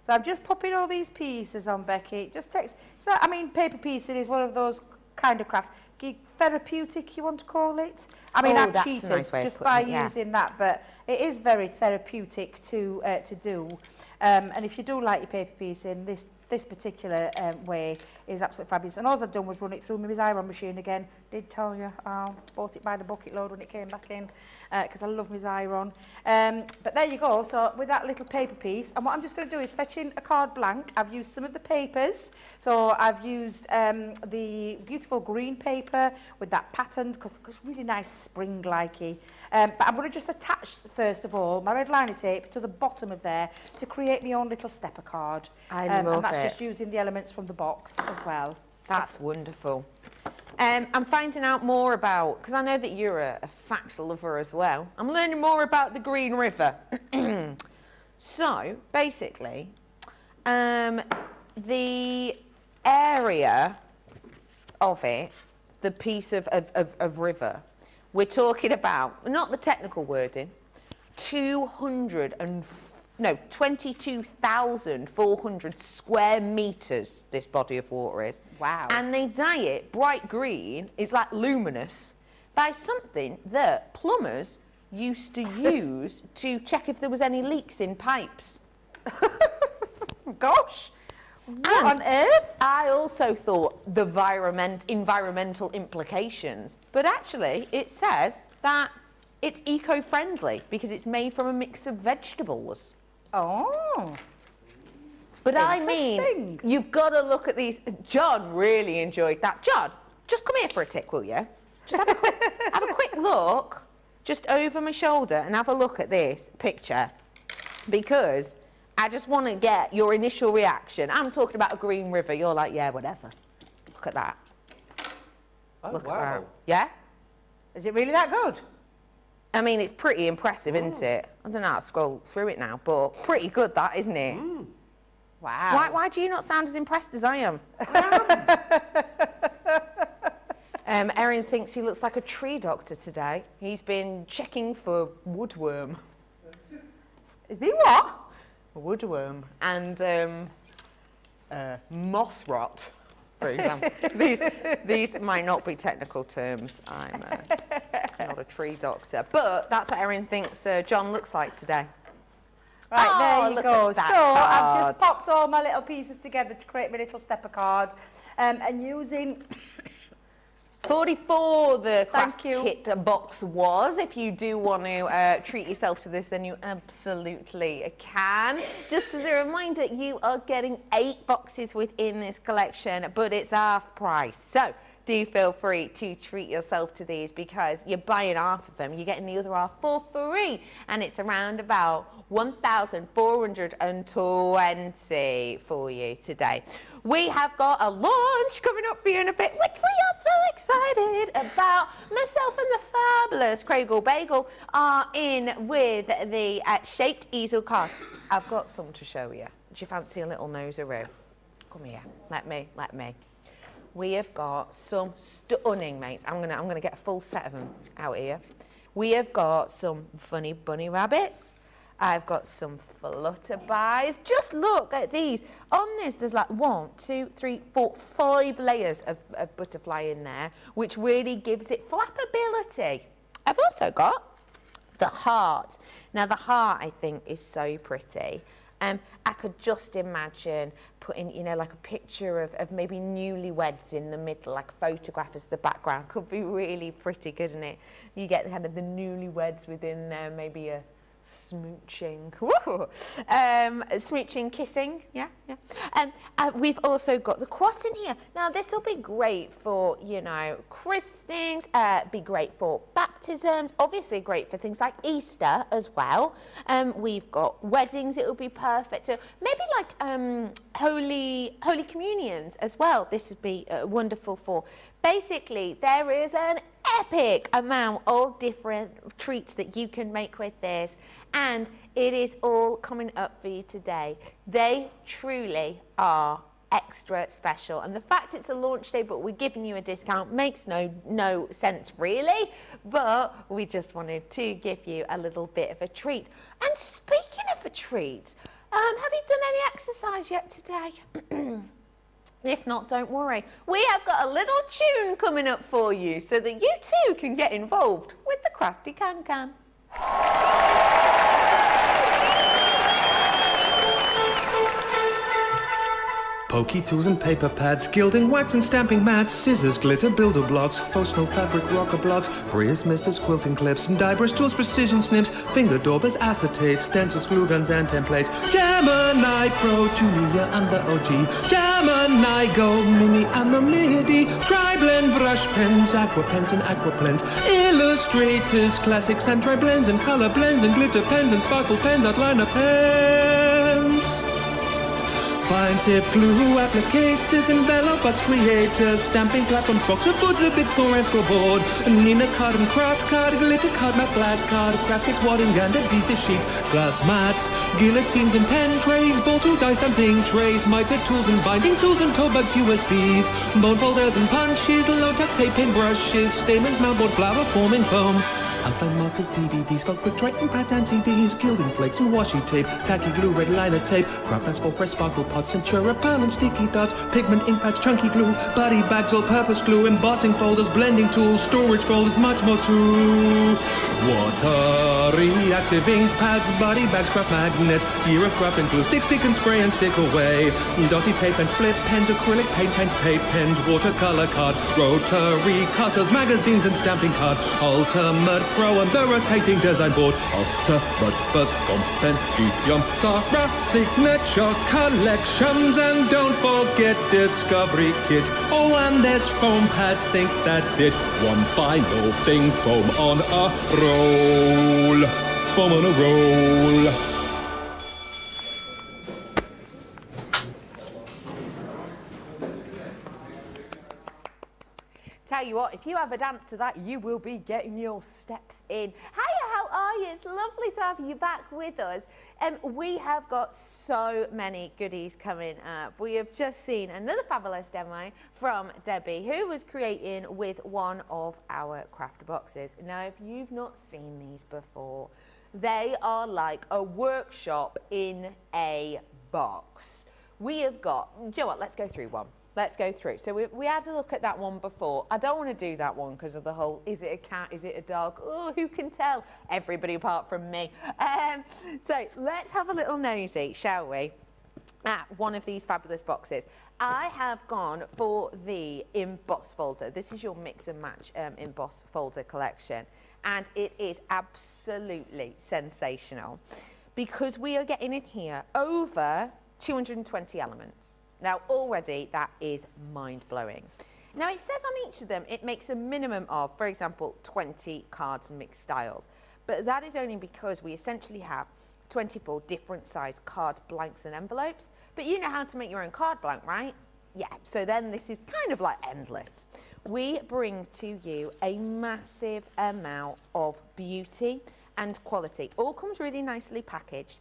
So I'm just popping all these pieces on, Becky. It just takes, so I mean, paper piecing is one of those kind of crafts. Therapeutic, you want to call it? I mean, Oh, I've that's a cheated nice way of just putting by it, yeah. using that, but it is very therapeutic to do. And if you do like your paper piecing, this particular way is absolutely fabulous. And all I've done was run it through my iron machine again. Did tell you, I bought it by the bucket load when it came back in because I love my Xyron. But there you go. So with that little paper piece, and what I'm just going to do is fetch in a card blank. I've used some of the papers. So I've used the beautiful green paper with that pattern because it's really nice spring-likey. But I'm going to just attach, first of all, my red liner tape to the bottom of there to create my own little stepper card. I And love that's it. just using the elements from the box as well. That's wonderful. I'm finding out more about, because I know that you're a fact lover as well. I'm learning more about the Green River. So, basically, the area of it, the piece of river, we're talking about, not the technical wording, 22,400 square metres this body of water is. Wow. And they dye it bright green, it's like luminous, by something that plumbers used to use to check if there was any leaks in pipes. Gosh, what And on earth? I also thought the environmental implications, but actually it says that it's eco-friendly because it's made from a mix of vegetables. Oh. But I mean, Interesting. you've got to look at these. John really enjoyed that. John, just come here for a tick, will you? Just have a quick look, just over my shoulder, and have a look at this picture, because I just want to get your initial reaction. I'm talking about a green river. You're like, yeah, whatever. Look at that. Oh, Look wow. at that. Yeah? Is it really that good? I mean, it's pretty impressive, isn't it? I don't know how to scroll through it now, but pretty good, that, isn't it? Wow. Why do you not sound as impressed as I am? Erin thinks he looks like a tree doctor today. He's been checking for woodworm. It's been what? A woodworm. And moss rot, for example. these might not be technical terms. I'm not a tree doctor. But that's what Erin thinks John looks like today. Right, Oh, there you look go. at So that I've card. just popped all my little pieces together to create my little stepper card. And using... 44 the craft Thank you. kit box was. If you do want to treat yourself to this, then you absolutely can. Just as a reminder, you are getting 8 boxes within this collection, but it's half price. So do feel free to treat yourself to these, because you're buying half of them, you're getting the other half for free, and it's around about 1,420 for you today. We have got a launch coming up for you in a bit, which we are so excited about. Myself and the fabulous Craigle Bagel are in with the shaped easel card. I've got some to show you. Do you fancy a little noseroo? Come here, let me. We have got some stunning, mates. I'm gonna get a full set of them out here. We have got some funny bunny rabbits. I've got some flutterbys. Just look at these. On this, there's like 1, 2, 3, 4, 5 layers of butterfly in there, which really gives it flappability. I've also got the heart. Now, the heart, I think, is so pretty. I could just imagine putting, you know, like a picture of maybe newlyweds in the middle, like a photograph as the background. Could be really pretty, couldn't it? You get kind of the newlyweds within there, maybe a smooching, smooching, kissing, yeah. We've also got the cross in here. Now, this will be great for, you know, christenings, be great for baptisms, obviously great for things like Easter as well. We've got weddings, it will be perfect. So maybe like holy communions as well. This would be wonderful for. Basically, there is an epic amount of different treats that you can make with this, and it is all coming up for you today. They truly are extra special, and the fact it's a launch day but we're giving you a discount makes no sense really, but we just wanted to give you a little bit of a treat. And speaking of a treat, have you done any exercise yet today? If not, don't worry. We have got a little tune coming up for you so that you too can get involved with the Crafty Can-Can. Pokey tools and paper pads, gilding, wax and stamping mats, scissors, glitter, builder blocks, faux snow fabric, rocker blocks, briars, misters, quilting clips, and die brush tools, precision snips, finger daubers, acetates, stencils, glue guns, and templates. Gemini Pro, Julia and the OG, Gemini Go, Mini and the MIDI, tri-blend brush pens, aqua pens and aqua blends, illustrators, classics and tri-blends, and color blends, and glitter pens, and sparkle pens, outliner pens. Fine tip glue applicators, envelopers, creators, stamping platforms, boxer foods, a big score and scoreboard, Nina card and craft card, glitter card, matte black card, graphics, wadding and adhesive sheets, glass mats, guillotines and pen trays, bottle dice and zinc trays, miter tools and binding tools and toe bags, USBs, bone folders and punches, low-tack tape, paint brushes, stamens, mountboard, flower forming foam, outline markers, DVDs, felt quick Triton pads and CDs, gilding flakes and washi tape, tacky glue, red liner tape, craft and sport press, sparkle pots, Centura pan and sticky dots, pigment, ink pads, chunky glue, body bags, all-purpose glue, embossing folders, blending tools, storage folders, much more too. What a reactive ink pads, body bags, craft magnets, year of craft and glue, stick and spray and stick away. Dotty tape and split pens, acrylic paint pens, tape pens, watercolor card, rotary cutters, magazines and stamping card, Ultimate Pro and the rotating design board, Ultimate First Compendium, Sarah Signature Collections, and don't forget Discovery Kits. Oh, and there's foam pads, think that's it. One final thing, foam on a roll. Foam on a roll. Tell you what, if you have a dance to that, you will be getting your steps in. Hiya, how are you? It's lovely to have you back with us. We have got so many goodies coming up. We have just seen another fabulous demo from Debbie, who was creating with one of our craft boxes. Now, if you've not seen these before, they are like a workshop in a box. We have got, do you know what, let's go through one. Let's go through. So we had a look at that one before. I don't want to do that one because of the whole, is it a cat, is it a dog? Oh, who can tell? Everybody apart from me. So let's have a little nosy, shall we, at one of these fabulous boxes. I have gone for the emboss folder. This is your mix and match emboss folder collection. And it is absolutely sensational because we are getting in here over 220 elements. Now, already that is mind-blowing. Now, it says on each of them, it makes a minimum of, for example, 20 cards and mixed styles. But that is only because we essentially have 24 different size card blanks and envelopes. But you know how to make your own card blank, right? Yeah, so then this is kind of like endless. We bring to you a massive amount of beauty and quality. All comes really nicely packaged.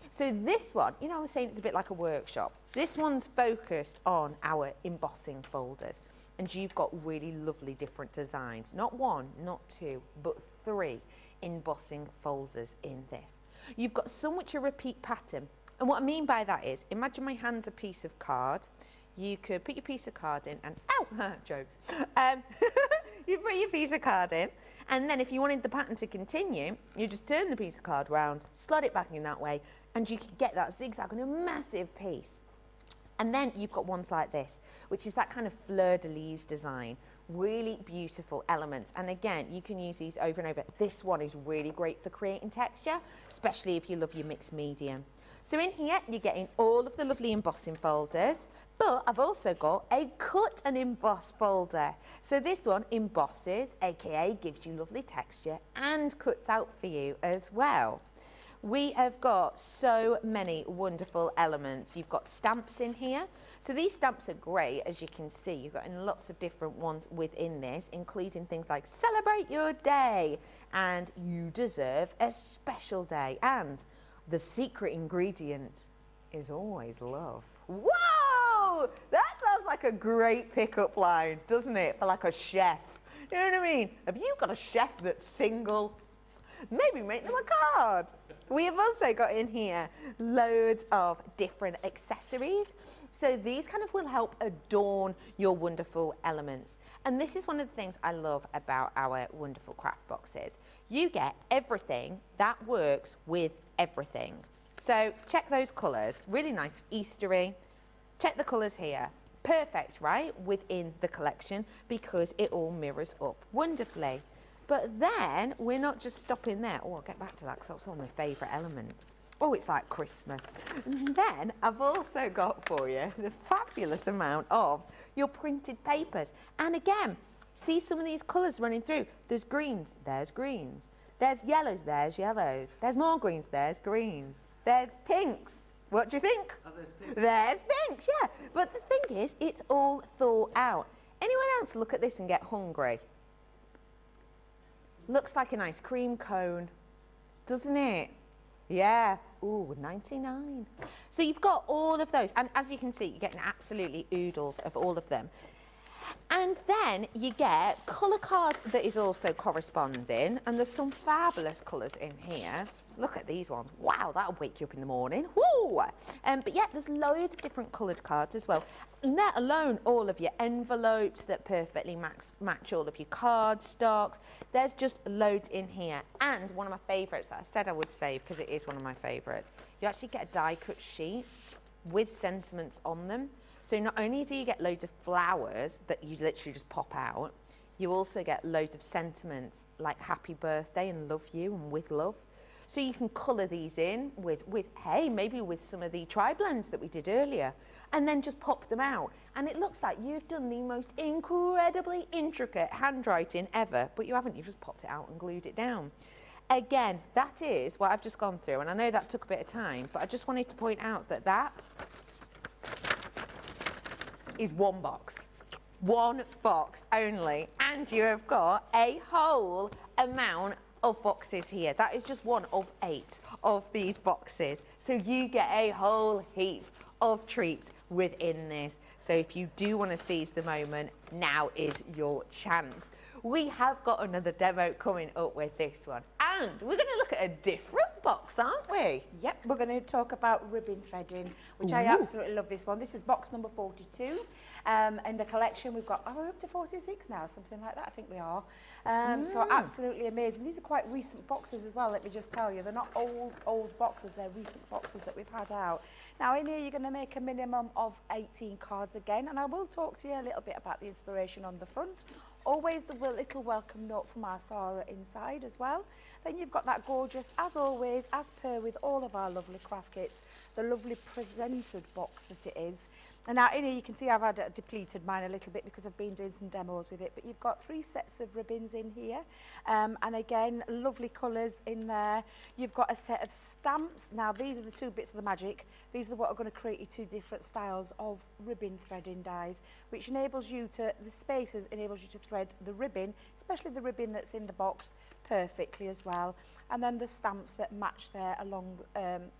So this one, you know, I was saying it's a bit like a workshop. This one's focused on our embossing folders. And you've got really lovely different designs. Not one, not two, but 3 embossing folders in this. You've got some which are repeat pattern. And what I mean by that is, imagine my hand's a piece of card. You could put your piece of card in and, ow, jokes. You put your piece of card in, and then if you wanted the pattern to continue, you just turn the piece of card round, slide it back in that way, and you can get that zigzag on a massive piece. And then you've got ones like this, which is that kind of fleur-de-lis design. Really beautiful elements. And again, you can use these over and over. This one is really great for creating texture, especially if you love your mixed medium. So in here, you're getting all of the lovely embossing folders, but I've also got a cut and emboss folder. So this one embosses, aka gives you lovely texture and cuts out for you as well. We have got so many wonderful elements. You've got stamps in here. So these stamps are great, as you can see. You've got lots of different ones within this, including things like celebrate your day and you deserve a special day. And the secret ingredient is always love. Whoa! That sounds like a great pickup line, doesn't it? For like a chef. You know what I mean? Have you got a chef that's single? Maybe make them a card. We have also got in here loads of different accessories. So these kind of will help adorn your wonderful elements. And this is one of the things I love about our wonderful craft boxes. You get everything that works with everything. So check those colours, really nice Eastery. Check the colours here. Perfect, right, within the collection because it all mirrors up wonderfully. But then we're not just stopping there. Oh, I'll get back to that because that's one of my favourite elements. Oh, it's like Christmas. And then I've also got for you the fabulous amount of your printed papers. And again, see some of these colours running through. There's greens, there's greens. There's yellows, there's yellows. There's more greens, there's greens. There's pinks. What do you think? Oh, there's pink. There's pinks, yeah. But the thing is, it's all thought out. Anyone else look at this and get hungry? Looks like an ice cream cone, doesn't it? Yeah. Ooh, 99. So you've got all of those. And as you can see, you're getting absolutely oodles of all of them. And then you get colour card that is also corresponding, and there's some fabulous colours in here. Look at these ones. Wow, that'll wake you up in the morning. Woo! But yeah, there's loads of different coloured cards as well. Let alone all of your envelopes that perfectly match all of your card stocks. There's just loads in here. And one of my favourites that I said I would save, because it is one of my favourites, you actually get a die cut sheet with sentiments on them. So not only do you get loads of flowers that you literally just pop out, you also get loads of sentiments like happy birthday and love you and with love. So you can colour these in with hey, maybe with some of the tri-blends that we did earlier, and then just pop them out. And it looks like you've done the most incredibly intricate handwriting ever, but you haven't, you've just popped it out and glued it down. Again, that is what I've just gone through, and I know that took a bit of time, but I just wanted to point out that that is one box only, and you have got a whole amount of boxes here. That is just one of 8 of these boxes. So you get a whole heap of treats within this. So if you do want to seize the moment, now is your chance. We have got another demo coming up with this one, and we're going to look at a different box, aren't we? Yep, we're going to talk about ribbon threading, which I absolutely love this one. This is box number 42. In the collection, we've got, we're up to 46 now, something like that, I think we are. So absolutely amazing. These are quite recent boxes as well, let me just tell you. They're not old boxes, they're recent boxes that we've had out. Now in here, you're going to make a minimum of 18 cards again, and I will talk to you a little bit about the inspiration on the front. Always the little welcome note from our Sarah inside as well. Then you've got that gorgeous, as always, as per with all of our lovely craft kits, the lovely presented box that it is. And now in here you can see I've had depleted mine a little bit because I've been doing some demos with it, but you've got 3 sets of ribbons in here, and again lovely colours in there. You've got a set of stamps. Now these are the 2 bits of the magic. These are what are going to create you 2 different styles of ribbon threading dies, which enables you to, the spaces enables you to thread the ribbon, especially the ribbon that's in the box, perfectly as well. And then the stamps that match there along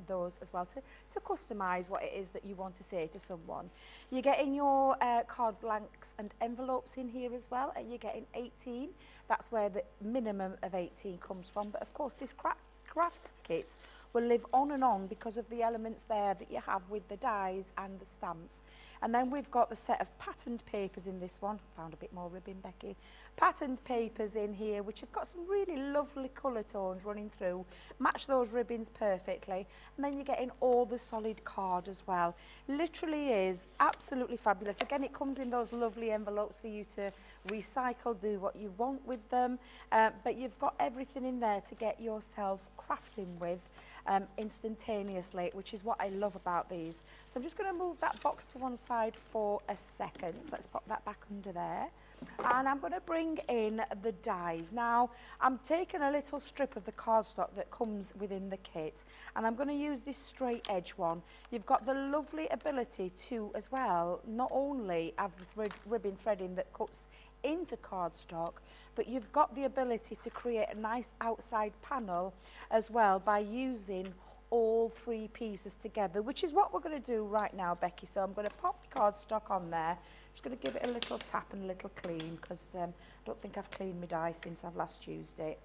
those as well to customise what it is that you want to say to someone. You're getting your card blanks and envelopes in here as well, and you're getting 18. That's where the minimum of 18 comes from. But of course this craft kit will live on and on because of the elements there that you have with the dies and the stamps. And then we've got the set of patterned papers in this one. Found a bit more ribbon, Becky. Patterned papers in here, which have got some really lovely colour tones running through. Match those ribbons perfectly. And then you're getting all the solid card as well. Literally is absolutely fabulous. Again, it comes in those lovely envelopes for you to recycle, do what you want with them. But you've got everything in there to get yourself crafting with instantaneously, which is what I love about these. So I'm just going to move that box to one side for a second. Let's pop that back under there. And I'm going to bring in the dies. Now, I'm taking a little strip of the cardstock that comes within the kit, and I'm going to use this straight edge one. You've got the lovely ability to, as well, not only have the ribbon threading that cuts into cardstock, but you've got the ability to create a nice outside panel as well by using all 3 pieces together, which is what we're going to do right now, Becky. So I'm going to pop cardstock on there. Just going to give it a little tap and a little clean, because I don't think I've cleaned my die since I've last used it.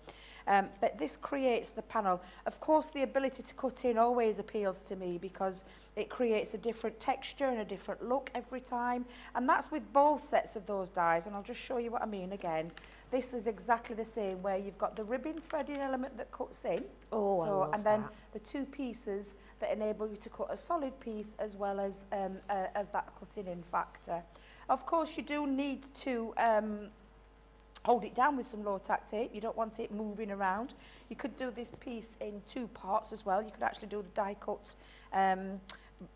But this creates the panel. Of course, the ability to cut in always appeals to me because it creates a different texture and a different look every time. And that's with both sets of those dies. And I'll just show you what I mean again. This is exactly the same, where you've got the ribbon threading element that cuts in. Oh, I love and then that. the 2 pieces that enable you to cut a solid piece as well as that cutting in factor. Of course, you do need to hold it down with some low-tack tape. You don't want it moving around. You could do this piece in 2 parts as well. You could actually do the die-cut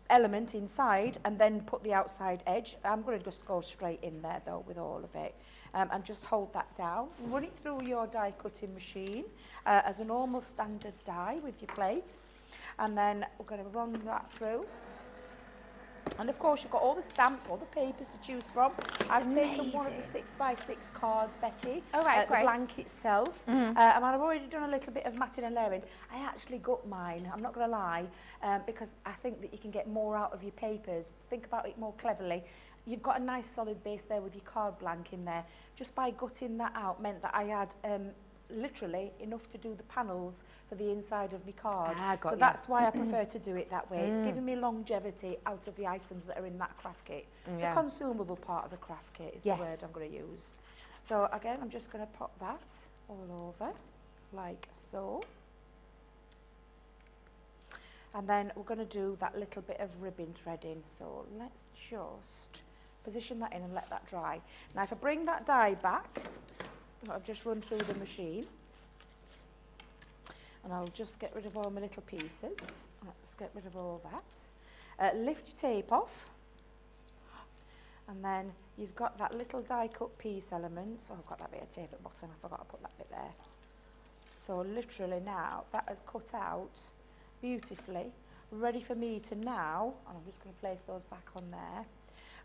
element inside and then put the outside edge. I'm going to just go straight in there, though, with all of it. And just hold that down. Run it through your die-cutting machine as a normal standard die with your plates. And then we're going to run that through. And of course, you've got all the stamps, all the papers to choose from. I've taken one of the 6x6 cards, Becky. Oh, right, the great. blank itself. And I've already done a little bit of matting and layering. I actually gut mine, I'm not going to lie, because I think that you can get more out of your papers. Think about it more cleverly. you've got a nice solid base there with your card blank in there. Just by gutting that out meant that I had literally enough to do the panels for the inside of my card. So that's why I prefer to do it that way. It's giving me longevity out of the items that are in that craft kit. The consumable part of the craft kit is the word I'm going to use. So again, I'm just going to pop that all over like so. And then we're going to do that little bit of ribbon threading. So let's just position that in and let that dry. Now if I bring that die back, I've just run through the machine, and I'll just get rid of all my little pieces. Let's get rid of all that. Lift your tape off, and then you've got that little die cut piece element. So I've got that bit of tape at the bottom, I forgot to put that bit there. So literally now that is cut out beautifully, ready for me to now, and I'm just going to place those back on there,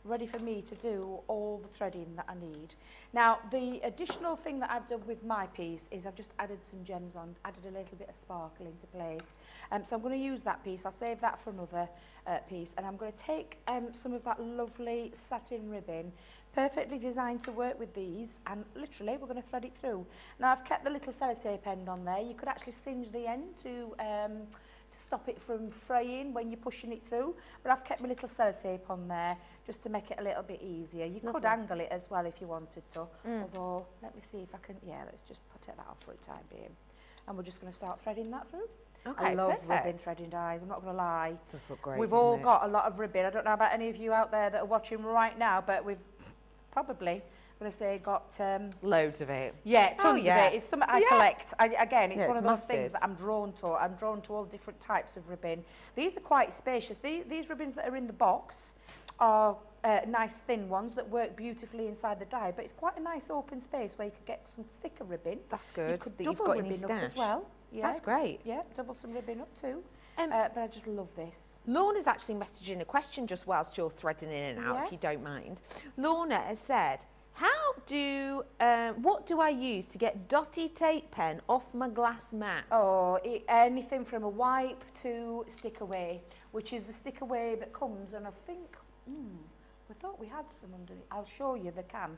ready for me to do all the threading that I need. Now the additional thing that I've done with my piece is I've just added some gems on, added a little bit of sparkle into place. So I'm going to use that piece, I'll save that for another piece, and I'm going to take some of that lovely satin ribbon, perfectly designed to work with these, and literally we're going to thread it through. Now I've kept the little sellotape end on there. You could actually singe the end to stop it from fraying when you're pushing it through, but I've kept my little sellotape on there just to make it a little bit easier. You could angle it as well if you wanted to, although let me see if I can, let's just take that off for the time being, and we're just going to start threading that through. I love ribbon threading dies, I'm not going to lie. It does look great. We've all got a lot of ribbon. I don't know about any of you out there that are watching right now, but we've probably, I'm going to say, got loads of it. Yeah, tons of it. It's something I collect. Again, it's one of those massive. things that I'm drawn to. I'm drawn to all different types of ribbon. These are quite spacious. These ribbons that are in the box are nice thin ones that work beautifully inside the die, but it's quite a nice open space where you could get some thicker ribbon. That's good. You could that double you've got in ribbon your up stash. as well. Yeah, That's great. Yeah, double some ribbon up too. But I just love this. Lorna's actually messaging a question just whilst you're threading in and out, if you don't mind. Lorna has said, what do I use to get dotty tape pen off my glass mat? Oh, anything from a wipe to stick away, which is the stick away that comes, and I think, we thought we had some underneath. I'll show you the can.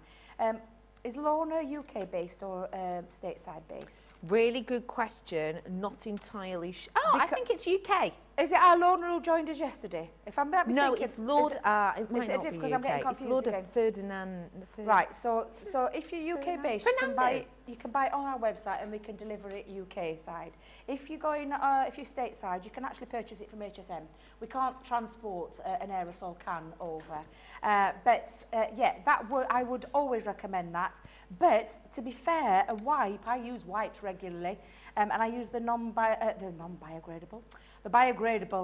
Is Lorna UK based or stateside based? Really good question. Not entirely sure. I think it's UK. Is it our Lorna who joined us yesterday? If I'm not No, thinking, it's Lord. It might is it not be because I'm getting UK. confused It's Lord again. Ferdinand. Right. So if you're UK based, you can buy it on our website, and we can deliver it UK side. If you're going, if you're stateside, you can actually purchase it from HSM. We can't transport an aerosol can over. I would always recommend that. But to be fair, a wipe, I use wipes regularly, and I use the non-biodegradable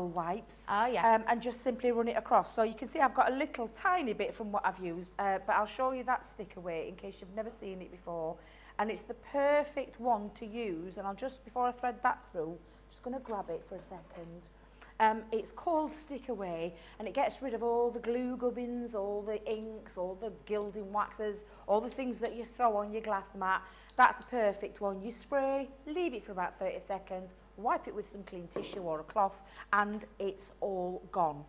wipes. And just simply run it across. So you can see I've got a little tiny bit from what I've used, but I'll show you that stick away in case you've never seen it before. And it's the perfect one to use. And I'll just, before I thread that through, just going to grab it for a second. It's called Stick Away, and it gets rid of all the glue gubbins, all the inks, all the gilding waxes, all the things that you throw on your glass mat. That's a perfect one. You spray, leave it for about 30 seconds, wipe it with some clean tissue or a cloth, and it's all gone.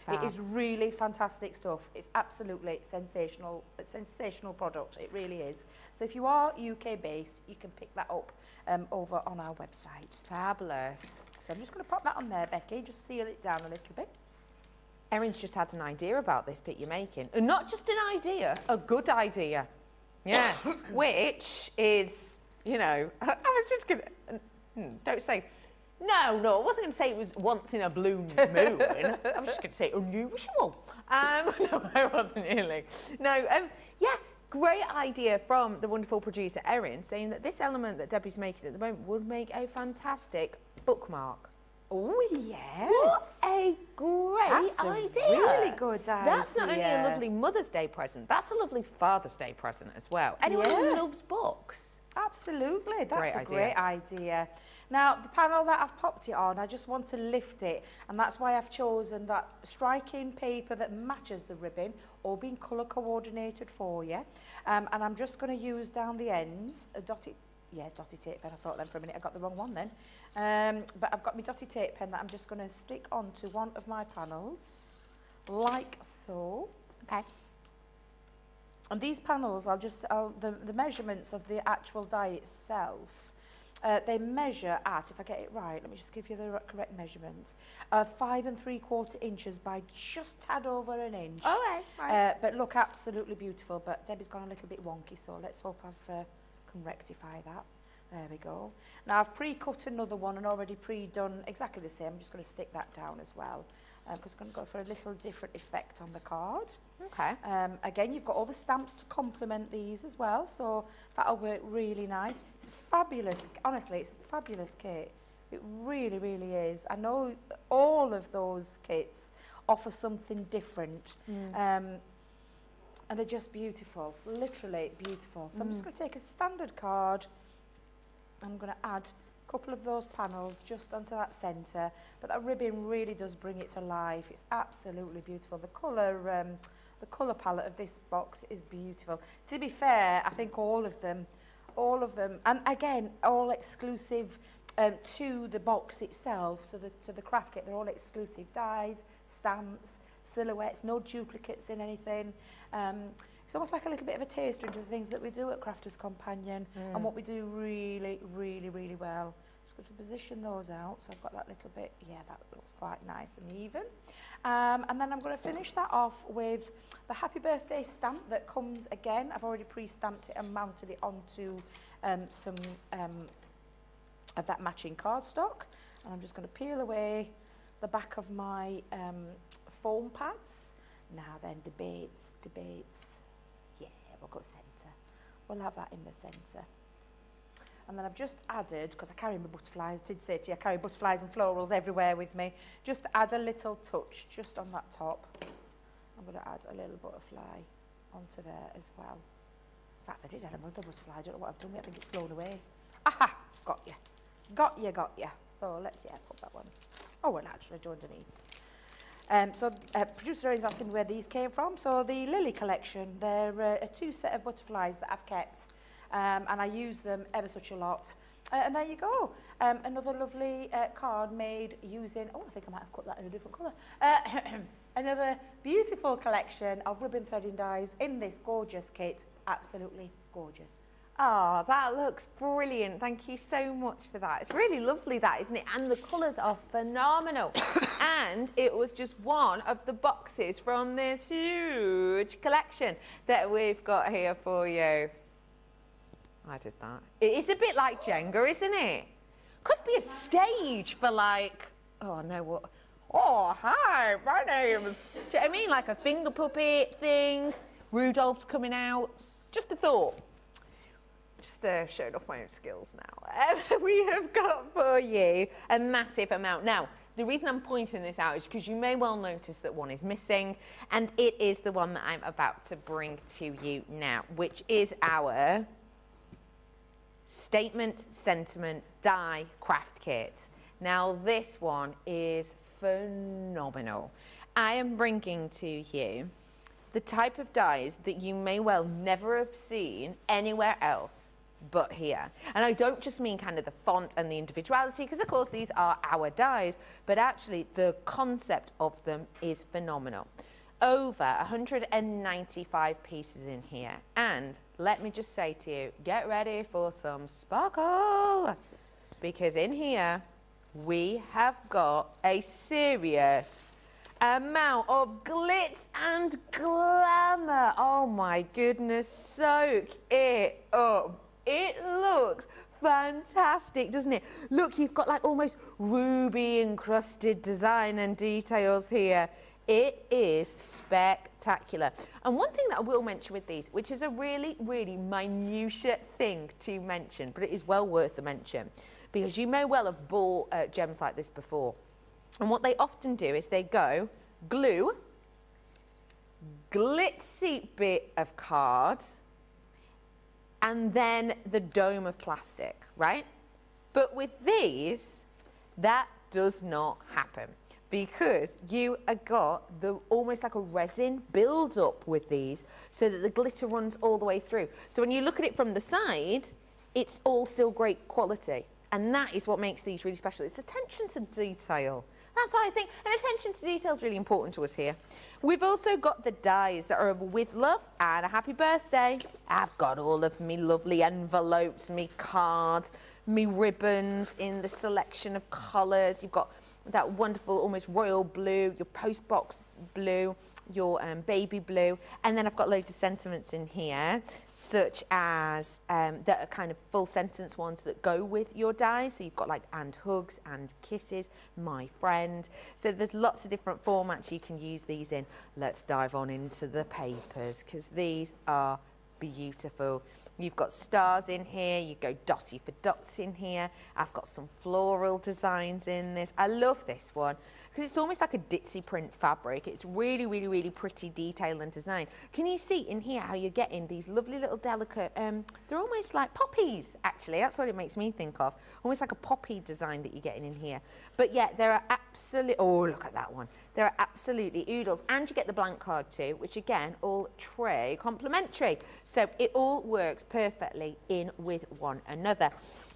It is really fantastic stuff. It's absolutely sensational. A sensational product. It really is. So if you are UK based, you can pick that up over on our website. Fabulous. So I'm just going to pop that on there, Becky. Just seal it down a little bit. Erin's just had an idea about this bit you're making. And not just an idea, a good idea. Yeah. Which is, I was just going to, don't say, no, I wasn't going to say it was once in a blue moon. I was just going to say unusual. No, I wasn't really. No, great idea from the wonderful producer Erin, saying that this element that Debbie's making at the moment would make a fantastic bookmark. Oh, yes. What a great That's idea. A really good idea. That's not only a lovely Mother's Day present, that's a lovely Father's Day present as well. Anyone who loves books. Absolutely. That's Great great idea. Now, the panel that I've popped it on, I just want to lift it, and that's why I've chosen that striking paper that matches the ribbon, all being colour coordinated for you. And I'm just going to use down the ends a dotty tape pen. I thought then for a minute I got the wrong one then. But I've got my dotty tape pen that I'm just going to stick onto one of my panels, like so. Okay. And these panels are just the measurements of the actual die itself. They measure at, if I get it right, let me just give you the correct measurement, 5 3/4 inches by just tad over an inch. Oh, right. But look, absolutely beautiful. But Debbie's gone a little bit wonky, so let's hope I can rectify that. There we go. Now I've pre-cut another one and already pre-done exactly the same. I'm just going to stick that down as well, because I'm going to go for a little different effect on the card. Okay. Again, you've got all the stamps to complement these as well, so that'll work really nice. It's a fabulous, honestly, it's a fabulous kit. It really, really is. I know all of those kits offer something different, and they're just beautiful, literally beautiful. So I'm just going to take a standard card. I'm going to add a couple of those panels just onto that centre, but that ribbon really does bring it to life. It's absolutely beautiful. The colour palette of this box is beautiful. To be fair, I think all of them, and again, all exclusive to the box itself, to the craft kit. They're all exclusive dies, stamps, silhouettes, no duplicates in anything. It's almost like a little bit of a taster into the things that we do at Crafters Companion and what we do really, really, really well. Just going to position those out. So I've got that little bit, yeah, that looks quite nice and even. And then I'm going to finish that off with the Happy Birthday stamp that comes again. I've already pre-stamped it and mounted it onto some of that matching cardstock. And I'm just going to peel away the back of my foam pads. Now then, debates. Yeah, we'll go centre. We'll have that in the centre. And then I've just added, because I carry my butterflies, I did say to you, I carry butterflies and florals everywhere with me. Just add a little touch just on that top. I'm going to add a little butterfly onto there as well. In fact, I did add another butterfly. I don't know what I've done with it. I think it's flown away. Aha! Got you. Got you. So let's, put that one. Oh, well, actually, do underneath. Producer Erin's asking where these came from. So the Lily collection, they're a 2 set of butterflies that I've kept, and I use them ever such a lot. And there you go. Another lovely card made using, I think I might have cut that in a different colour. Another beautiful collection of ribbon threading dies in this gorgeous kit. Absolutely gorgeous. Oh, that looks brilliant. Thank you so much for that. It's really lovely, that, isn't it? And the colours are phenomenal. And it was just one of the boxes from this huge collection that we've got here for you. I did that. It is a bit like Jenga, isn't it? Could be a stage for like, oh no, what? Oh, hi, my name's... Do you know what I mean? Like a finger puppet thing. Rudolph's coming out. Just a thought. Just showing off my own skills now. We have got for you a massive amount. Now, the reason I'm pointing this out is because you may well notice that one is missing, and it is the one that I'm about to bring to you now, which is our Statement Sentiment Die Craft Kit. Now, this one is phenomenal. I am bringing to you the type of dies that you may well never have seen anywhere else but here. And I don't just mean kind of the font and the individuality, because of course these are our dies, but actually the concept of them is phenomenal. Over 195 pieces in here. And let me just say to you, get ready for some sparkle, because in here we have got a serious amount of glitz and glamour. Oh my goodness, soak it up. It looks fantastic, doesn't it? Look, you've got like almost ruby encrusted design and details here. It is spectacular. And one thing that I will mention with these, which is a really, really minutiate thing to mention, but it is well worth a mention, because you may well have bought gems like this before. And what they often do is they go glue, glitzy bit of cards, and then the dome of plastic, right? But with these, that does not happen, because you have got the almost like a resin build up with these, so that the glitter runs all the way through. So when you look at it from the side, it's all still great quality. And that is what makes these really special. It's attention to detail. That's what I think. And attention to detail is really important to us here. We've also got the dies that are with love and a happy birthday. I've got all of me lovely envelopes, me cards, me ribbons in the selection of colours. You've got that wonderful, almost royal blue, your postbox blue, your baby blue, and then I've got loads of sentiments in here, such as that are kind of full sentence ones that go with your dies. So you've got like and hugs and kisses, my friend. So there's lots of different formats you can use these in. Let's dive on into the papers because these are beautiful. You've got stars in here, you go dotty for dots in here. I've got some floral designs in this. I love this one because it's almost like a ditzy print fabric. It's really, really, really pretty detail and design. Can you see in here how you're getting these lovely little delicate, they're almost like poppies, actually. That's what it makes me think of. Almost like a poppy design that you're getting in here. But yeah, there are absolutely, oh, look at that one. There are absolutely oodles. And you get the blank card too, which again, all tray complimentary. So it all works perfectly in with one another.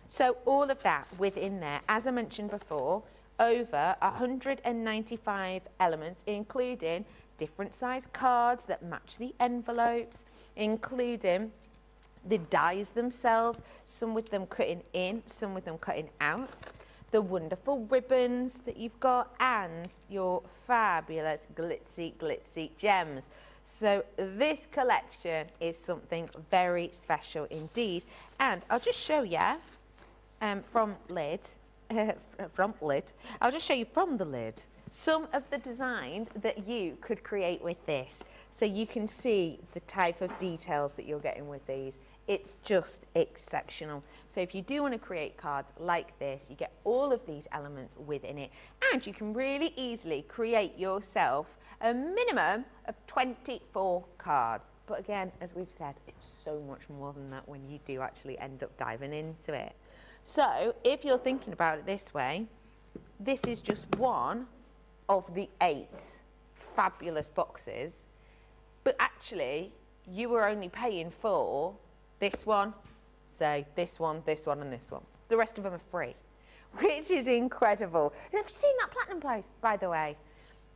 So all of that within there, as I mentioned before, over 195 elements, including different size cards that match the envelopes, including the dies themselves, some with them cutting in, some with them cutting out, the wonderful ribbons that you've got, and your fabulous glitzy gems. So this collection is something very special indeed. And I'll just show you from lid, I'll just show you from the lid some of the designs that you could create with this. So you can see the type of details that you're getting with these. It's just exceptional. So if you do want to create cards like this, you get all of these elements within it, and you can really easily create yourself a minimum of 24 cards. But again, as we've said, it's so much more than that when you do actually end up diving into it. So if you're thinking about it this way, this is just one of the 8 fabulous boxes, but actually you were only paying for this one, say this one, and this one. The rest of them are free, which is incredible. And have you seen that platinum price, by the way?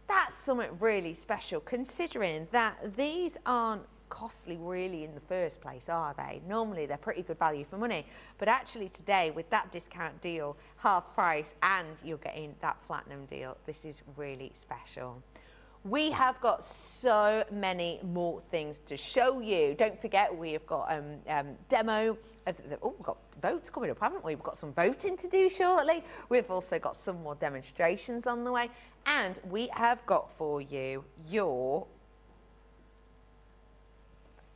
That's something really special, considering that these aren't costly really in the first place, are they? Normally they're pretty good value for money, but actually today with that discount deal, half price, and you're getting that platinum deal, this is really special. We have got so many more things to show you. Don't forget, we have got demo of the, oh, we've got votes coming up, haven't we? We've got some voting to do shortly. We've also got some more demonstrations on the way, and we have got for you your,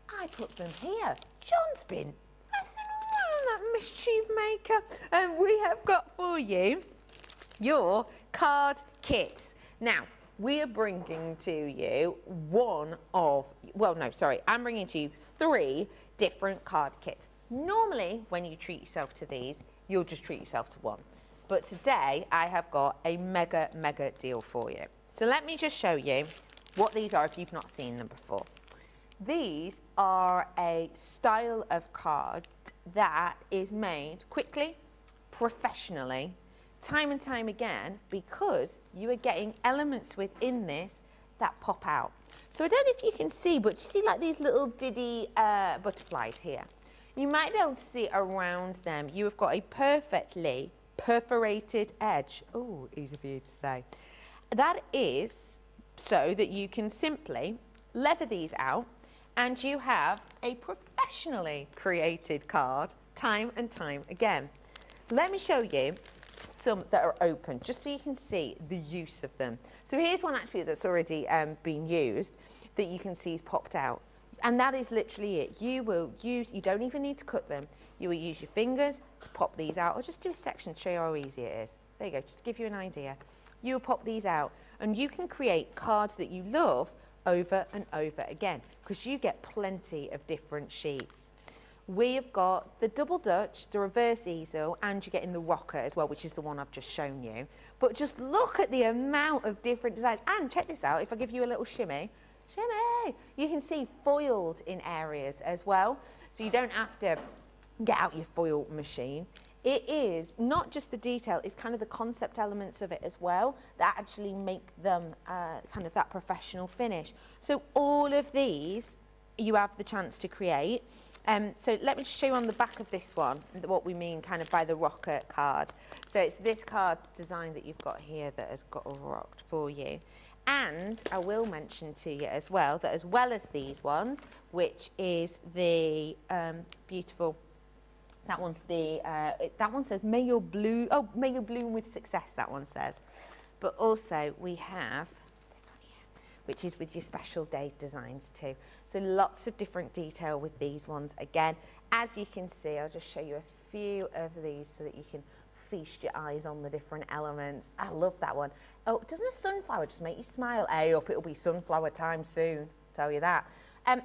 I put them here. John's been messing around, that mischief maker. And we have got for you your card kits. Now, we are bringing to you I'm bringing to you 3 different card kits. Normally, when you treat yourself to these, you'll just treat yourself to one. But today, I have got a mega deal for you. So let me just show you what these are if you've not seen them before. These are a style of card that is made quickly, professionally, time and time again, because you are getting elements within this that pop out. So I don't know if you can see, but you see like these little diddy butterflies here. You might be able to see around them. You have got a perfectly perforated edge. Oh, easy for you to say. That is so that you can simply leather these out, and you have a professionally created card time and time again. Let me show you some that are open, just so you can see the use of them. So here's one actually that's already been used that you can see is popped out. And that is literally it. You don't even need to cut them. You will use your fingers to pop these out, or just do a section to show you how easy it is. There you go, just to give you an idea. You will pop these out, and you can create cards that you love over and over again, because you get plenty of different sheets. We have got the double Dutch, the reverse easel, and you're getting the rocker as well, which is the one I've just shown you. But just look at the amount of different designs. And check this out, if I give you a little shimmy, you can see foiled in areas as well. So you don't have to get out your foil machine. it is not just the detail, it's kind of the concept elements of it as well that actually make them kind of that professional finish. So all of these you have the chance to create. So let me just show you on the back of this one what we mean kind of by the rocker card. So it's this card design that you've got here that has got rocked for you. And I will mention to you as well that as well as these ones, which is the beautiful, that one's the, that one says may you bloom with success, that one says. But also we have this one here, which is with your special day designs too. So lots of different detail with these ones. Again, as you can see, I'll just show you a few of these so that you can feast your eyes on the different elements. I love that one. Oh, doesn't a sunflower just make you smile? Hey up, it'll be sunflower time soon, tell you that.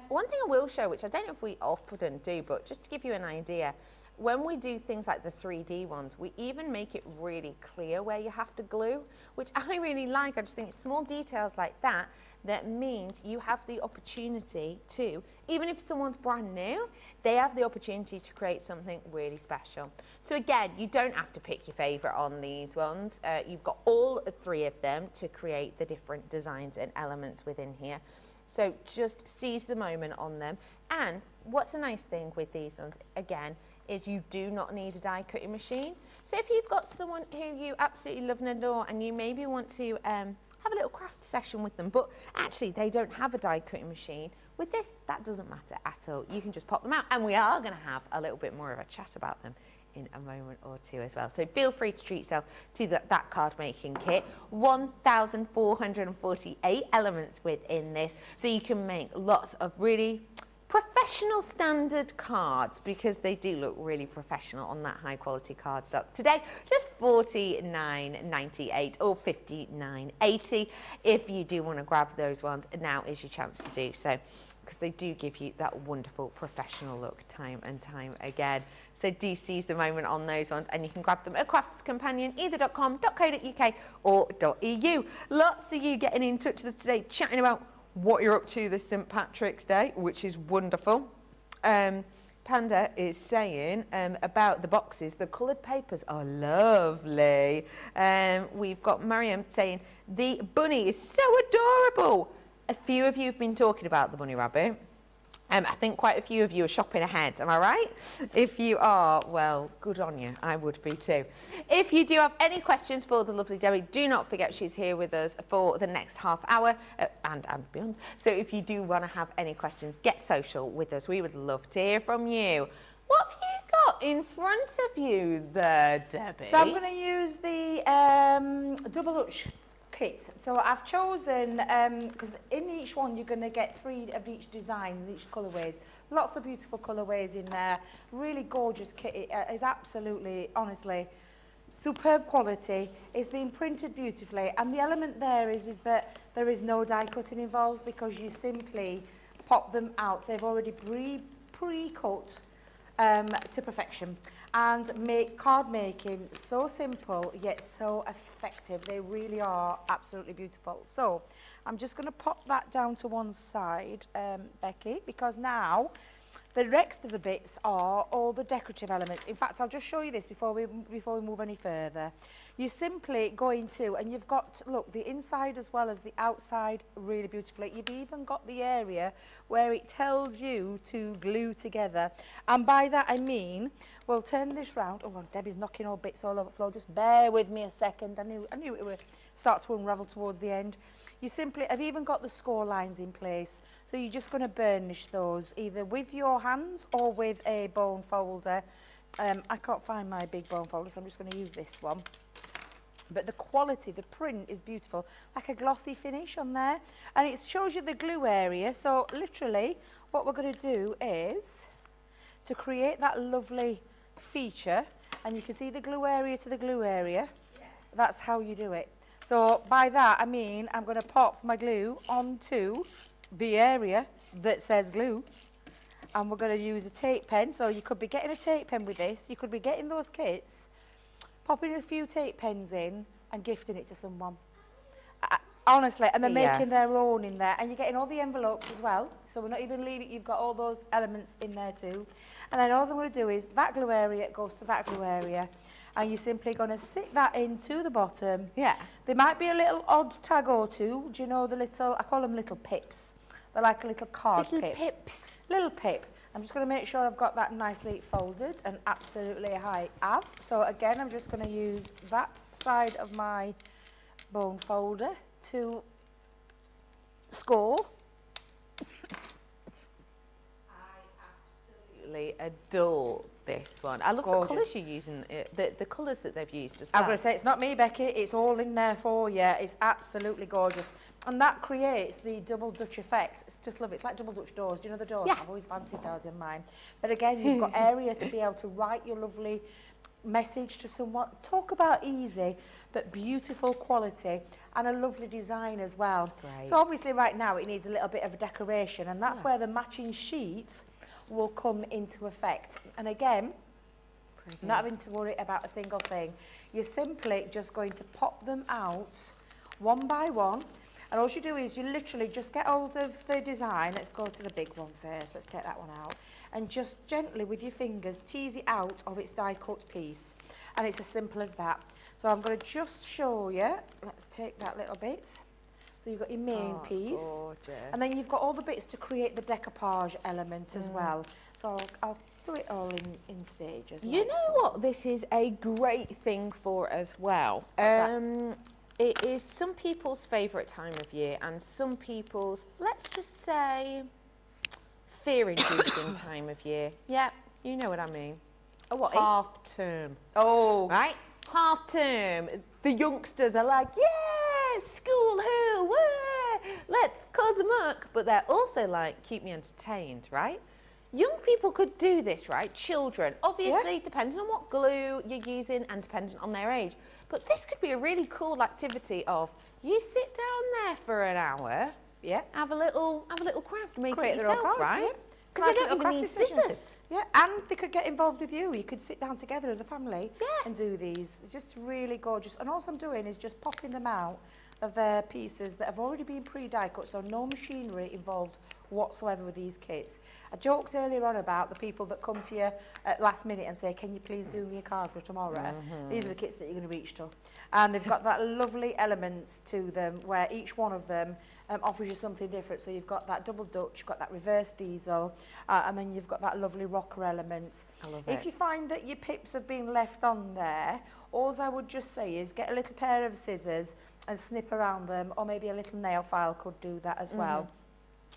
One thing I will show, which I don't know if we often do, but just to give you an idea, when we do things like the 3D ones, we even make it really clear where you have to glue, which I really like. I just think small details like that, that means you have the opportunity to, even if someone's brand new, they have the opportunity to create something really special. So again, you don't have to pick your favorite on these ones. You've got all three of them to create the different designs and elements within here. So just seize the moment on them. And what's a nice thing with these ones, again, is you do not need a die cutting machine. So if you've got someone who you absolutely love and adore and you maybe want to have a little craft session with them, but actually they don't have a die cutting machine, with this, that doesn't matter at all. You can just pop them out, and we are going to have a little bit more of a chat about them in a moment or two as well. So feel free to treat yourself to that card making kit. 1,448 elements within this, so you can make lots of really professional standard cards, because they do look really professional on that high quality cardstock. Today, just $49.98 or $59.80. If you do want to grab those ones, now is your chance to do so, because they do give you that wonderful professional look time and time again. So do seize the moment on those ones, and you can grab them at Crafters Companion, either.com.co.uk or .eu. Lots of you getting in touch with us today, chatting about what you're up to this St. Patrick's Day, which is wonderful. Panda is saying about the boxes, the coloured papers are lovely. We've got Mariam saying the bunny is so adorable. A few of you have been talking about the bunny rabbit. I think quite a few of you are shopping ahead, am I right? If you are, well, good on you. I would be too. If you do have any questions for the lovely Debbie, do not forget she's here with us for the next half hour and beyond. So if you do want to have any questions, get social with us. We would love to hear from you. What have you got in front of you there, Debbie? So I'm going to use the double Dutch kit. So I've chosen, because in each one you're going to get 3 of each designs, each colourways. Lots of beautiful colourways in there. Really gorgeous kit. It is absolutely, honestly, superb quality. It's been printed beautifully, and the element there is that there is no die cutting involved, because you simply pop them out. They've already pre-cut to perfection, and make card making so simple yet so effective. They really are absolutely beautiful. So I'm just going to pop that down to one side, Becky, because now the rest of the bits are all the decorative elements. In fact, I'll just show you this before we move any further. You simply go into, and you've got, look, the inside as well as the outside really beautifully. You've even got the area where it tells you to glue together. And by that I mean, we'll turn this round. Oh, Debbie's knocking all bits all over the floor. Just bear with me a second. I knew it would start to unravel towards the end. You simply have even got the score lines in place. So you're just going to burnish those either with your hands or with a bone folder. I can't find my big bone folder, so I'm just going to use this one. But the quality, the print is beautiful, like a glossy finish on there. And it shows you the glue area. So literally what we're going to do is to create that lovely feature, and you can see the glue area to the glue area. Yeah. That's how you do it. So by that I mean I'm going to pop my glue onto the area that says glue, and we're going to use a tape pen. So you could be getting a tape pen with this, you could be getting those kits, popping a few tape pens in and gifting it to someone. Honestly, and they're Yeah. making their own in there. And you're getting all the envelopes as well. So we're not even leaving, you've got all those elements in there too. And then all I'm going to do is that glue area goes to that glue area. And you're simply going to sit that into the bottom. Yeah. There might be a little odd tag or two. Do you know the little, I call them little pips. They're like a little card Little pip. pips. Little pip. I'm just going to make sure I've got that nicely folded, and absolutely I have. So again, I'm just going to use that side of my bone folder to score. Absolutely adore this one. I love Gorgeous. the colours you're using, the colours that they've used as I'm well. going to say it's not me, Becky. It's all in there for you. It's absolutely gorgeous. And that creates the double Dutch effect. It's just lovely. It's like double Dutch doors. Do you know the doors? Yeah. I've always fancied those in mine. But again, you've got area to be able to write your lovely message to someone. Talk about easy, but beautiful quality and a lovely design as well. Great. So obviously right now it needs a little bit of a decoration, and that's where the matching sheets will come into effect. And again, not having to worry about a single thing. You're simply just going to pop them out one by one. And all you do is you literally just get hold of the design. Let's go to the big one first. Let's take that one out. And just gently with your fingers tease it out of its die cut piece. And it's as simple as that. So I'm going to just show you. Let's take that little bit. So you've got your main piece. Gorgeous. And then you've got all the bits to create the decoupage element as well. So I'll do it all in stages. You like know so. what this is a great thing for as well? that? It is some people's favourite time of year and some people's, let's just say, fear-inducing time of year. Yeah, you know what I mean. Oh, what? Half term. Oh, Right? Half term. The youngsters are like, yeah, school who, where, let's cause a muck. But they're also like, keep me entertained, right? Young people could do this, right? Children, obviously, depending on what glue you're using and depending on their age. But this could be a really cool activity of you sit down there for an hour, yeah. have a little craft, make Create it their own yourself, cards, right? yeah. Because Nice they don't little even need crafty session. scissors. Yeah, and they could get involved with you. You could sit down together as a family Yeah. and do these. It's just really gorgeous. And all I'm doing is just popping them out of their pieces that have already been pre-die cut, so no machinery involved whatsoever with these kits. I joked earlier on about the people that come to you at last minute and say, can you please do me a card for tomorrow? These are the kits that you're going to reach to. And they've got that lovely elements to them where each one of them offers you something different. So you've got that double Dutch, you've got that reverse diesel, and then you've got that lovely rocker element. I love If it. you find that your pips have been left on there, all I would just say is get a little pair of scissors and snip around them, or maybe a little nail file could do that as well.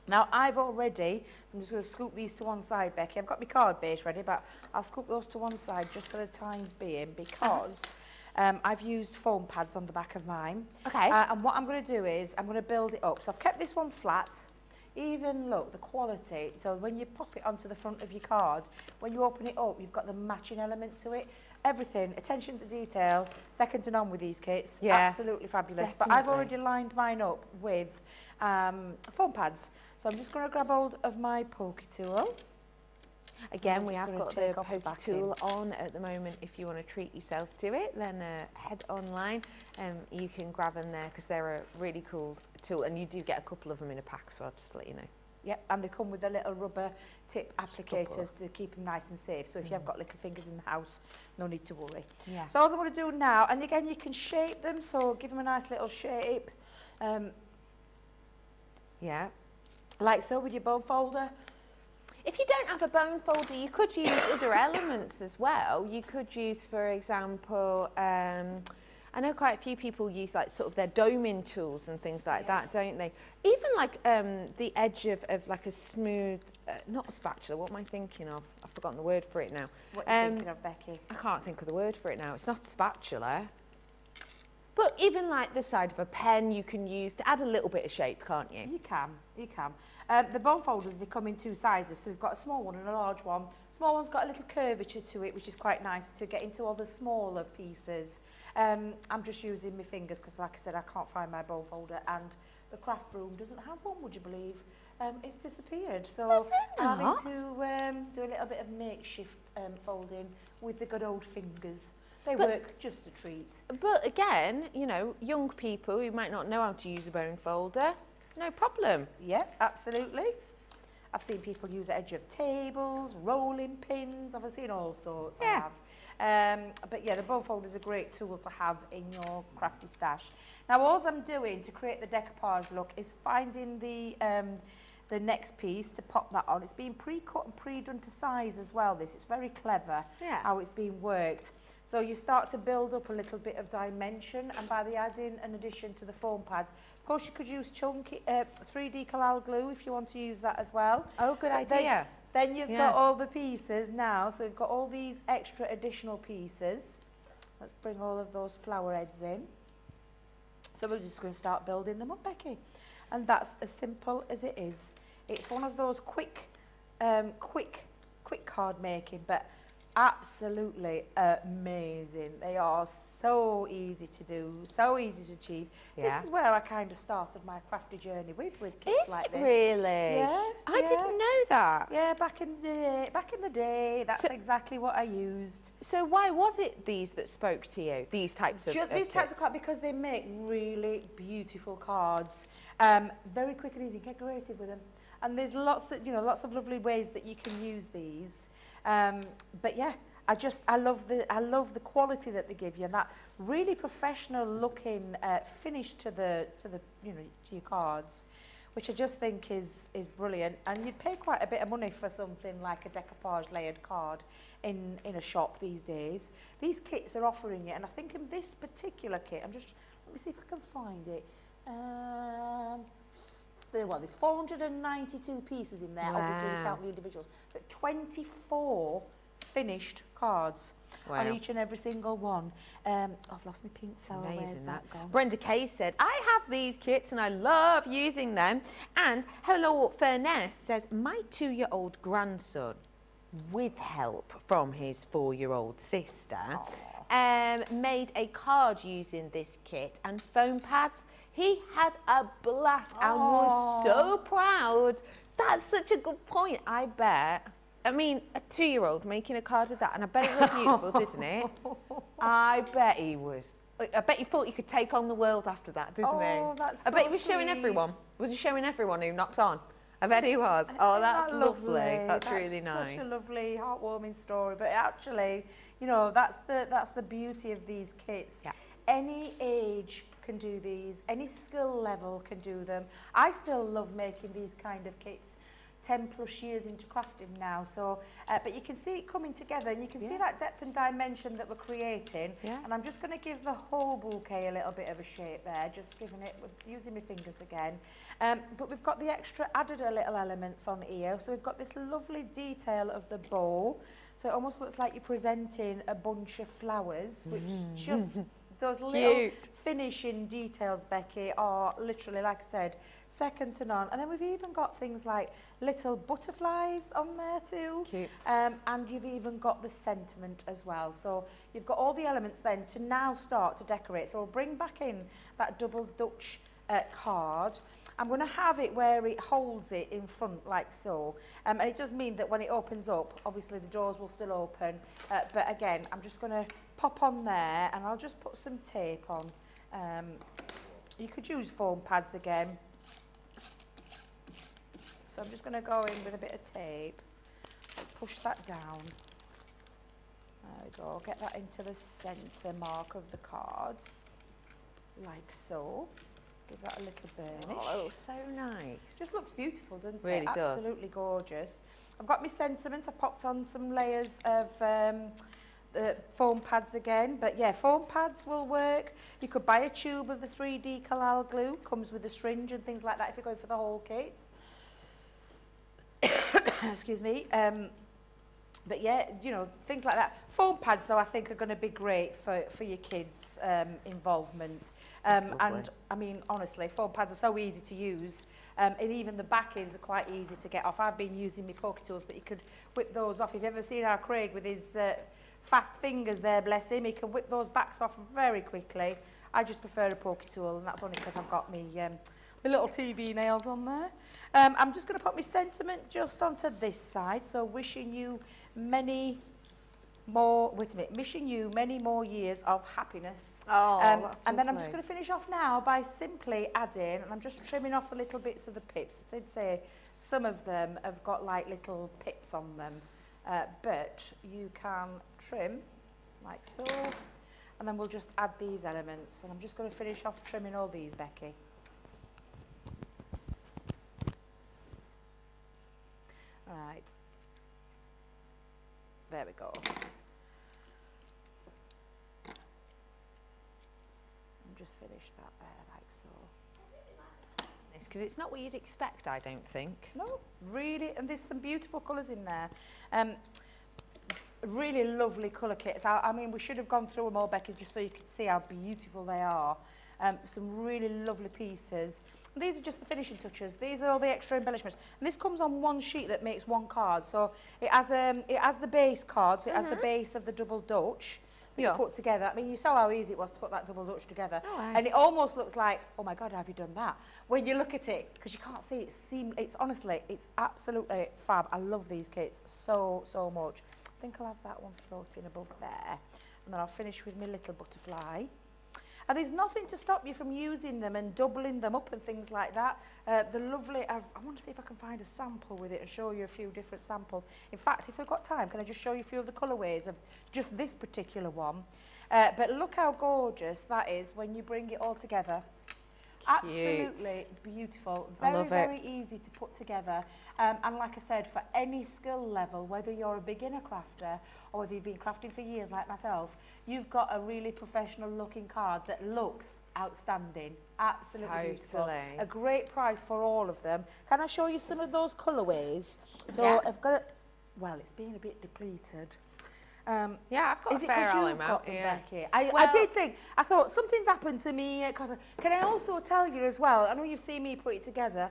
Now I've already, so I'm just going to scoop these to one side, Becky. I've got my card base ready, but I'll scoop those to one side just for the time being because I've used foam pads on the back of mine. Okay. And what I'm going to do is I'm going to build it up. So I've kept this one flat. Even look, the quality. So when you pop it onto the front of your card, when you open it up, you've got the matching element to it. Everything, attention to detail, second to none with these kits. Yeah, Absolutely fabulous. But I've definitely. already lined mine up with foam pads. So I'm just going to grab hold of my pokey tool. Again, I'm we just have gonna got the take off the pokey backing. tool on at the moment. If you want to treat yourself to it, then head online and you can grab them there because they're a really cool tool, and you do get a couple of them in a pack as well, just to let you know. Yep, and they come with the little rubber tip applicators to keep them nice and safe. So if you have got little fingers in the house, no need to worry. Yeah. So all I'm going to do now, and again, you can shape them, so give them a nice little shape, Yeah. like so with your bone folder. If you don't have a bone folder, you could use other elements as well. You could use, for example, I know quite a few people use like sort of their doming tools and things like that, don't they? Even like the edge of like a smooth, not a spatula, what am I thinking of? I've forgotten the word for it now. What are you thinking of, Becky? I can't think of the word for it now. It's not a spatula. But even like the side of a pen you can use to add a little bit of shape, can't you? You can, you can. The bone folders, they come in two sizes, so we've got a small one and a large one. Small one's got a little curvature to it, which is quite nice to get into all the smaller pieces. I'm just using my fingers because, like I said, I can't find my bone folder, and the craft room doesn't have one, would you believe? It's disappeared. So Does it I'm not? having to do a little bit of makeshift folding with the good old fingers. They work just a treat. But again, you know, young people who might not know how to use a bone folder, no problem. Yeah, absolutely. I've seen people use the edge of tables, rolling pins. I've seen all sorts. Yeah. I have. But yeah, the bone folder is a great tool to have in your crafty stash. Now, all I'm doing to create the decoupage look is finding the next piece to pop that on. It's been pre-cut and pre-done to size as well. It's very clever how it's been worked. So you start to build up a little bit of dimension, and by the adding an addition to the foam pads, of course you could use chunky 3D Collal glue if you want to use that as well. Oh, good idea. Then you've got all the pieces now, so we've got all these extra additional pieces. Let's bring all of those flower heads in. So we're just going to start building them up, Becky. And that's as simple as it is. It's one of those quick card making, but absolutely amazing. They are so easy to do, so easy to achieve. Yeah. This is where I kind of started my crafty journey with kits like this. Really? Yeah. I didn't know that. Yeah, back in the day, that's exactly what I used. So why was it these that spoke to you? These types of These types of kits? cards, because they make really beautiful cards. Very quick and easy. Get creative with them. And there's lots of lovely ways that you can use these. But yeah, I love the quality that they give you, and that really professional looking finish to your cards, which I just think is brilliant. And you'd pay quite a bit of money for something like a decoupage layered card in a shop these days. These kits are offering it, and I think in this particular kit, let me see if I can find it. There's 492 pieces in there. Obviously, we count the individuals, but 24 finished cards on each and every single one. I've lost my pink flower. Where's that gone? Brenda Kay said, I have these kits and I love using them. And Hello Furness says, my 2-year-old grandson, with help from his 4-year-old sister, made a card using this kit and foam pads. He had a blast and was so proud. That's such a good point. I bet. I mean, a 2-year-old making a card of that, and I bet it was beautiful, didn't it? I bet he was. I bet he thought he could take on the world after that, didn't he? Oh, that's I bet so he was showing sweet. everyone. Was he showing everyone who knocked on? I bet he was. Oh, that's lovely. That's really nice. Such a lovely, heartwarming story. But actually, you know, that's the beauty of these kits. Yeah. Any age can do these. Any skill level can do them. I still love making these kind of kits. 10 plus years into crafting now, so but you can see it coming together, and you can see that depth and dimension that we're creating. And I'm just going to give the whole bouquet a little bit of a shape there, just giving it using my fingers again. But we've got the extra added little elements on here, so we've got this lovely detail of the bow, so it almost looks like you're presenting a bunch of flowers, which just those little finishing details, Becky, are literally, like I said, second to none. And then we've even got things like little butterflies on there too. Cute. And you've even got the sentiment as well. So you've got all the elements then to now start to decorate. So we'll bring back in that double Dutch card. I'm going to have it where it holds it in front like so. And it does mean that when it opens up, obviously the doors will still open. But again, I'm just going to pop on there, and I'll just put some tape on. You could use foam pads again. So I'm just going to go in with a bit of tape. Let's push that down. There we go. Get that into the centre mark of the card, like so. Give that a little burnish. Oh, so nice. Just looks beautiful, doesn't it? Really does. Absolutely gorgeous. I've got my sentiment. I've popped on some layers of the foam pads again. But yeah, foam pads will work. You could buy a tube of the 3D Collal glue. Comes with a syringe and things like that if you're going for the whole kit. Excuse me. But yeah, you know, things like that. Foam pads, though, I think are going to be great for your kids' involvement. And, I mean, honestly, foam pads are so easy to use. And even the back ends are quite easy to get off. I've been using my pokey tools, but you could whip those off. If you've ever seen our Craig with his fast fingers there, bless him, he can whip those backs off very quickly. I just prefer a pokey tool, and that's only because I've got my little TV nails on there. I'm just going to put my sentiment just onto this side. So wishing you many wishing you many more years of happiness. Oh, that's and then I'm lovely. just going to finish off now by simply adding, and I'm just trimming off the little bits of the pips. I did say some of them have got like little pips on them, but you can trim like so, and then we'll just add these elements. And I'm just going to finish off trimming all these, Becky. Right. There we go. And just finish that there like so. Because it's not what you'd expect, I don't think. No, really, and there's some beautiful colours in there. Really lovely colour kits. I mean, we should have gone through them all, Becky, just so you could see how beautiful they are. Some really lovely pieces. These are just the finishing touches. These are all the extra embellishments. And this comes on one sheet that makes one card. So it has the base card, so it has the base of the double Dutch that you put together. I mean, you saw how easy it was to put that double Dutch together. Oh, aye. And it almost looks like, oh my God, have you done that? When you look at it, because you can't see it, it's honestly, it's absolutely fab. I love these kits so, so much. I think I'll have that one floating above there. And then I'll finish with my little butterfly. And there's nothing to stop you from using them and doubling them up and things like that. The lovely, I want to see if I can find a sample with it and show you a few different samples. In fact, if we've got time, can I just show you a few of the colourways of just this particular one? But look how gorgeous that is when you bring it all together. Absolutely beautiful. Very easy to put together. And like I said, for any skill level, whether you're a beginner crafter or whether you've been crafting for years like myself, you've got a really professional looking card that looks outstanding. Absolutely beautiful. A great price for all of them. Can I show you some of those colourways? So I've got it, well, it's been a bit depleted. Yeah, I've got a fair amount. Becky? I did think, I thought something's happened to me. Can I also tell you as well, I know you've seen me put it together,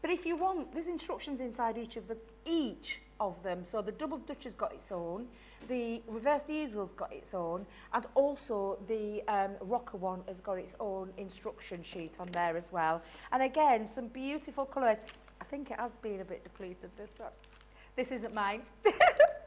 but if you want, there's instructions inside each of them. So the double Dutch has got its own, the reversed easel's got its own, and also the rocker one has got its own instruction sheet on there as well. And again, some beautiful colours. I think it has been a bit depleted, this one. This isn't mine.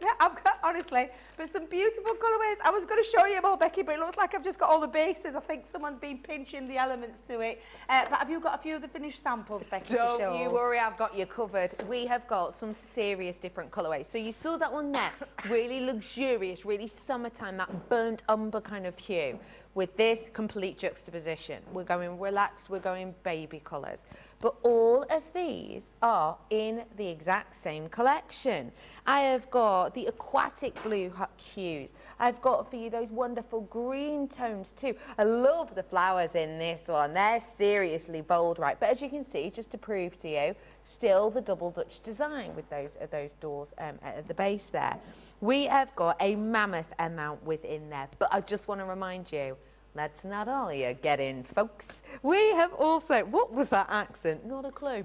Yeah, I've got, honestly, but some beautiful colourways. I was going to show you them all, Becky, but it looks like I've just got all the bases. I think someone's been pinching the elements to it. But have you got a few of the finished samples, Becky, to show? Don't you worry, I've got you covered. We have got some serious different colourways. So you saw that one there, really luxurious, really summertime, that burnt umber kind of hue. With this complete juxtaposition, we're going relaxed, we're going baby colours. But all of these are in the exact same collection. I have got the aquatic blue hues. I've got for you those wonderful green tones too. I love the flowers in this one. They're seriously bold, right? But as you can see, just to prove to you, still the double Dutch design with those doors at the base there. We have got a mammoth amount within there, but I just want to remind you, that's not all you get in, folks. We have also, what was that accent? Not a clue.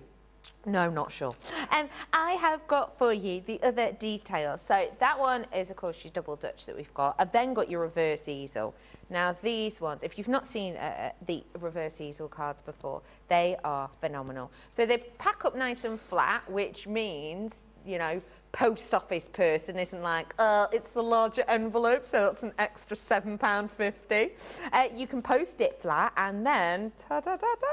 No, not sure. I have got for you the other details. So that one is, of course, your double Dutch that we've got. I've then got your reverse easel. Now, these ones, if you've not seen the reverse easel cards before, they are phenomenal. So they pack up nice and flat, which means, you know, post office person isn't like, it's the larger envelope, so that's an extra £7.50. You can post it flat, and then ta-da-da-da,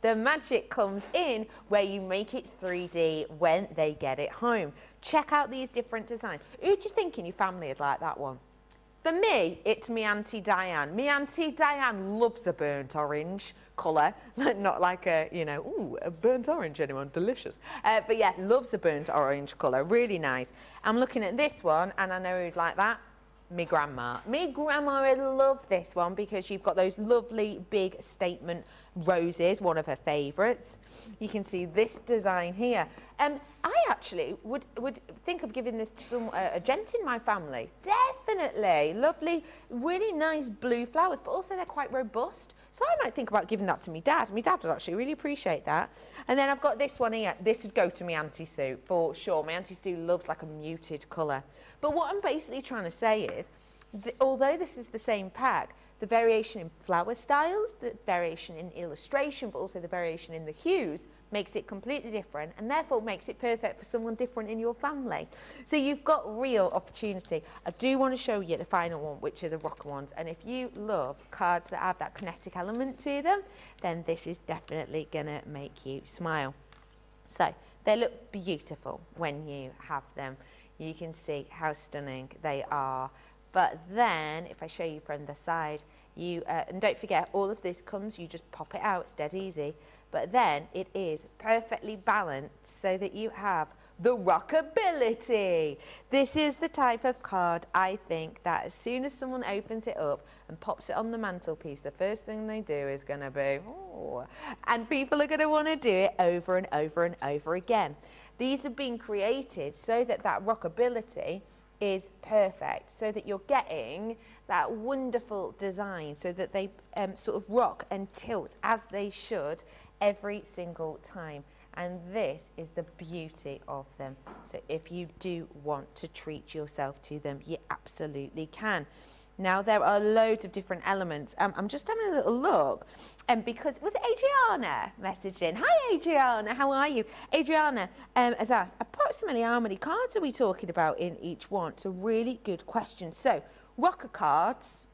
the magic comes in where you make it 3D when they get it home. Check out these different designs. Who do you think in your family would like that one? For me, it's me Auntie Diane. Me Auntie Diane loves a burnt orange colour, not like a, you know, ooh, a burnt orange, anyone, delicious. But yeah, loves a burnt orange colour, really nice. I'm looking at this one, and I know who'd like that. Me grandma. Me grandma would love this one because you've got those lovely big statement roses, one of her favourites. You can see this design here. I actually would think of giving this to a gent in my family. Definitely. Lovely, really nice blue flowers, but also they're quite robust. So I might think about giving that to me dad. My dad would actually really appreciate that. And then I've got this one here. This would go to my Auntie Sue for sure. My Auntie Sue loves like a muted colour. But what I'm basically trying to say is, although this is the same pack, the variation in flower styles, the variation in illustration, but also the variation in the hues makes it completely different and therefore makes it perfect for someone different in your family. So you've got real opportunity. I do want to show you the final one, which are the rocker ones. And if you love cards that have that kinetic element to them, then this is definitely going to make you smile. So they look beautiful when you have them. You can see how stunning they are. But then, if I show you from the side, and don't forget, all of this comes, you just pop it out, it's dead easy. But then it is perfectly balanced so that you have the rockability. This is the type of card, I think, that as soon as someone opens it up and pops it on the mantelpiece, the first thing they do is going to be, oh, and people are going to want to do it over and over and over again. These have been created so that that rockability is perfect, so that you're getting that wonderful design, so that they sort of rock and tilt as they should every single time. And this is the beauty of them. So if you do want to treat yourself to them, you absolutely can. Now, there are loads of different elements. I'm just having a little look, because it was Adriana messaged in. Hi, Adriana, how are you? Adriana has asked, approximately how many cards are we talking about in each one? It's a really good question. So, rocker cards,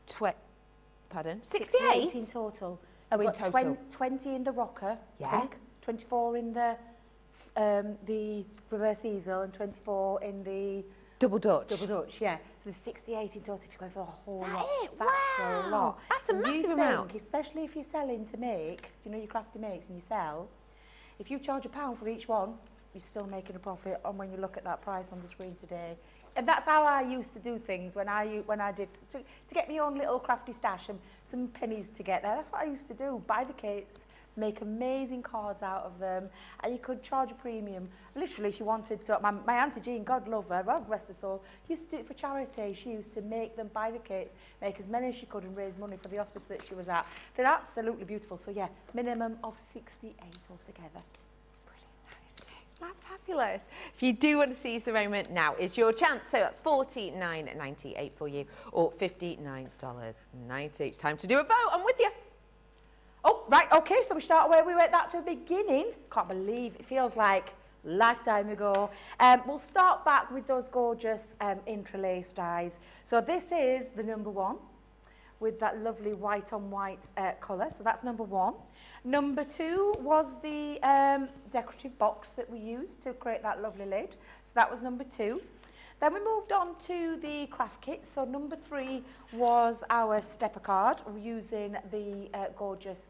68? In total. Oh, in We've got total. 20 in the rocker, Yeah. I think, 24 in the reverse easel and 24 in the Double Dutch. double Dutch, yeah. So there's 68 in total if you go for a whole Is that lot. it? That's Wow. a lot. That's a And massive you amount. think, especially if you're selling to make, you know, your crafty makes and you sell, if you charge £1 for each one, you're still making a profit on when you look at that price on the screen today. And that's how I used to do things when I did, to get my own little crafty stash and some pennies to get there. That's what I used to do, buy the kits, make amazing cards out of them, and you could charge a premium. Literally, if you wanted to, my Auntie Jean, God love her, God rest her soul, used to do it for charity. She used to make them, buy the kits, make as many as she could and raise money for the hospice that she was at. They're absolutely beautiful. So yeah, minimum of 68 altogether. Fabulous. If you do want to seize the moment, now is your chance. So that's $49.98 for you, or $59.90. It's time to do a vote. I'm with you. Oh, right, okay, so we start where we went back to the beginning. Can't believe it feels like a lifetime ago. We'll start back with those gorgeous Intri'lace dies. So this is the number 1 with that lovely white on white colour. So that's number 1. Number 2 was the decorative box that we used to create that lovely lid. So that was number 2. Then we moved on to the craft kit. So number 3 was our stepper card. We're using the gorgeous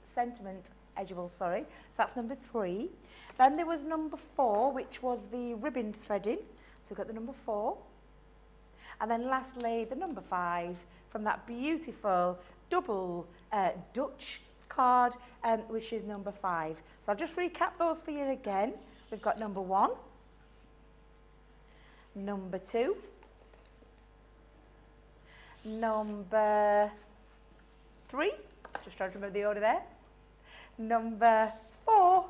sentiment edgeable, sorry. So that's number 3. Then there was number 4, which was the ribbon threading. So we've got the number 4. And then lastly, the number 5 from that beautiful double Dutch card, which is number 5. So I'll just recap those for you again. We've got number 1, number 2, number 3, just trying to remember the order there, number 4,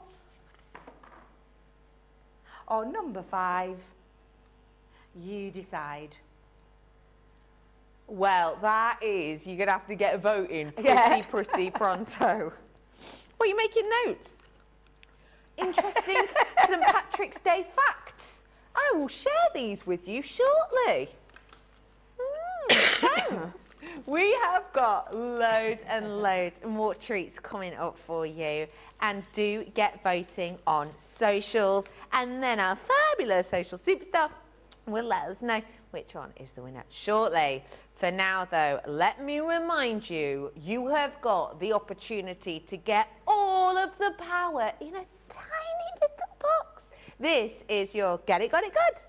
or number 5, you decide. Well, that is, you're going to have to get a vote in pretty pronto. Well, you're making notes. Interesting St. Patrick's Day facts. I will share these with you shortly. Thanks. We have got loads and loads more treats coming up for you. And do get voting on socials. And then our fabulous social superstar will let us know which one is the winner shortly. For now, though, let me remind you, you have got the opportunity to get all of the power in a tiny little box. This is your Get It, Got It Good.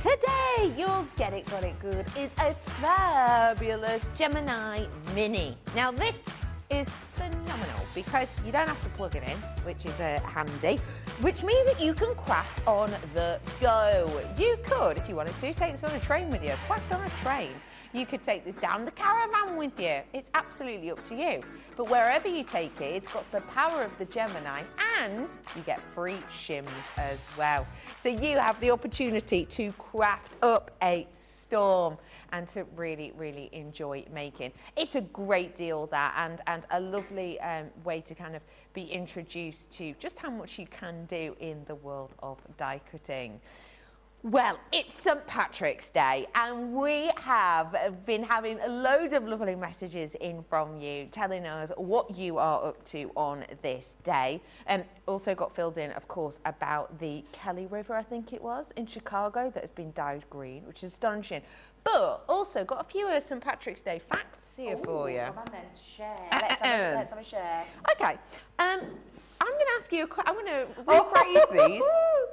Today, your Get It, Got It Good is a fabulous Gemini Mini. Now, this is phenomenal because you don't have to plug it in, which is handy, which means that you can craft on the go. You could, if you wanted to, take this on a train with you, craft on a train. You could take this down the caravan with you. It's absolutely up to you. But wherever you take it, it's got the power of the Gemini and you get free shims as well. So you have the opportunity to craft up a storm and to really, really enjoy making. It's a great deal, that, and a lovely way to kind of be introduced to just how much you can do in the world of die cutting. Well, it's St. Patrick's Day, and we have been having a load of lovely messages in from you telling us what you are up to on this day. Also got filled in, of course, about the Kelly River, I think it was, in Chicago that has been dyed green, which is astonishing. But also got a few St. Patrick's Day facts here for you. Come on then, share. Let's have a share. Okay. I'm going to ask you I'm going to rephrase these.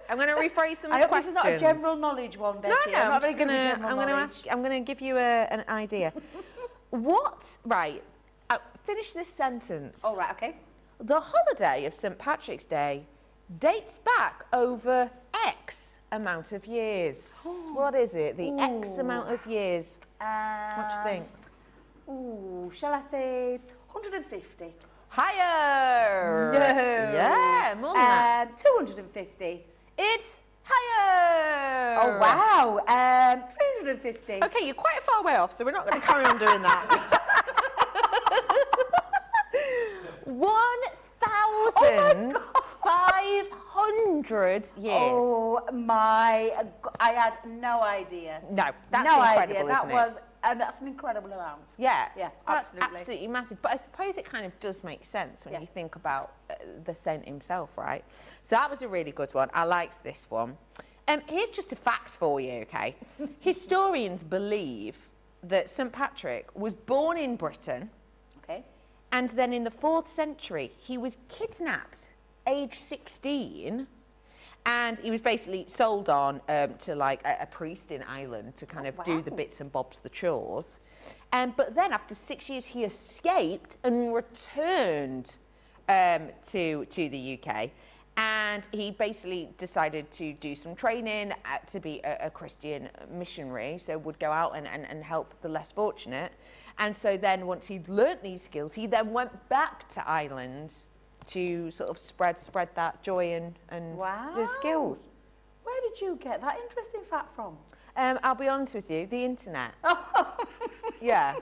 I'm going to rephrase them as questions. This is not a general knowledge one, Becky. No, I'm going to give you an idea. Right, finish this sentence. All right, okay. The holiday of St. Patrick's Day dates back over X amount of years. What is it? The X amount of years. What do you think? Shall I say 150? Higher! No. Yeah, more than that. 250. It's higher! Oh, wow. 350. Okay, you're quite far way off, so we're not going to carry on doing that. 1,500 years. Oh, my... I had no idea. No, that's no incredible, idea. That isn't was... it? And that's an incredible amount. Yeah, yeah, that's absolutely. absolutely massive. But I suppose it kind of does make sense when you think about the saint himself, right? So that was a really good one. I liked this one. Here's just a fact for you, okay? Historians believe that St. Patrick was born in Britain. Okay. And then in the 4th century, he was kidnapped, age 16. And he was basically sold on to like a priest in Ireland to kind of do the bits and bobs, the chores. But then after 6 years, he escaped and returned to the UK. And he basically decided to do some training to be a Christian missionary. So would go out and help the less fortunate. And so then once he'd learnt these skills, he then went back to Ireland to sort of spread that joy and the skills. Where did you get that interesting fact from? I'll be honest with you, the internet. Yeah.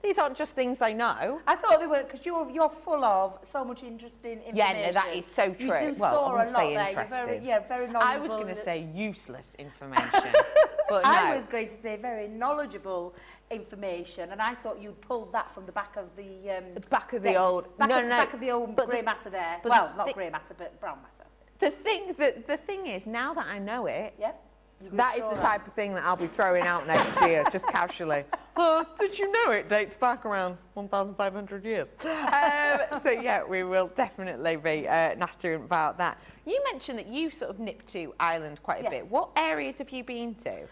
These aren't just things I know. I thought they were, because you're full of so much interesting information. Yeah, no, that is so true. You do well, store I wouldn't a say lot interesting. there. Very knowledgeable. I was going to say useless information, but no. I was going to say very knowledgeable information, and I thought you'd pulled that from the back of the back of the old back of the old grey matter there. Well, not grey matter, but brown matter. The thing is, now that I know it, that is the type of thing that I'll be throwing out next year, just casually. Did you know it dates back around 1,500 years? So yeah, we will definitely be nattering about that. You mentioned that you sort of nipped to Ireland quite a bit. What areas have you been to?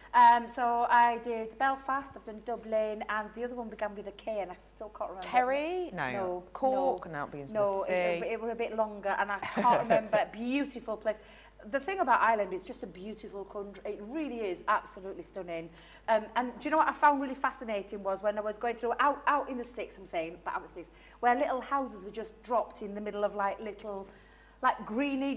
So I did Belfast, I've done Dublin, and the other one began with a K, and I still can't remember. Kerry? No. Cork? No, it was a bit longer, and I can't remember. Beautiful place. The thing about Ireland, it's just a beautiful country. It really is absolutely stunning. And do you know what I found really fascinating was when I was going through out in the sticks, but out the sticks, where little houses were just dropped in the middle of like little, like greeny,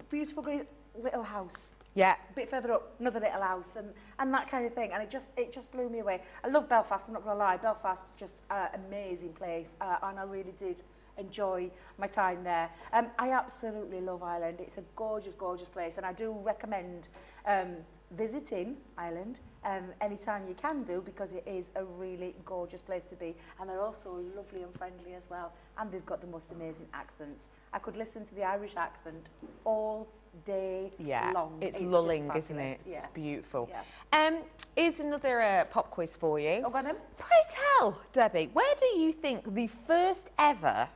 beautiful green little house. Yeah. A bit further up, another little house, and that kind of thing. And it just blew me away. I love Belfast, I'm not going to lie. Belfast, just an amazing place, and I really did enjoy my time there. I absolutely love Ireland. It's a gorgeous, gorgeous place, and I do recommend visiting Ireland anytime you can do, because it is a really gorgeous place to be, and they're also lovely and friendly as well, and they've got the most amazing accents. I could listen to the Irish accent all day long. It's lulling, isn't it? Yeah. It's beautiful. Yeah. Here's another pop quiz for you. Oh, go on then. Pray tell, Debbie, where do you think the first ever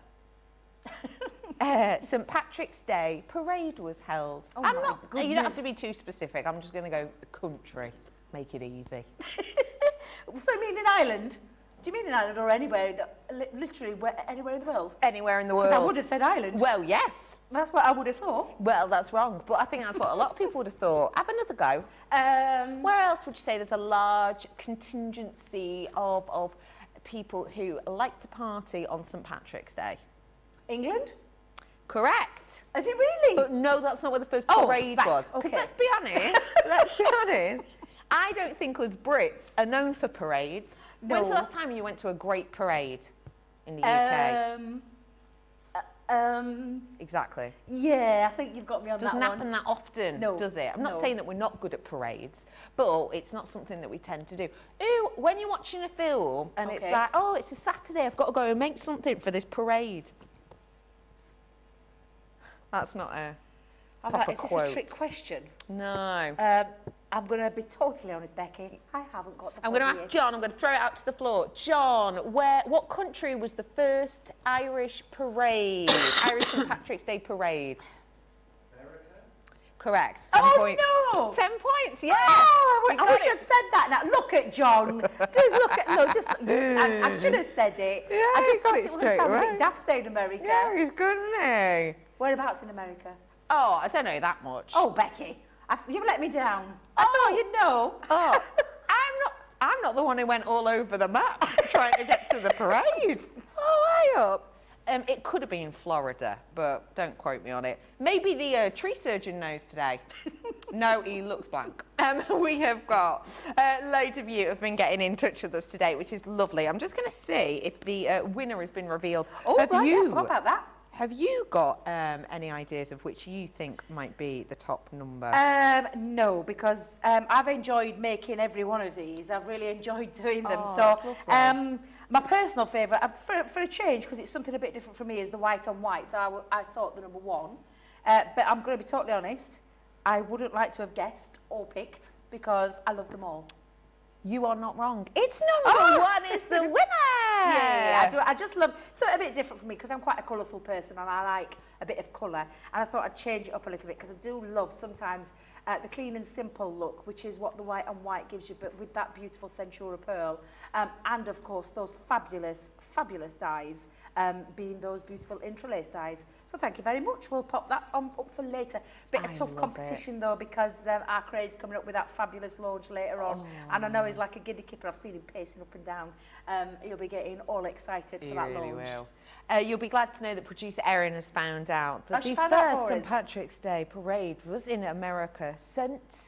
St. Patrick's Day parade was held? Oh, you don't have to be too specific. I'm just going to go country. Make it easy. So you mean in Ireland? Do you mean in Ireland or anywhere, literally anywhere in the world? Anywhere in the world. 'Cause I would have said Ireland. Well, yes. That's what I would have thought. Well, that's wrong, but I think that's what a lot of people would have thought. Have another go. Where else would you say there's a large contingency of people who like to party on St. Patrick's Day? England? Correct. Is it really? But no, that's not where the first parade was. Because let's be honest, I don't think us Brits are known for parades. No. When's the last time you went to a great parade in the UK? Exactly. Yeah, I think you've got me on Doesn't that one. happen that often, No, does it? I'm not no. saying that we're not good at parades, but it's not something that we tend to do. Ooh, when you're watching a film and it's Okay. like, oh, it's a Saturday, I've got to go and make something for this parade. That's not a proper Is this quote. a trick question? No. I'm going to be totally honest, Becky. I haven't got the I'm going to ask foggiest. John, I'm going to throw it out to the floor. John, what country was the first Irish parade, Irish St Patrick's Day parade? America? Correct. 10 Oh, points. no. 10 points, yeah. Oh, You I got wish it. I'd said that now. Look at John. Just look at, no, just, I should have said it. Yeah, I you just got thought it it would straight have sounded a away. bit daft saying America. Yeah, he's good, isn't he? Whereabouts in America? Oh, I don't know that much. Oh, Becky, you've let me down. I thought you'd know. Oh, I'm not the one who went all over the map trying to get to the parade. Oh, way up. It could have been Florida, but don't quote me on it. Maybe the tree surgeon knows today. No, he looks blank. We have got loads of you have been getting in touch with us today, which is lovely. I'm just going to see if the winner has been revealed. Oh, right, I forgot about that. Have you got any ideas of which you think might be the top number? No, because I've enjoyed making every one of these. I've really enjoyed doing them. Oh, So, that's lovely. my personal favourite, for a change, because it's something a bit different for me, is the white on white. So I thought the number one. But I'm going to be totally honest. I wouldn't like to have guessed or picked because I love them all. You are not wrong. It's number one is the winner. Yeah, I do. I just love, so a bit different for me because I'm quite a colourful person and I like a bit of colour. And I thought I'd change it up a little bit because I do love sometimes the clean and simple look, which is what the white on white gives you, but with that beautiful Centura pearl. And of course, those fabulous, fabulous dyes, being those beautiful Intri'lace dyes. So thank you very much. We'll pop that on up for later. Bit I of tough love competition though, because our Craig's coming up with that fabulous launch later on. And I know he's like a giddy kipper. I've seen him pacing up and down. He'll be getting all excited for that really launch. will. You'll be glad to know that producer Erin has found out that she the found out first for St us? Patrick's Day parade was in America, St.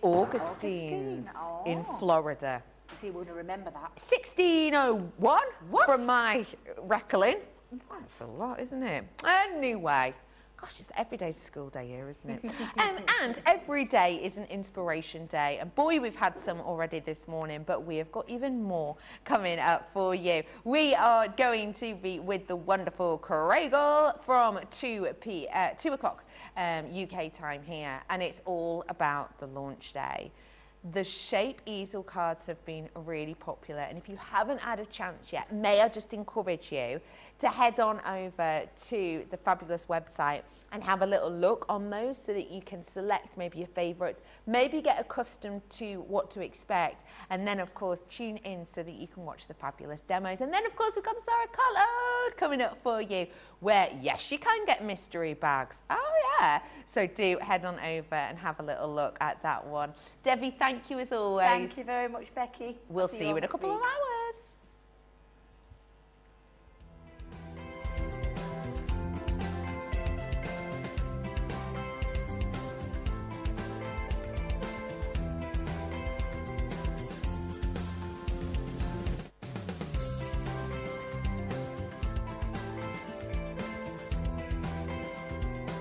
Augustine's in Oh. Florida. So you wouldn't remember that. 1601 What? from my recollection. That's a lot, isn't it? Anyway, gosh, it's every day's school day here, isn't it? And every day is an inspiration day. And boy, we've had some already this morning, but we have got even more coming up for you. We are going to be with the wonderful Craigle from 2 o'clock UK time here, and it's all about the launch day. The shape easel cards have been really popular, and if you haven't had a chance yet, may I just encourage you to head on over to the fabulous website and have a little look on those so that you can select maybe your favourites, maybe get accustomed to what to expect, and then of course tune in so that you can watch the fabulous demos. And then of course we've got the Zara Colored coming up for you, where yes, you can get mystery bags. Oh yeah, so do head on over and have a little look at that one. Debbie, thank you as always. Thank you very much, Becky. We'll I'll see you all in a next couple of week. hours.